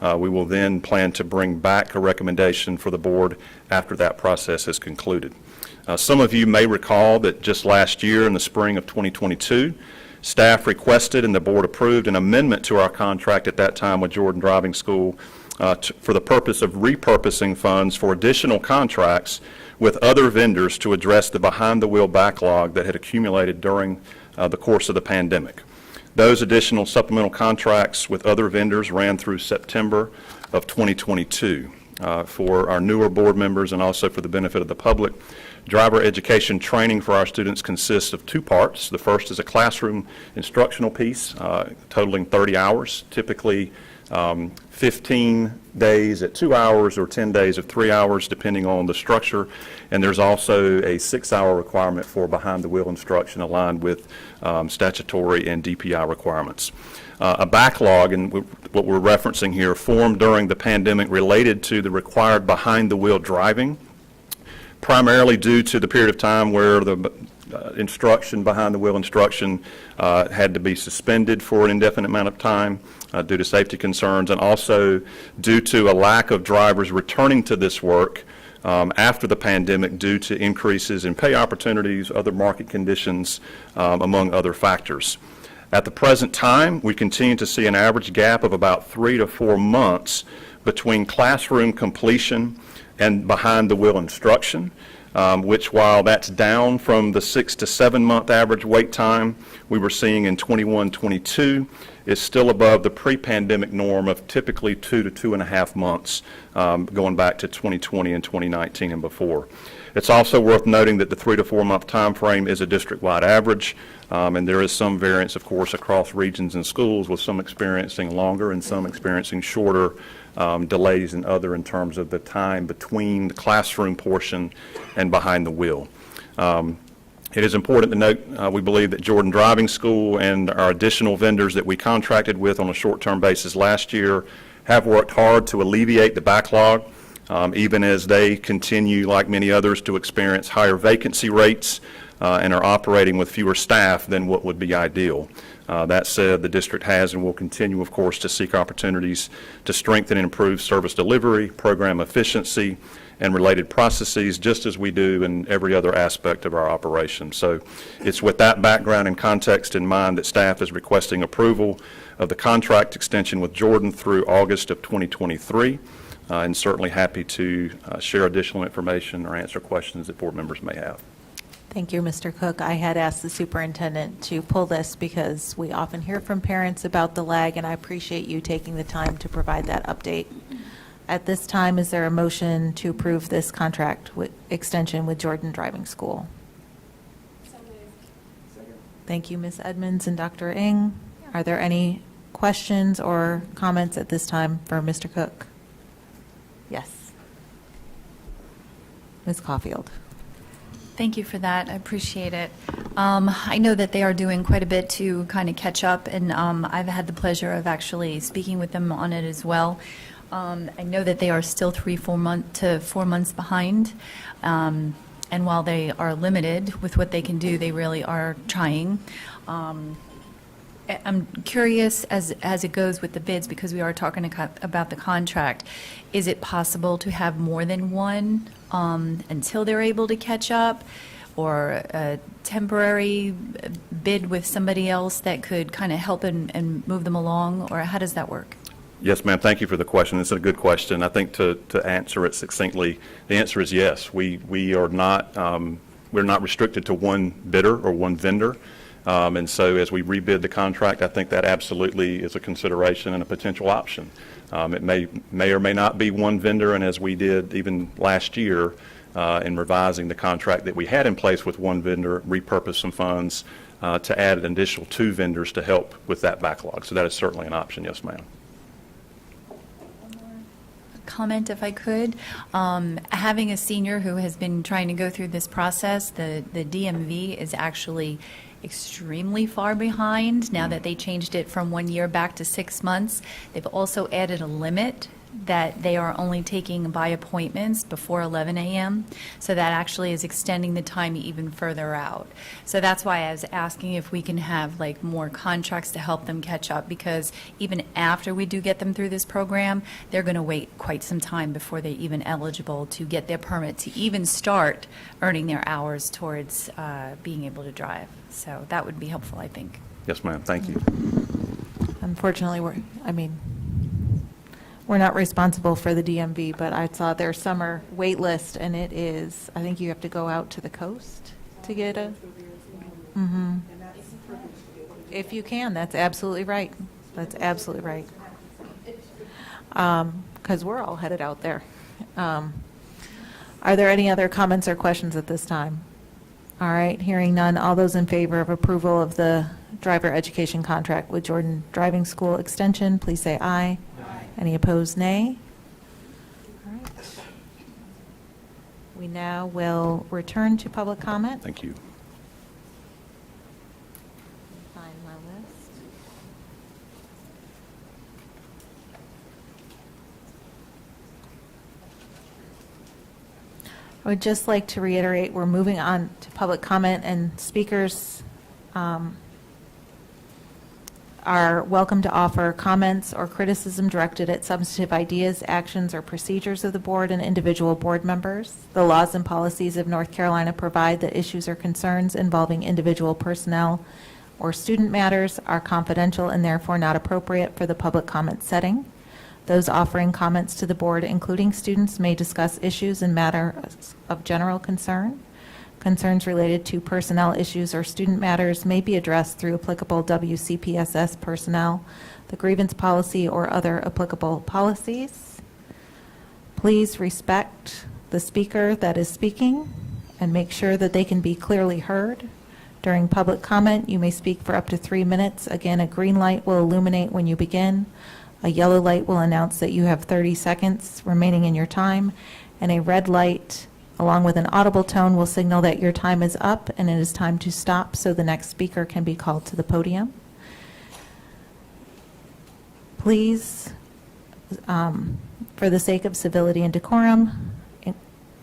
We will then plan to bring back a recommendation for the board after that process is concluded. Some of you may recall that just last year in the spring of 2022, staff requested and the board approved an amendment to our contract at that time with Jordan Driving School for the purpose of repurposing funds for additional contracts with other vendors to address the behind-the-wheel backlog that had accumulated during the course of the pandemic. Those additional supplemental contracts with other vendors ran through September of 2022. For our newer board members and also for the benefit of the public, driver education training for our students consists of 2 parts. The first is a classroom instructional piece totaling 30 hours, typically 15 days at 2 hours or 10 days of 3 hours, depending on the structure. And there's also a 6-hour requirement for behind-the-wheel instruction aligned with statutory and DPI requirements. A backlog, and what we're referencing here, formed during the pandemic related to the required behind-the-wheel driving, primarily due to the period of time where the instruction, behind-the-wheel instruction, had to be suspended for an indefinite amount of time due to safety concerns, and also due to a lack of drivers returning to this work after the pandemic due to increases in pay opportunities, other market conditions, among other factors. At the present time, we continue to see an average gap of about 3 to 4 months between classroom completion and behind-the-wheel instruction, which, while that's down from the 6 to 7 month average wait time we were seeing in 21-22, is still above the pre-pandemic norm of typically 2 to 2.5 months, going back to 2020 and 2019 and before. It's also worth noting that the 3 to 4 month time frame is a district-wide average, and there is some variance, of course, across regions and schools, with some experiencing longer and some experiencing shorter delays and other in terms of the time between the classroom portion and behind the wheel. It is important to note, we believe that Jordan Driving School and our additional vendors that we contracted with on a short-term basis last year have worked hard to alleviate the backlog even as they continue, like many others, to experience higher vacancy rates and are operating with fewer staff than what would be ideal. That said, the district has and will continue, of course, to seek opportunities to strengthen and improve service delivery, program efficiency, and related processes, just as we do in every other aspect of our operation. So it's with that background and context in mind that staff is requesting approval of the contract extension with Jordan through August of 2023, and certainly happy to share additional information or answer questions that board members may have. Thank you, Mr. Cook. I had asked the superintendent to pull this because we often hear from parents about the lag, and I appreciate you taking the time to provide that update. At this time, is there a motion to approve this contract extension with Jordan Driving School? Thank you, Ms. Edmonds and Dr. Ng. Are there any questions or comments at this time for Mr. Cook? Yes. Ms. Caulfield. Thank you for that. I appreciate it. I know that they are doing quite a bit to kind of catch up, and I've had the pleasure of actually speaking with them on it as well. I know that they are still 4 months behind, and while they are limited with what they can do, they really are trying. I'm curious, as it goes with the bids, because we are talking about the contract, is it possible to have more than one until they're able to catch up, or a temporary bid with somebody else that could kind of help and move them along, or how does that work? Yes, ma'am. Thank you for the question. It's a good question. I think to answer it succinctly, the answer is yes. We are not we're not restricted to one bidder or one vendor. And so as we rebid the contract, I think that absolutely is a consideration and a potential option. It may or may not be one vendor, and as we did even last year in revising the contract that we had in place with one vendor, repurpose some funds to add an additional 2 vendors to help with that backlog. So that is certainly an option, yes, ma'am. Comment, if I could. Having a senior who has been trying to go through this process, the DMV is actually extremely far behind now that they changed it from 1 year back to 6 months. They've also added a limit that they are only taking by appointments before 11 a.m. So that actually is extending the time even further out. So that's why I was asking if we can have like more contracts to help them catch up, because even after we do get them through this program, they're going to wait quite some time before they're even eligible to get their permit to even start earning their hours towards being able to drive. So that would be helpful, I think. Yes, ma'am. Thank you. Unfortunately, we're not responsible for the DMV, but I saw their summer wait list, and it is, I think you have to go out to the coast to get a. If you can, that's absolutely right. That's absolutely right. Because we're all headed out there. Are there any other comments or questions at this time? All right, hearing none. All those in favor of approval of the driver education contract with Jordan Driving School Extension, please say aye. Any opposed, nay? All right. We now will return to public comment. Thank you. Find my list. I would just like to reiterate, we're moving on to public comment, and speakers are welcome to offer comments or criticism directed at substantive ideas, actions, or procedures of the board and individual board members. The laws and policies of North Carolina provide that issues or concerns involving individual personnel or student matters are confidential and therefore not appropriate for the public comment setting. Those offering comments to the board, including students, may discuss issues and matters of general concern. Concerns related to personnel issues or student matters may be addressed through applicable WCPSS personnel, the grievance policy, or other applicable policies. Please respect the speaker that is speaking and make sure that they can be clearly heard. During public comment, you may speak for up to 3 minutes. Again, a green light will illuminate when you begin. A yellow light will announce that you have 30 seconds remaining in your time, and a red light along with an audible tone will signal that your time is up and it is time to stop so the next speaker can be called to the podium. Please For the sake of civility and decorum,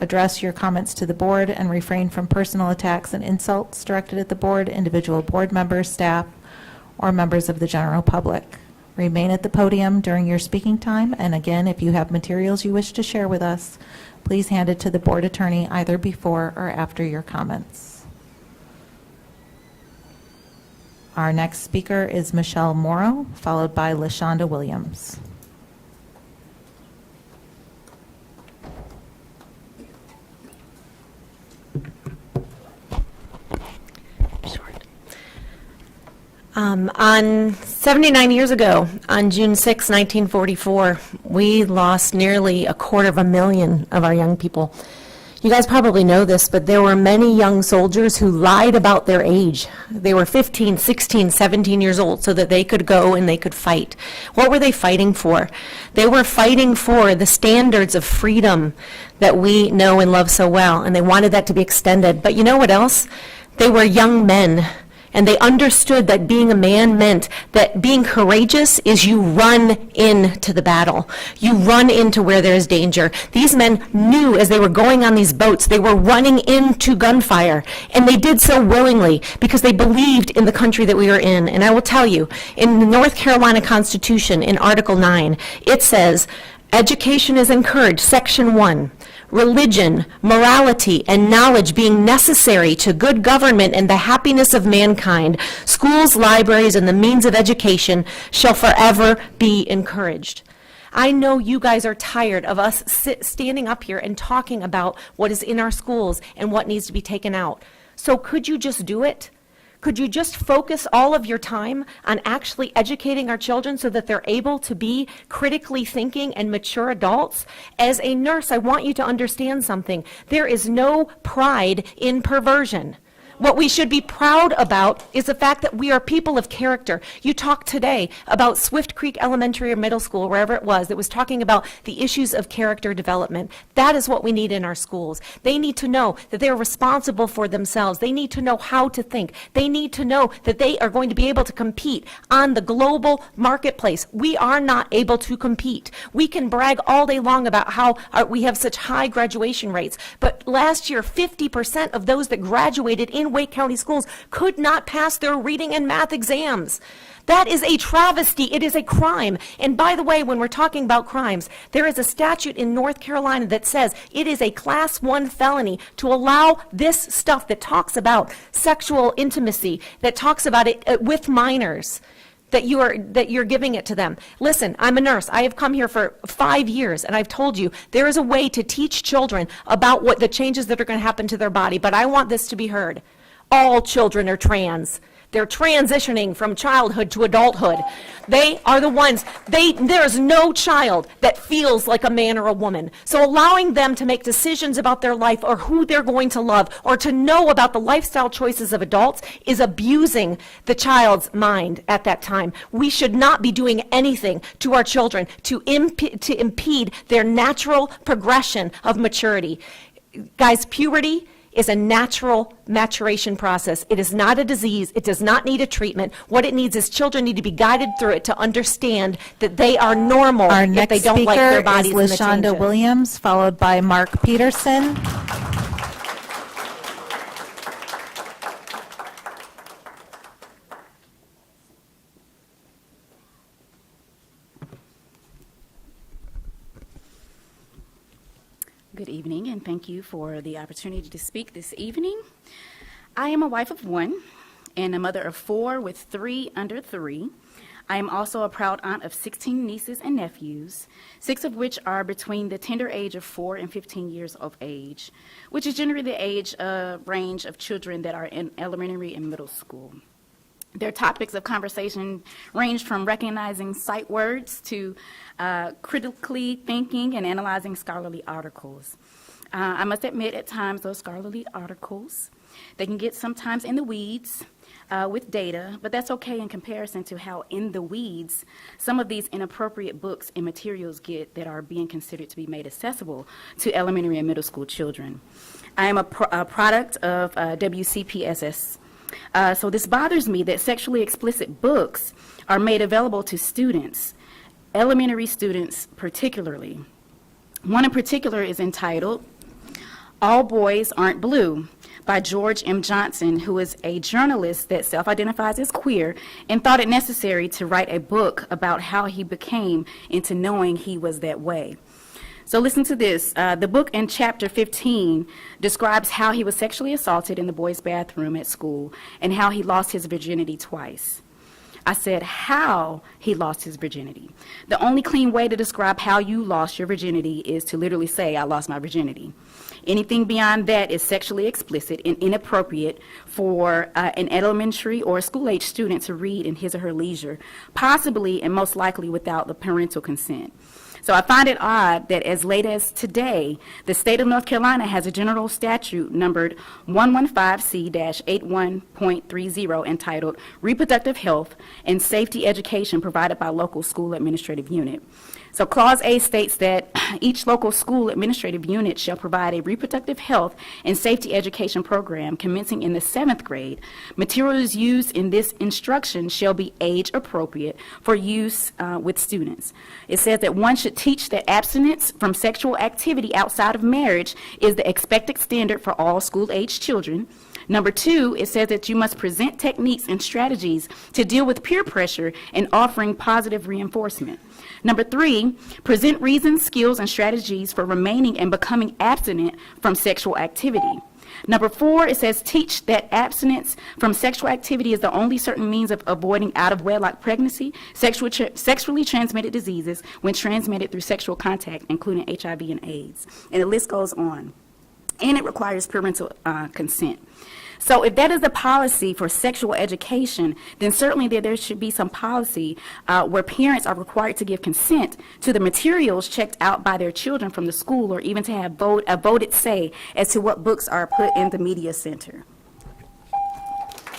address your comments to the board and refrain from personal attacks and insults directed at the board, individual board members, staff, or members of the general public. Remain at the podium during your speaking time, and again, if you have materials you wish to share with us, please hand it to the board attorney either before or after your comments. Our next speaker is Michelle Morrow, followed by LaShonda Williams. On 79 years ago, on June 6, 1944, we lost nearly 250,000 of our young people. You guys probably know this, but there were many young soldiers who lied about their age. They were 15, 16, 17 years old so that they could go and they could fight. What were they fighting for? They were fighting for the standards of freedom that we know and love so well, and they wanted that to be extended. But you know what else? They were young men. And they understood that being a man meant that being courageous is you run into the battle. You run into where there is danger. These men knew as they were going on these boats, they were running into gunfire. And they did so willingly because they believed in the country that we were in. And I will tell you, in the North Carolina Constitution, in Article 9, it says, education is encouraged, Section 1. Religion, morality, and knowledge being necessary to good government and the happiness of mankind, schools, libraries, and the means of education shall forever be encouraged. I know you guys are tired of us standing up here and talking about what is in our schools and what needs to be taken out. So could you just do it? Could you just focus all of your time on actually educating our children so that they're able to be critically thinking and mature adults? As a nurse, I want you to understand something. There is no pride in perversion. What we should be proud about is the fact that we are people of character. You talked today about Swift Creek Elementary or Middle School, wherever it was talking about the issues of character development. That is what we need in our schools. They need to know that they're responsible for themselves. They need to know how to think. They need to know that they are going to be able to compete on the global marketplace. We are not able to compete. We can brag all day long about how we have such high graduation rates, but last year 50% of those that graduated in Wake County schools could not pass their reading and math exams. That is a travesty. It is a crime. And by the way, when we're talking about crimes, there is a statute in North Carolina that says it is a Class 1 felony to allow this stuff that talks about sexual intimacy, that talks about it with minors, that you're giving it to them. Listen, I'm a nurse. I have come here for 5 years, and I've told you there is a way to teach children about what the changes that are going to happen to their body, but I want this to be heard. All children are trans. They're transitioning from childhood to adulthood. They are the ones, there's no child that feels like a man or a woman. So allowing them to make decisions about their life or who they're going to love or to know about the lifestyle choices of adults is abusing the child's mind at that time. We should not be doing anything to our children to impede their natural progression of maturity. Guys, puberty is a natural maturation process. It is not a disease. It does not need a treatment. What it needs is children need to be guided through it to understand that they are normal Our if next they don't speaker like their bodies is and the LaShonda changes. Williams, followed by Mark Peterson. Good evening, and thank you for the opportunity to speak this evening. I am a wife of one and a mother of 4 with 3 under 3. I am also a proud aunt of 16 nieces and nephews, 6 of which are between the tender age of 4 and 15 years of age, which is generally the age range of children that are in elementary and middle school. Their topics of conversation range from recognizing sight words to critically thinking and analyzing scholarly articles. I must admit, at times, those scholarly articles, they can get sometimes in the weeds with data, but that's okay in comparison to how in the weeds some of these inappropriate books and materials get that are being considered to be made accessible to elementary and middle school children. I am a product of WCPSS. So this bothers me that sexually explicit books are made available to students, elementary students particularly. One in particular is entitled All Boys Aren't Blue by George M. Johnson, who is a journalist that self-identifies as queer and thought it necessary to write a book about how he became into knowing he was that way. So listen to this. The book in chapter 15 describes how he was sexually assaulted in the boys' bathroom at school and how he lost his virginity twice. I said how he lost his virginity. The only clean way to describe how you lost your virginity is to literally say, I lost my virginity. Anything beyond that is sexually explicit and inappropriate for an elementary or school-age student to read in his or her leisure, possibly and most likely without the parental consent. So I find it odd that as late as today, the state of North Carolina has a general statute numbered 115C-81.30 entitled Reproductive Health and Safety Education Provided by Local School Administrative Unit. So Clause A states that each local school administrative unit shall provide a reproductive health and safety education program commencing in the 7th grade. Materials used in this instruction shall be age appropriate for use with students. It says that one should teach that abstinence from sexual activity outside of marriage is the expected standard for all school-age children. Number 2, it says that you must present techniques and strategies to deal with peer pressure and offering positive reinforcement. Number 3, present reasons, skills, and strategies for remaining and becoming abstinent from sexual activity. Number 4, it says teach that abstinence from sexual activity is the only certain means of avoiding out-of-wedlock pregnancy, sexually transmitted diseases when transmitted through sexual contact, including HIV and AIDS. And the list goes on. And it requires parental consent. So if that is the policy for sexual education, then certainly there should be some policy where parents are required to give consent to the materials checked out by their children from the school, or even to have a voted say as to what books are put in the media center.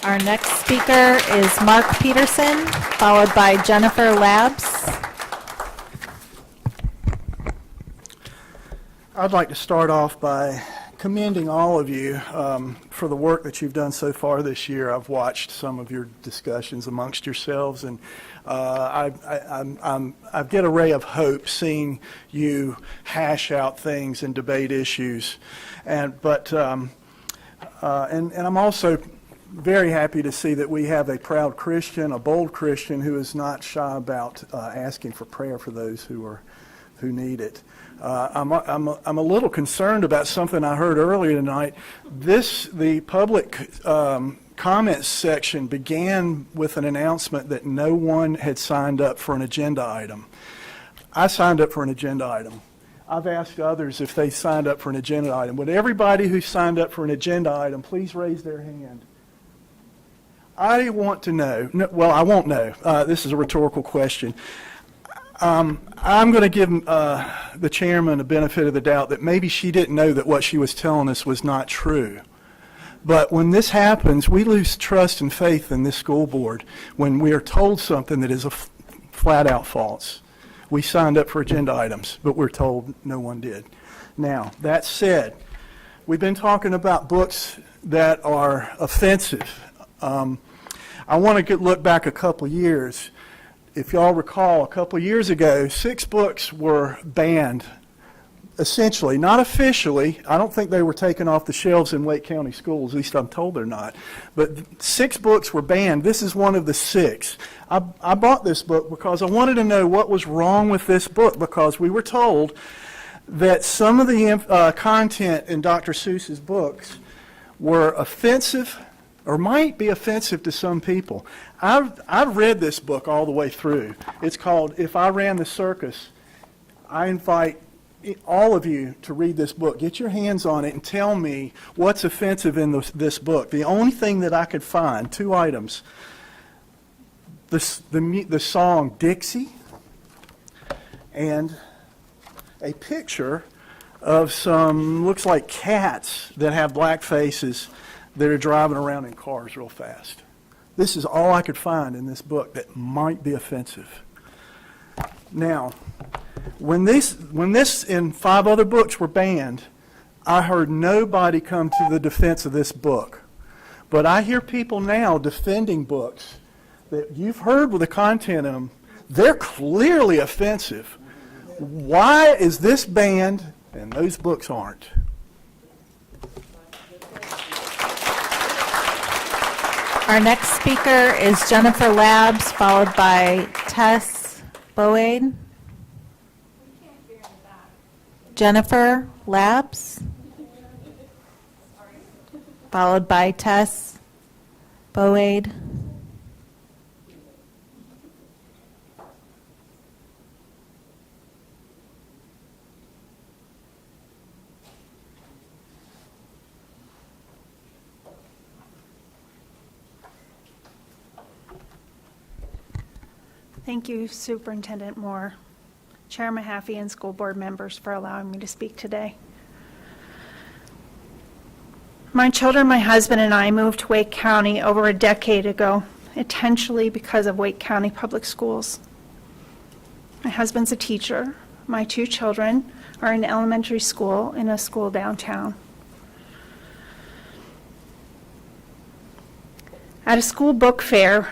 Our next speaker is Mark Peterson, followed by Jennifer Labs. I'd like to start off by commending all of you for the work that you've done so far this year. I've watched some of your discussions amongst yourselves, and I get a ray of hope seeing you hash out things and debate issues. And I'm also very happy to see that we have a proud Christian, a bold Christian, who is not shy about asking for prayer for those who need it. I'm a little concerned about something I heard earlier tonight. The public comments section began with an announcement that no one had signed up for an agenda item. I signed up for an agenda item. I've asked others if they signed up for an agenda item. Would everybody who signed up for an agenda item please raise their hand? I want to know. No, well, I won't know. This is a rhetorical question. I'm going to give the chairman the benefit of the doubt that maybe she didn't know that what she was telling us was not true. But when this happens, we lose trust and faith in this school board when we are told something that is flat out false. We signed up for agenda items, but we're told no one did. Now, that said, we've been talking about books that are offensive. I want to look back a couple years. If y'all recall, a couple years ago, 6 books were banned, essentially, not officially. I don't think they were taken off the shelves in Wake County schools, at least I'm told they're not. But 6 books were banned. This is one of the 6. I bought this book because I wanted to know what was wrong with this book, because we were told that some of the content in Dr. Seuss's books were offensive or might be offensive to some people. I've read this book all the way through. It's called If I Ran the Circus. I invite all of you to read this book. Get your hands on it and tell me what's offensive in this book. The only thing that I could find, 2 items, the song Dixie and a picture of some, looks like cats that have black faces that are driving around in cars real fast. This is all I could find in this book that might be offensive. Now, when this and 5 other books were banned, I heard nobody come to the defense of this book. But I hear people now defending books that you've heard with the content of them. They're clearly offensive. Why is this banned and those books aren't? Our next speaker is Jennifer Labs, followed by Tess Boade. Jennifer Labs, followed by Tess Boade. Thank you, Superintendent Moore, Chair Mahaffey, and school board members for allowing me to speak today. My children, my husband, and I moved to Wake County over a decade ago, intentionally because of Wake County Public Schools. My husband's a teacher. My 2 children are in elementary school in a school downtown. At a school book fair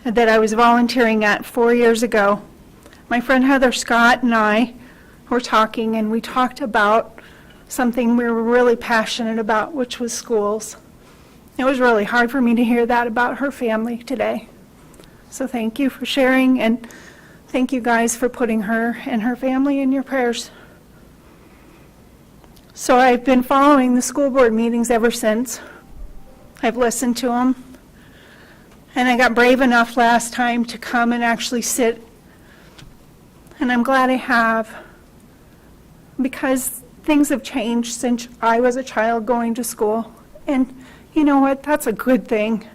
that I was volunteering at 4 years ago, my friend Heather Scott and I were talking, and we talked about something we were really passionate about, which was schools. It was really hard for me to hear that about her family today. So thank you for sharing, and thank you guys for putting her and her family in your prayers. So I've been following the school board meetings ever since. I've listened to them. And I got brave enough last time to come and actually sit. And I'm glad I have, because things have changed since I was a child going to school. And you know what? That's a good thing,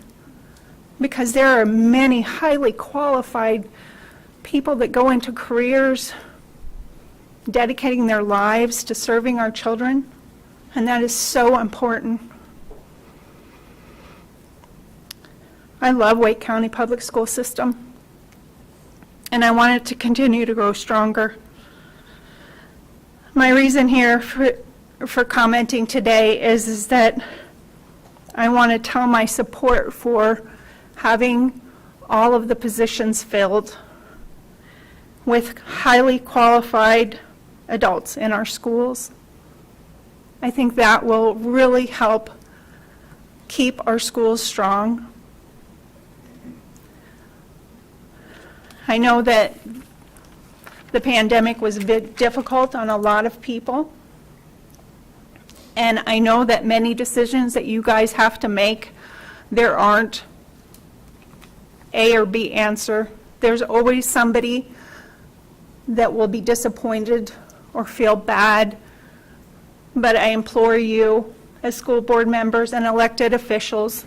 because there are many highly qualified people that go into careers dedicating their lives to serving our children, and that is so important. I love Wake County Public School System, and I want it to continue to grow stronger. My reason here for commenting today is that I want to tell my support for having all of the positions filled with highly qualified adults in our schools. I think that will really help keep our schools strong. I know that the pandemic was a bit difficult on a lot of people, and I know that many decisions that you guys have to make, there aren't A or B answer. There's always somebody that will be disappointed or feel bad, but I implore you as school board members and elected officials,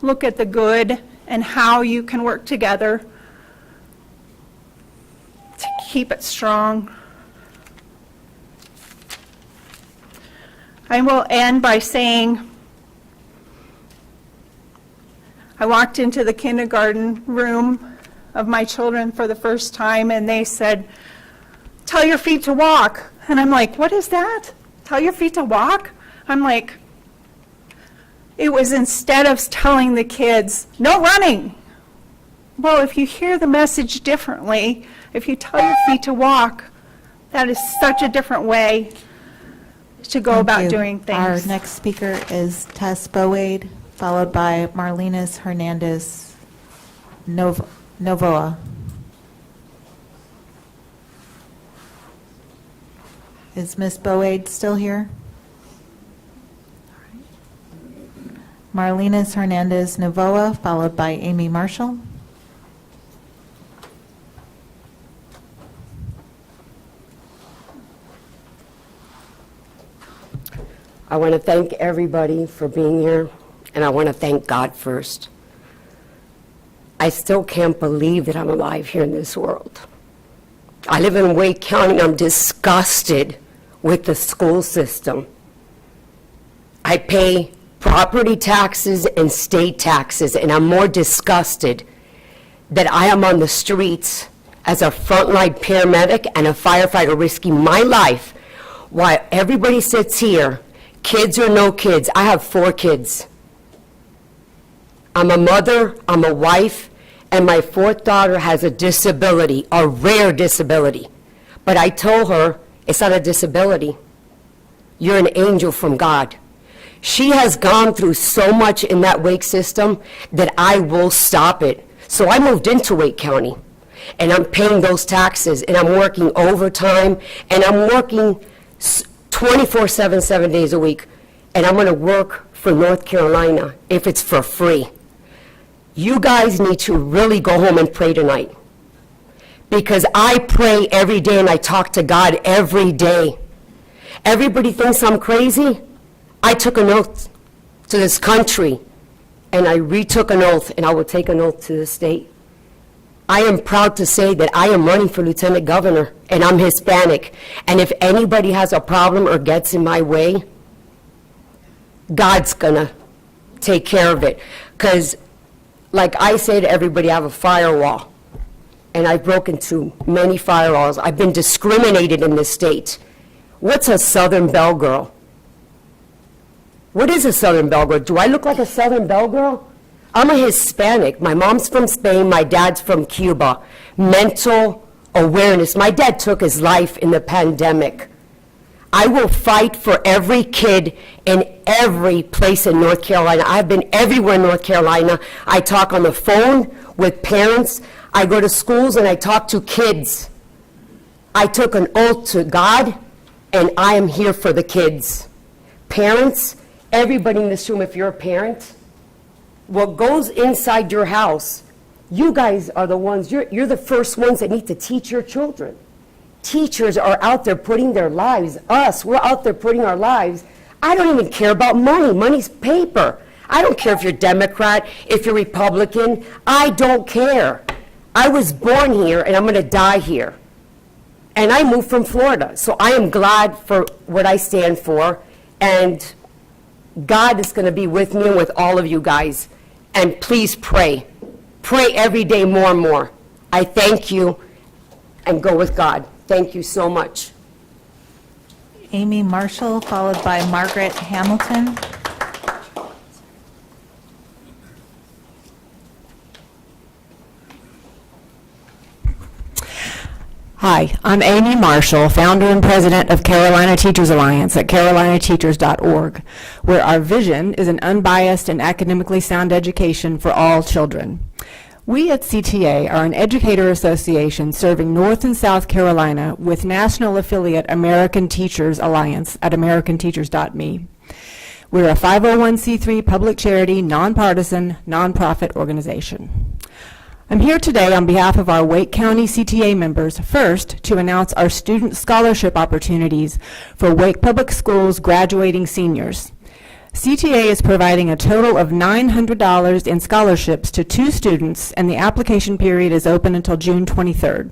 look at the good and how you can work together to keep it strong. I will end by saying, I walked into the kindergarten room of my children for the first time, and they said, "Tell your feet to walk." And I'm like, what is that? Tell your feet to walk? I'm like, it was instead of telling the kids, no running. Well, if you hear the message differently, if you tell your feet to walk, that is such a different way to go about doing things. Our next speaker is Tess Boade, followed by Marlenas Hernandez Novoa. Is Ms. Boade still here? Marlenas Hernandez Novoa, followed by Amy Marshall. I want to thank everybody for being here, and I want to thank God first. I still can't believe that I'm alive here in this world. I live in Wake County, and I'm disgusted with the school system. I pay property taxes and state taxes, and I'm more disgusted that I am on the streets as a frontline paramedic and a firefighter risking my life while everybody sits here. Kids or no kids, I have 4 kids. I'm a mother, I'm a wife, and my 4th daughter has a disability, a rare disability. But I told her, it's not a disability. You're an angel from God. She has gone through so much in that Wake system that I will stop it. So I moved into Wake County, and I'm paying those taxes, and I'm working overtime, and I'm working 24/7, 7 days a week, and I'm going to work for North Carolina if it's for free. You guys need to really go home and pray tonight, because I pray every day and I talk to God every day. Everybody thinks I'm crazy. I took an oath to this country, and I retook an oath, and I will take an oath to the state. I am proud to say that I am running for lieutenant governor, and I'm Hispanic. And if anybody has a problem or gets in my way, God's gonna take care of it. Because, like I say to everybody, I have a firewall, and I've broken through many firewalls. I've been discriminated in this state. What's a Southern Belle girl? What is a Southern Belle girl? Do I look like a Southern Belle girl? I'm a Hispanic. My mom's from Spain, my dad's from Cuba. Mental awareness. My dad took his life in the pandemic. I will fight for every kid in every place in North Carolina. I've been everywhere in North Carolina. I talk on the phone with parents. I go to schools and I talk to kids. I took an oath to God, and I am here for the kids. Parents, everybody in this room, if you're a parent, what goes inside your house, you guys are the ones, you're the first ones that need to teach your children. Teachers are out there putting their lives, we're out there putting our lives. I don't even care about money. Money's paper. I don't care if you're Democrat, if you're Republican. I don't care. I was born here, and I'm going to die here. And I moved from Florida, so I am glad for what I stand for, and God is going to be with me and with all of you guys. And please pray. Pray every day more and more. I thank you, and go with God. Thank you so much. Amy Marshall, followed by Margaret Hamilton. Hi, I'm Amy Marshall, founder and president of Carolina Teachers Alliance at carolinateachers.org, where our vision is an unbiased and academically sound education for all children. We at CTA are an educator association serving North and South Carolina with national affiliate American Teachers Alliance at americanteachers.me. We're a 501c3 public charity, nonpartisan, nonprofit organization. I'm here today on behalf of our Wake County CTA members, first to announce our student scholarship opportunities for Wake Public Schools graduating seniors. CTA is providing a total of $900 in scholarships to 2 students, and the application period is open until June 23rd.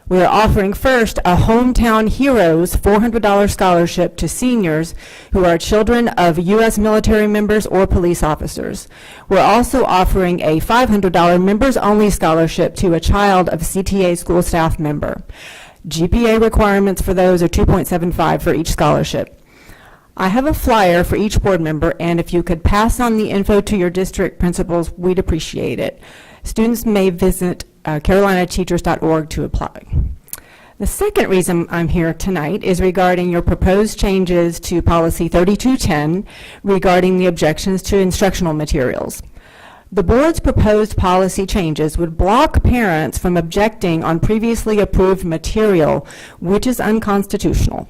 We are offering first a Hometown Heroes $400 scholarship to seniors who are children of U.S. military members or police officers. We're also offering a $500 members-only scholarship to a child of CTA school staff member. GPA requirements for those are 2.75 for each scholarship. I have a flyer for each board member, and if you could pass on the info to your district principals, we'd appreciate it. Students may visit carolinateachers.org to apply. The second reason I'm here tonight is regarding your proposed changes to Policy 3210 regarding the objections to instructional materials. The board's proposed policy changes would block parents from objecting on previously approved material, which is unconstitutional.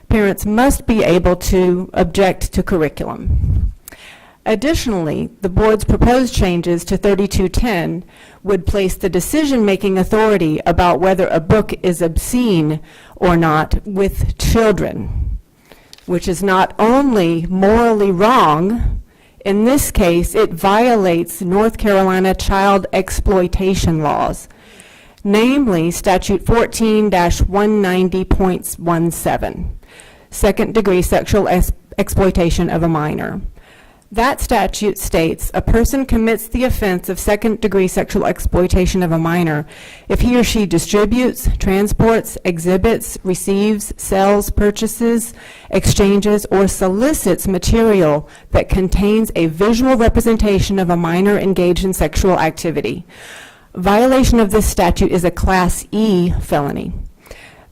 Parents must be able to object to curriculum. Additionally, the board's proposed changes to 3210 would place the decision-making authority about whether a book is obscene or not with children, which is not only morally wrong, in this case, it violates North Carolina child exploitation laws, namely Statute 14-190.17, second-degree sexual exploitation of a minor. That statute states a person commits the offense of second-degree sexual exploitation of a minor if he or she distributes, transports, exhibits, receives, sells, purchases, exchanges, or solicits material that contains a visual representation of a minor engaged in sexual activity. Violation of this statute is a Class E felony.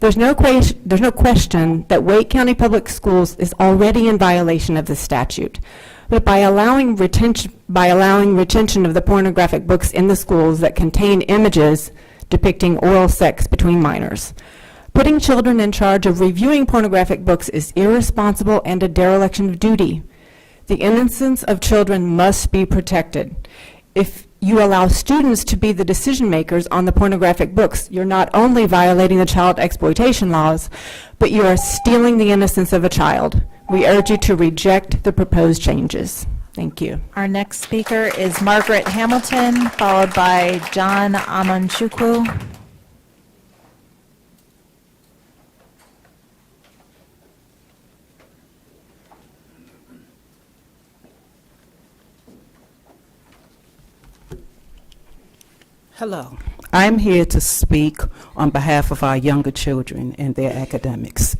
There's no question that Wake County Public Schools is already in violation of the statute. But by allowing retention of the pornographic books in the schools that contain images depicting oral sex between minors, putting children in charge of reviewing pornographic books is irresponsible and a dereliction of duty. The innocence of children must be protected. If you allow students to be the decision makers on the pornographic books, you're not only violating the child exploitation laws, but you are stealing the innocence of a child. We urge you to reject the proposed changes. Thank you. Our next speaker is Margaret Hamilton, followed by John Amanchukwu. Hello. I'm here to speak on behalf of our younger children and their academics.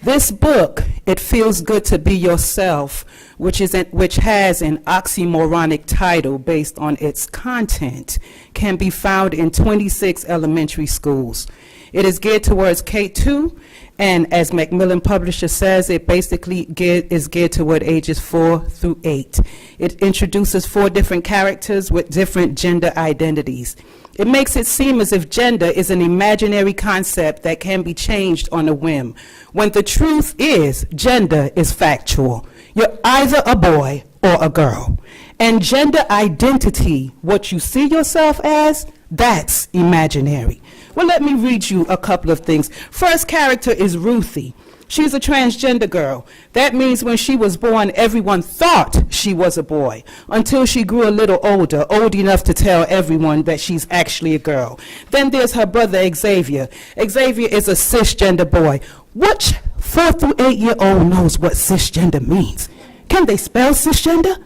This book, It Feels Good to Be Yourself, which has an oxymoronic title based on its content, can be found in 26 elementary schools. It is geared towards K-2, and as Macmillan Publisher says, it basically is geared toward ages 4 through 8. It introduces 4 different characters with different gender identities. It makes it seem as if gender is an imaginary concept that can be changed on a whim, when the truth is gender is factual. You're either a boy or a girl. And gender identity, what you see yourself as, that's imaginary. Well, let me read you a couple of things. First character is Ruthie. She's a transgender girl. That means when she was born, everyone thought she was a boy until she grew a little older, old enough to tell everyone that she's actually a girl. Then there's her brother, Xavier. Xavier is a cisgender boy. Which 4 through 8-year-old knows what cisgender means? Can they spell cisgender?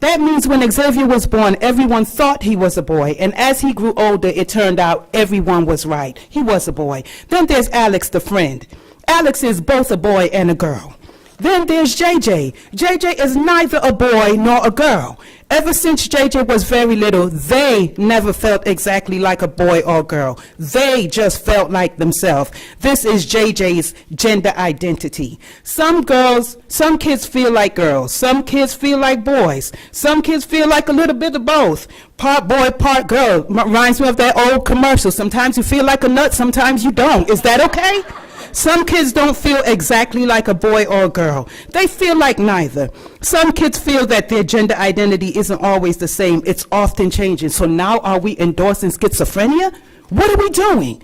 That means when Xavier was born, everyone thought he was a boy, and as he grew older, it turned out everyone was right. He was a boy. Then there's Alex, the friend. Alex is both a boy and a girl. Then there's JJ. JJ is neither a boy nor a girl. Ever since JJ was very little, they never felt exactly like a boy or girl. They just felt like themselves. This is JJ's gender identity. Some kids feel like girls. Some kids feel like boys. Some kids feel like a little bit of both. Part boy, part girl. Reminds me of that old commercial. Sometimes you feel like a nut, sometimes you don't. Is that okay? Some kids don't feel exactly like a boy or a girl. They feel like neither. Some kids feel that their gender identity isn't always the same. It's often changing. So now are we endorsing schizophrenia? What are we doing?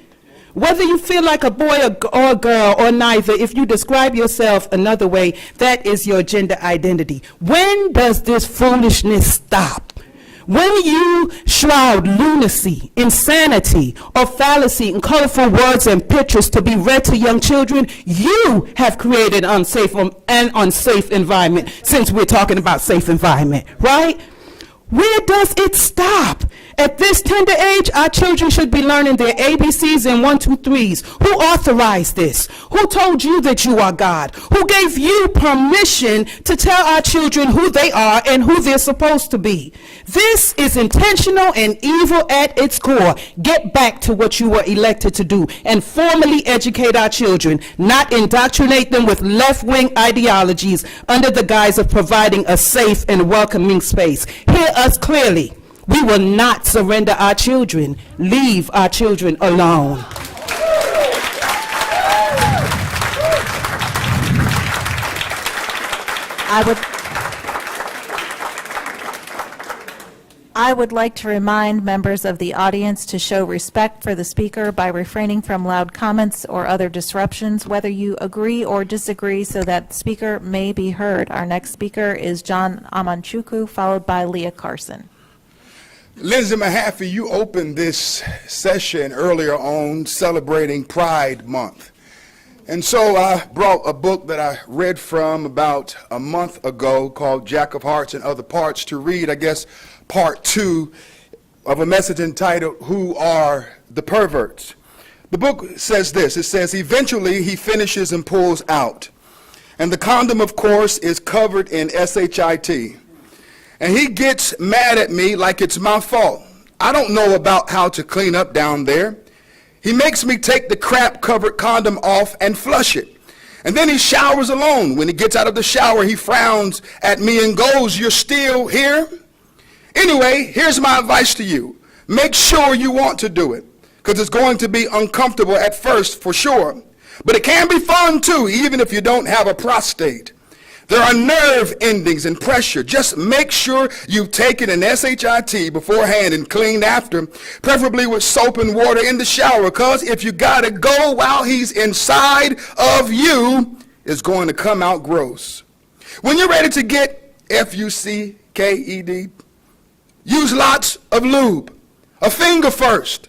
Whether you feel like a boy or a girl or neither, if you describe yourself another way, that is your gender identity. When does this foolishness stop? When you shroud lunacy, insanity, or fallacy in colorful words and pictures to be read to young children, you have created an unsafe environment, since we're talking about safe environment, right? Where does it stop? At this tender age, our children should be learning their ABCs and 1, 2, 3s. Who authorized this? Who told you that you are God? Who gave you permission to tell our children who they are and who they're supposed to be? This is intentional and evil at its core. Get back to what you were elected to do and formally educate our children, not indoctrinate them with left-wing ideologies under the guise of providing a safe and welcoming space. Hear us clearly. We will not surrender our children. Leave our children alone. I would like to remind members of the audience to show respect for the speaker by refraining from loud comments or other disruptions, whether you agree or disagree, so that the speaker may be heard. Our next speaker is John Amanchukwu, followed by Leah Carson. Lindsay Mahaffey, you opened this session earlier on celebrating Pride Month. And so I brought a book that I read from about a month ago called Jack of Hearts and Other Parts to read, I guess, part 2 of a message entitled, Who Are the Perverts? The book says this. It says, eventually he finishes and pulls out. And the condom, of course, is covered in SHIT. And he gets mad at me like it's my fault. I don't know about how to clean up down there. He makes me take the crap-covered condom off and flush it. And then he showers alone. When he gets out of the shower, he frowns at me and goes, "You're still here?" Anyway, here's my advice to you. Make sure you want to do it, because it's going to be uncomfortable at first for sure. But it can be fun too, even if you don't have a prostate. There are nerve endings and pressure. Just make sure you've taken an SHIT beforehand and cleaned after, preferably with soap and water in the shower, because if you gotta go while he's inside of you, it's going to come out gross. When you're ready to get FUCKED, use lots of lube. A finger first.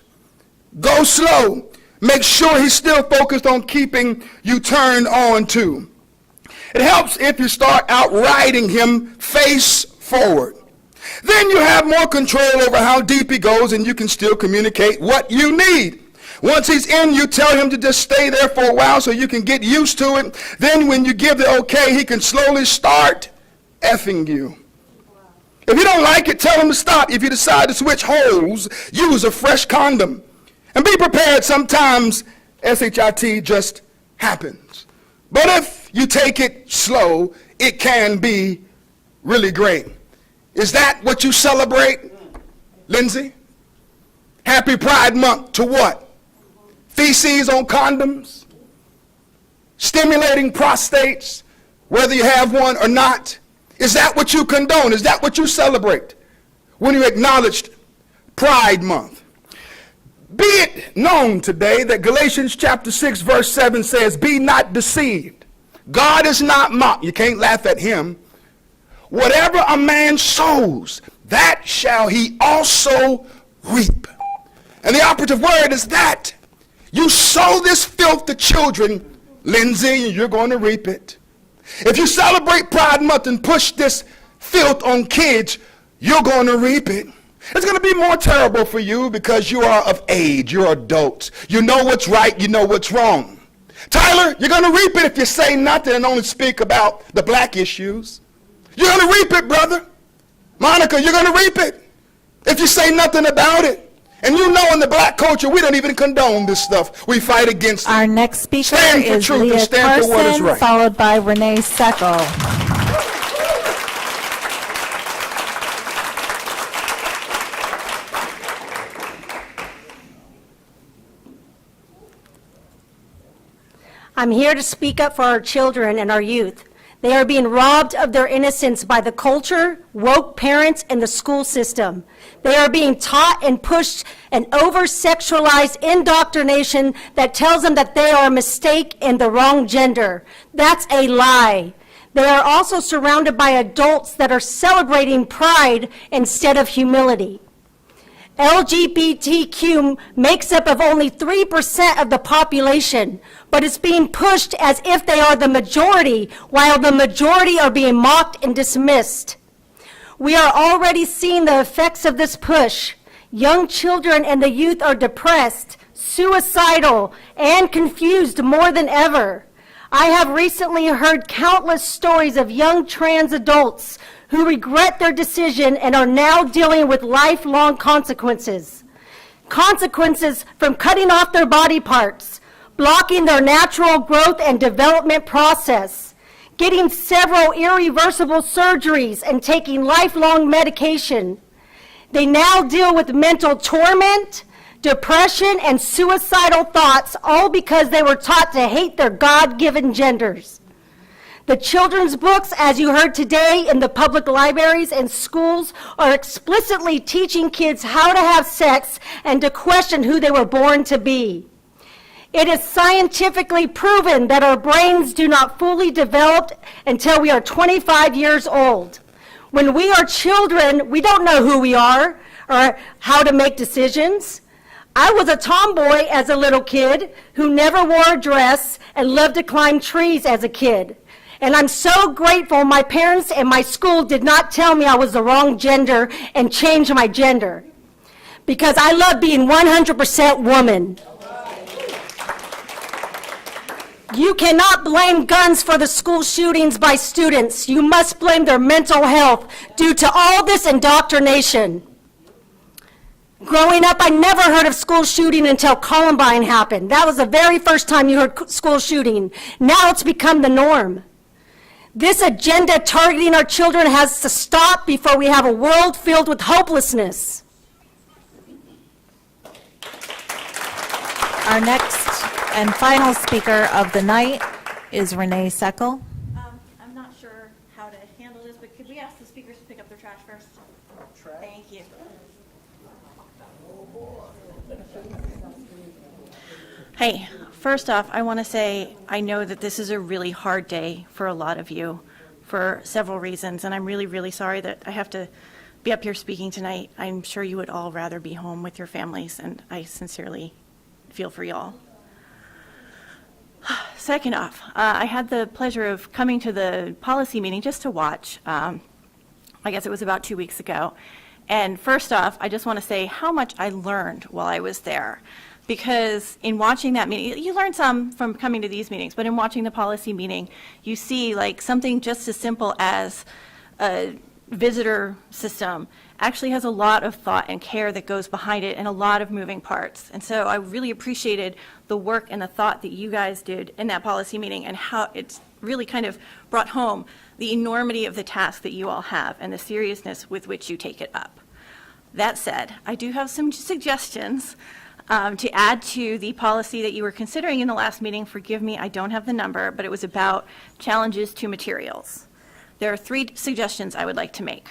Go slow. Make sure he's still focused on keeping you turned on too. It helps if you start out riding him face forward. Then you have more control over how deep he goes, and you can still communicate what you need. Once he's in, you tell him to just stay there for a while so you can get used to it. Then when you give the okay, he can slowly start effing you. If you don't like it, tell him to stop. If you decide to switch holes, use a fresh condom. And be prepared, sometimes SHIT just happens. But if you take it slow, it can be really great. Is that what you celebrate, Lindsay? Happy Pride Month to what? Feces on condoms? Stimulating prostates, whether you have one or not? Is that what you condone? Is that what you celebrate when you acknowledged Pride Month? Be it known today that Galatians chapter 6 verse 7 says, "Be not deceived. God is not mocked." You can't laugh at him. "Whatever a man sows, that shall he also reap." And the operative word is that. You sow this filth to children, Lindsay, and you're going to reap it. If you celebrate Pride Month and push this filth on kids, you're going to reap it. It's going to be more terrible for you because you are of age. You're adults. You know what's right. You know what's wrong. Tyler, you're going to reap it if you say nothing and only speak about the black issues. You're going to reap it, brother. Monica, you're going to reap it if you say nothing about it. And you know in the black culture, we don't even condone this stuff. We fight against it. Our next speaker Stand for is truth and Leah stand for what is Carson, right. followed by Renee Seckel. I'm here to speak up for our children and our youth. They are being robbed of their innocence by the culture, woke parents, and the school system. They are being taught and pushed an over-sexualized indoctrination that tells them that they are a mistake and the wrong gender. That's a lie. They are also surrounded by adults that are celebrating pride instead of humility. LGBTQ makes up of only 3% of the population, but it's being pushed as if they are the majority, while the majority are being mocked and dismissed. We are already seeing the effects of this push. Young children and the youth are depressed, suicidal, and confused more than ever. I have recently heard countless stories of young trans adults who regret their decision and are now dealing with lifelong consequences. Consequences from cutting off their body parts, blocking their natural growth and development process, getting several irreversible surgeries, and taking lifelong medication. They now deal with mental torment, depression, and suicidal thoughts, all because they were taught to hate their God-given genders. The children's books, as you heard today in the public libraries and schools, are explicitly teaching kids how to have sex and to question who they were born to be. It is scientifically proven that our brains do not fully develop until we are 25 years old. When we are children, we don't know who we are or how to make decisions. I was a tomboy as a little kid who never wore a dress and loved to climb trees as a kid. And I'm so grateful my parents and my school did not tell me I was the wrong gender and change my gender, because I love being 100% woman. You cannot blame guns for the school shootings by students. You must blame their mental health due to all this indoctrination. Growing up, I never heard of school shooting until Columbine happened. That was the very first time you heard school shooting. Now it's become the norm. This agenda targeting our children has to stop before we have a world filled with hopelessness. Our next and final speaker of the night is Renee Seckel. I'm not sure how to handle this, but could we ask the speakers to pick up their trash first? Thank you. Hey, first off, I want to say I know that this is a really hard day for a lot of you for several reasons, and I'm really, really sorry that I have to be up here speaking tonight. I'm sure you would all rather be home with your families, and I sincerely feel for y'all. Second off, I had the pleasure of coming to the policy meeting just to watch. I guess it was about 2 weeks ago. And first off, I just want to say how much I learned while I was there. Because in watching that meeting, you learn some from coming to these meetings, but in watching the policy meeting, you see like something just as simple as a visitor system actually has a lot of thought and care that goes behind it and a lot of moving parts. And so I really appreciated the work and the thought that you guys did in that policy meeting and how it's really kind of brought home the enormity of the task that you all have and the seriousness with which you take it up. That said, I do have some suggestions to add to the policy that you were considering in the last meeting. Forgive me, I don't have the number, but it was about challenges to materials. There are 3 suggestions I would like to make.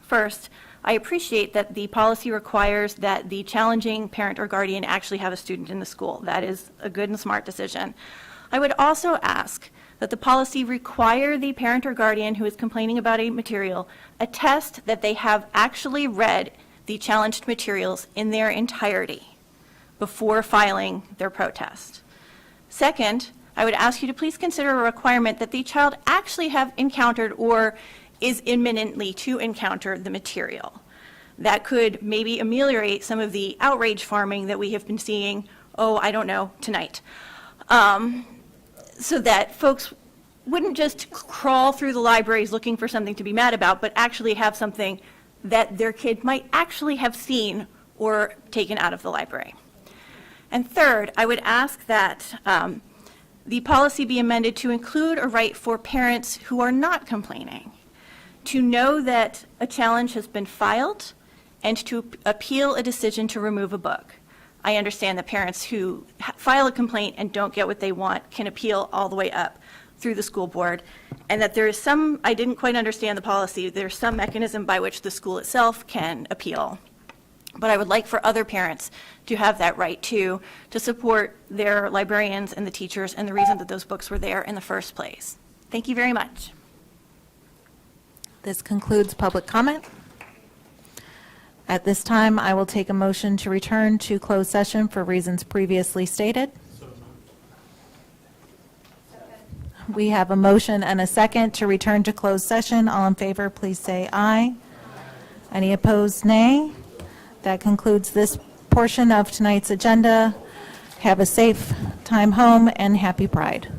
First, I appreciate that the policy requires that the challenging parent or guardian actually have a student in the school. That is a good and smart decision. I would also ask that the policy require the parent or guardian who is complaining about a material attest that they have actually read the challenged materials in their entirety before filing their protest. Second, I would ask you to please consider a requirement that the child actually have encountered or is imminently to encounter the material. That could maybe ameliorate some of the outrage farming that we have been seeing, tonight. So that folks wouldn't just crawl through the libraries looking for something to be mad about, but actually have something that their kid might actually have seen or taken out of the library. And third, I would ask that the policy be amended to include a right for parents who are not complaining to know that a challenge has been filed and to appeal a decision to remove a book. I understand that parents who file a complaint and don't get what they want can appeal all the way up through the school board, and that there is some, I didn't quite understand the policy, there's some mechanism by which the school itself can appeal. But I would like for other parents to have that right too, to support their librarians and the teachers and the reason that those books were there in the first place. Thank you very much. This concludes public comment. At this time, I will take a motion to return to closed session for reasons previously stated. We have a motion and a second to return to closed session. All in favor, please say aye. Any opposed, nay. That concludes this portion of tonight's agenda. Have a safe time home and happy Pride.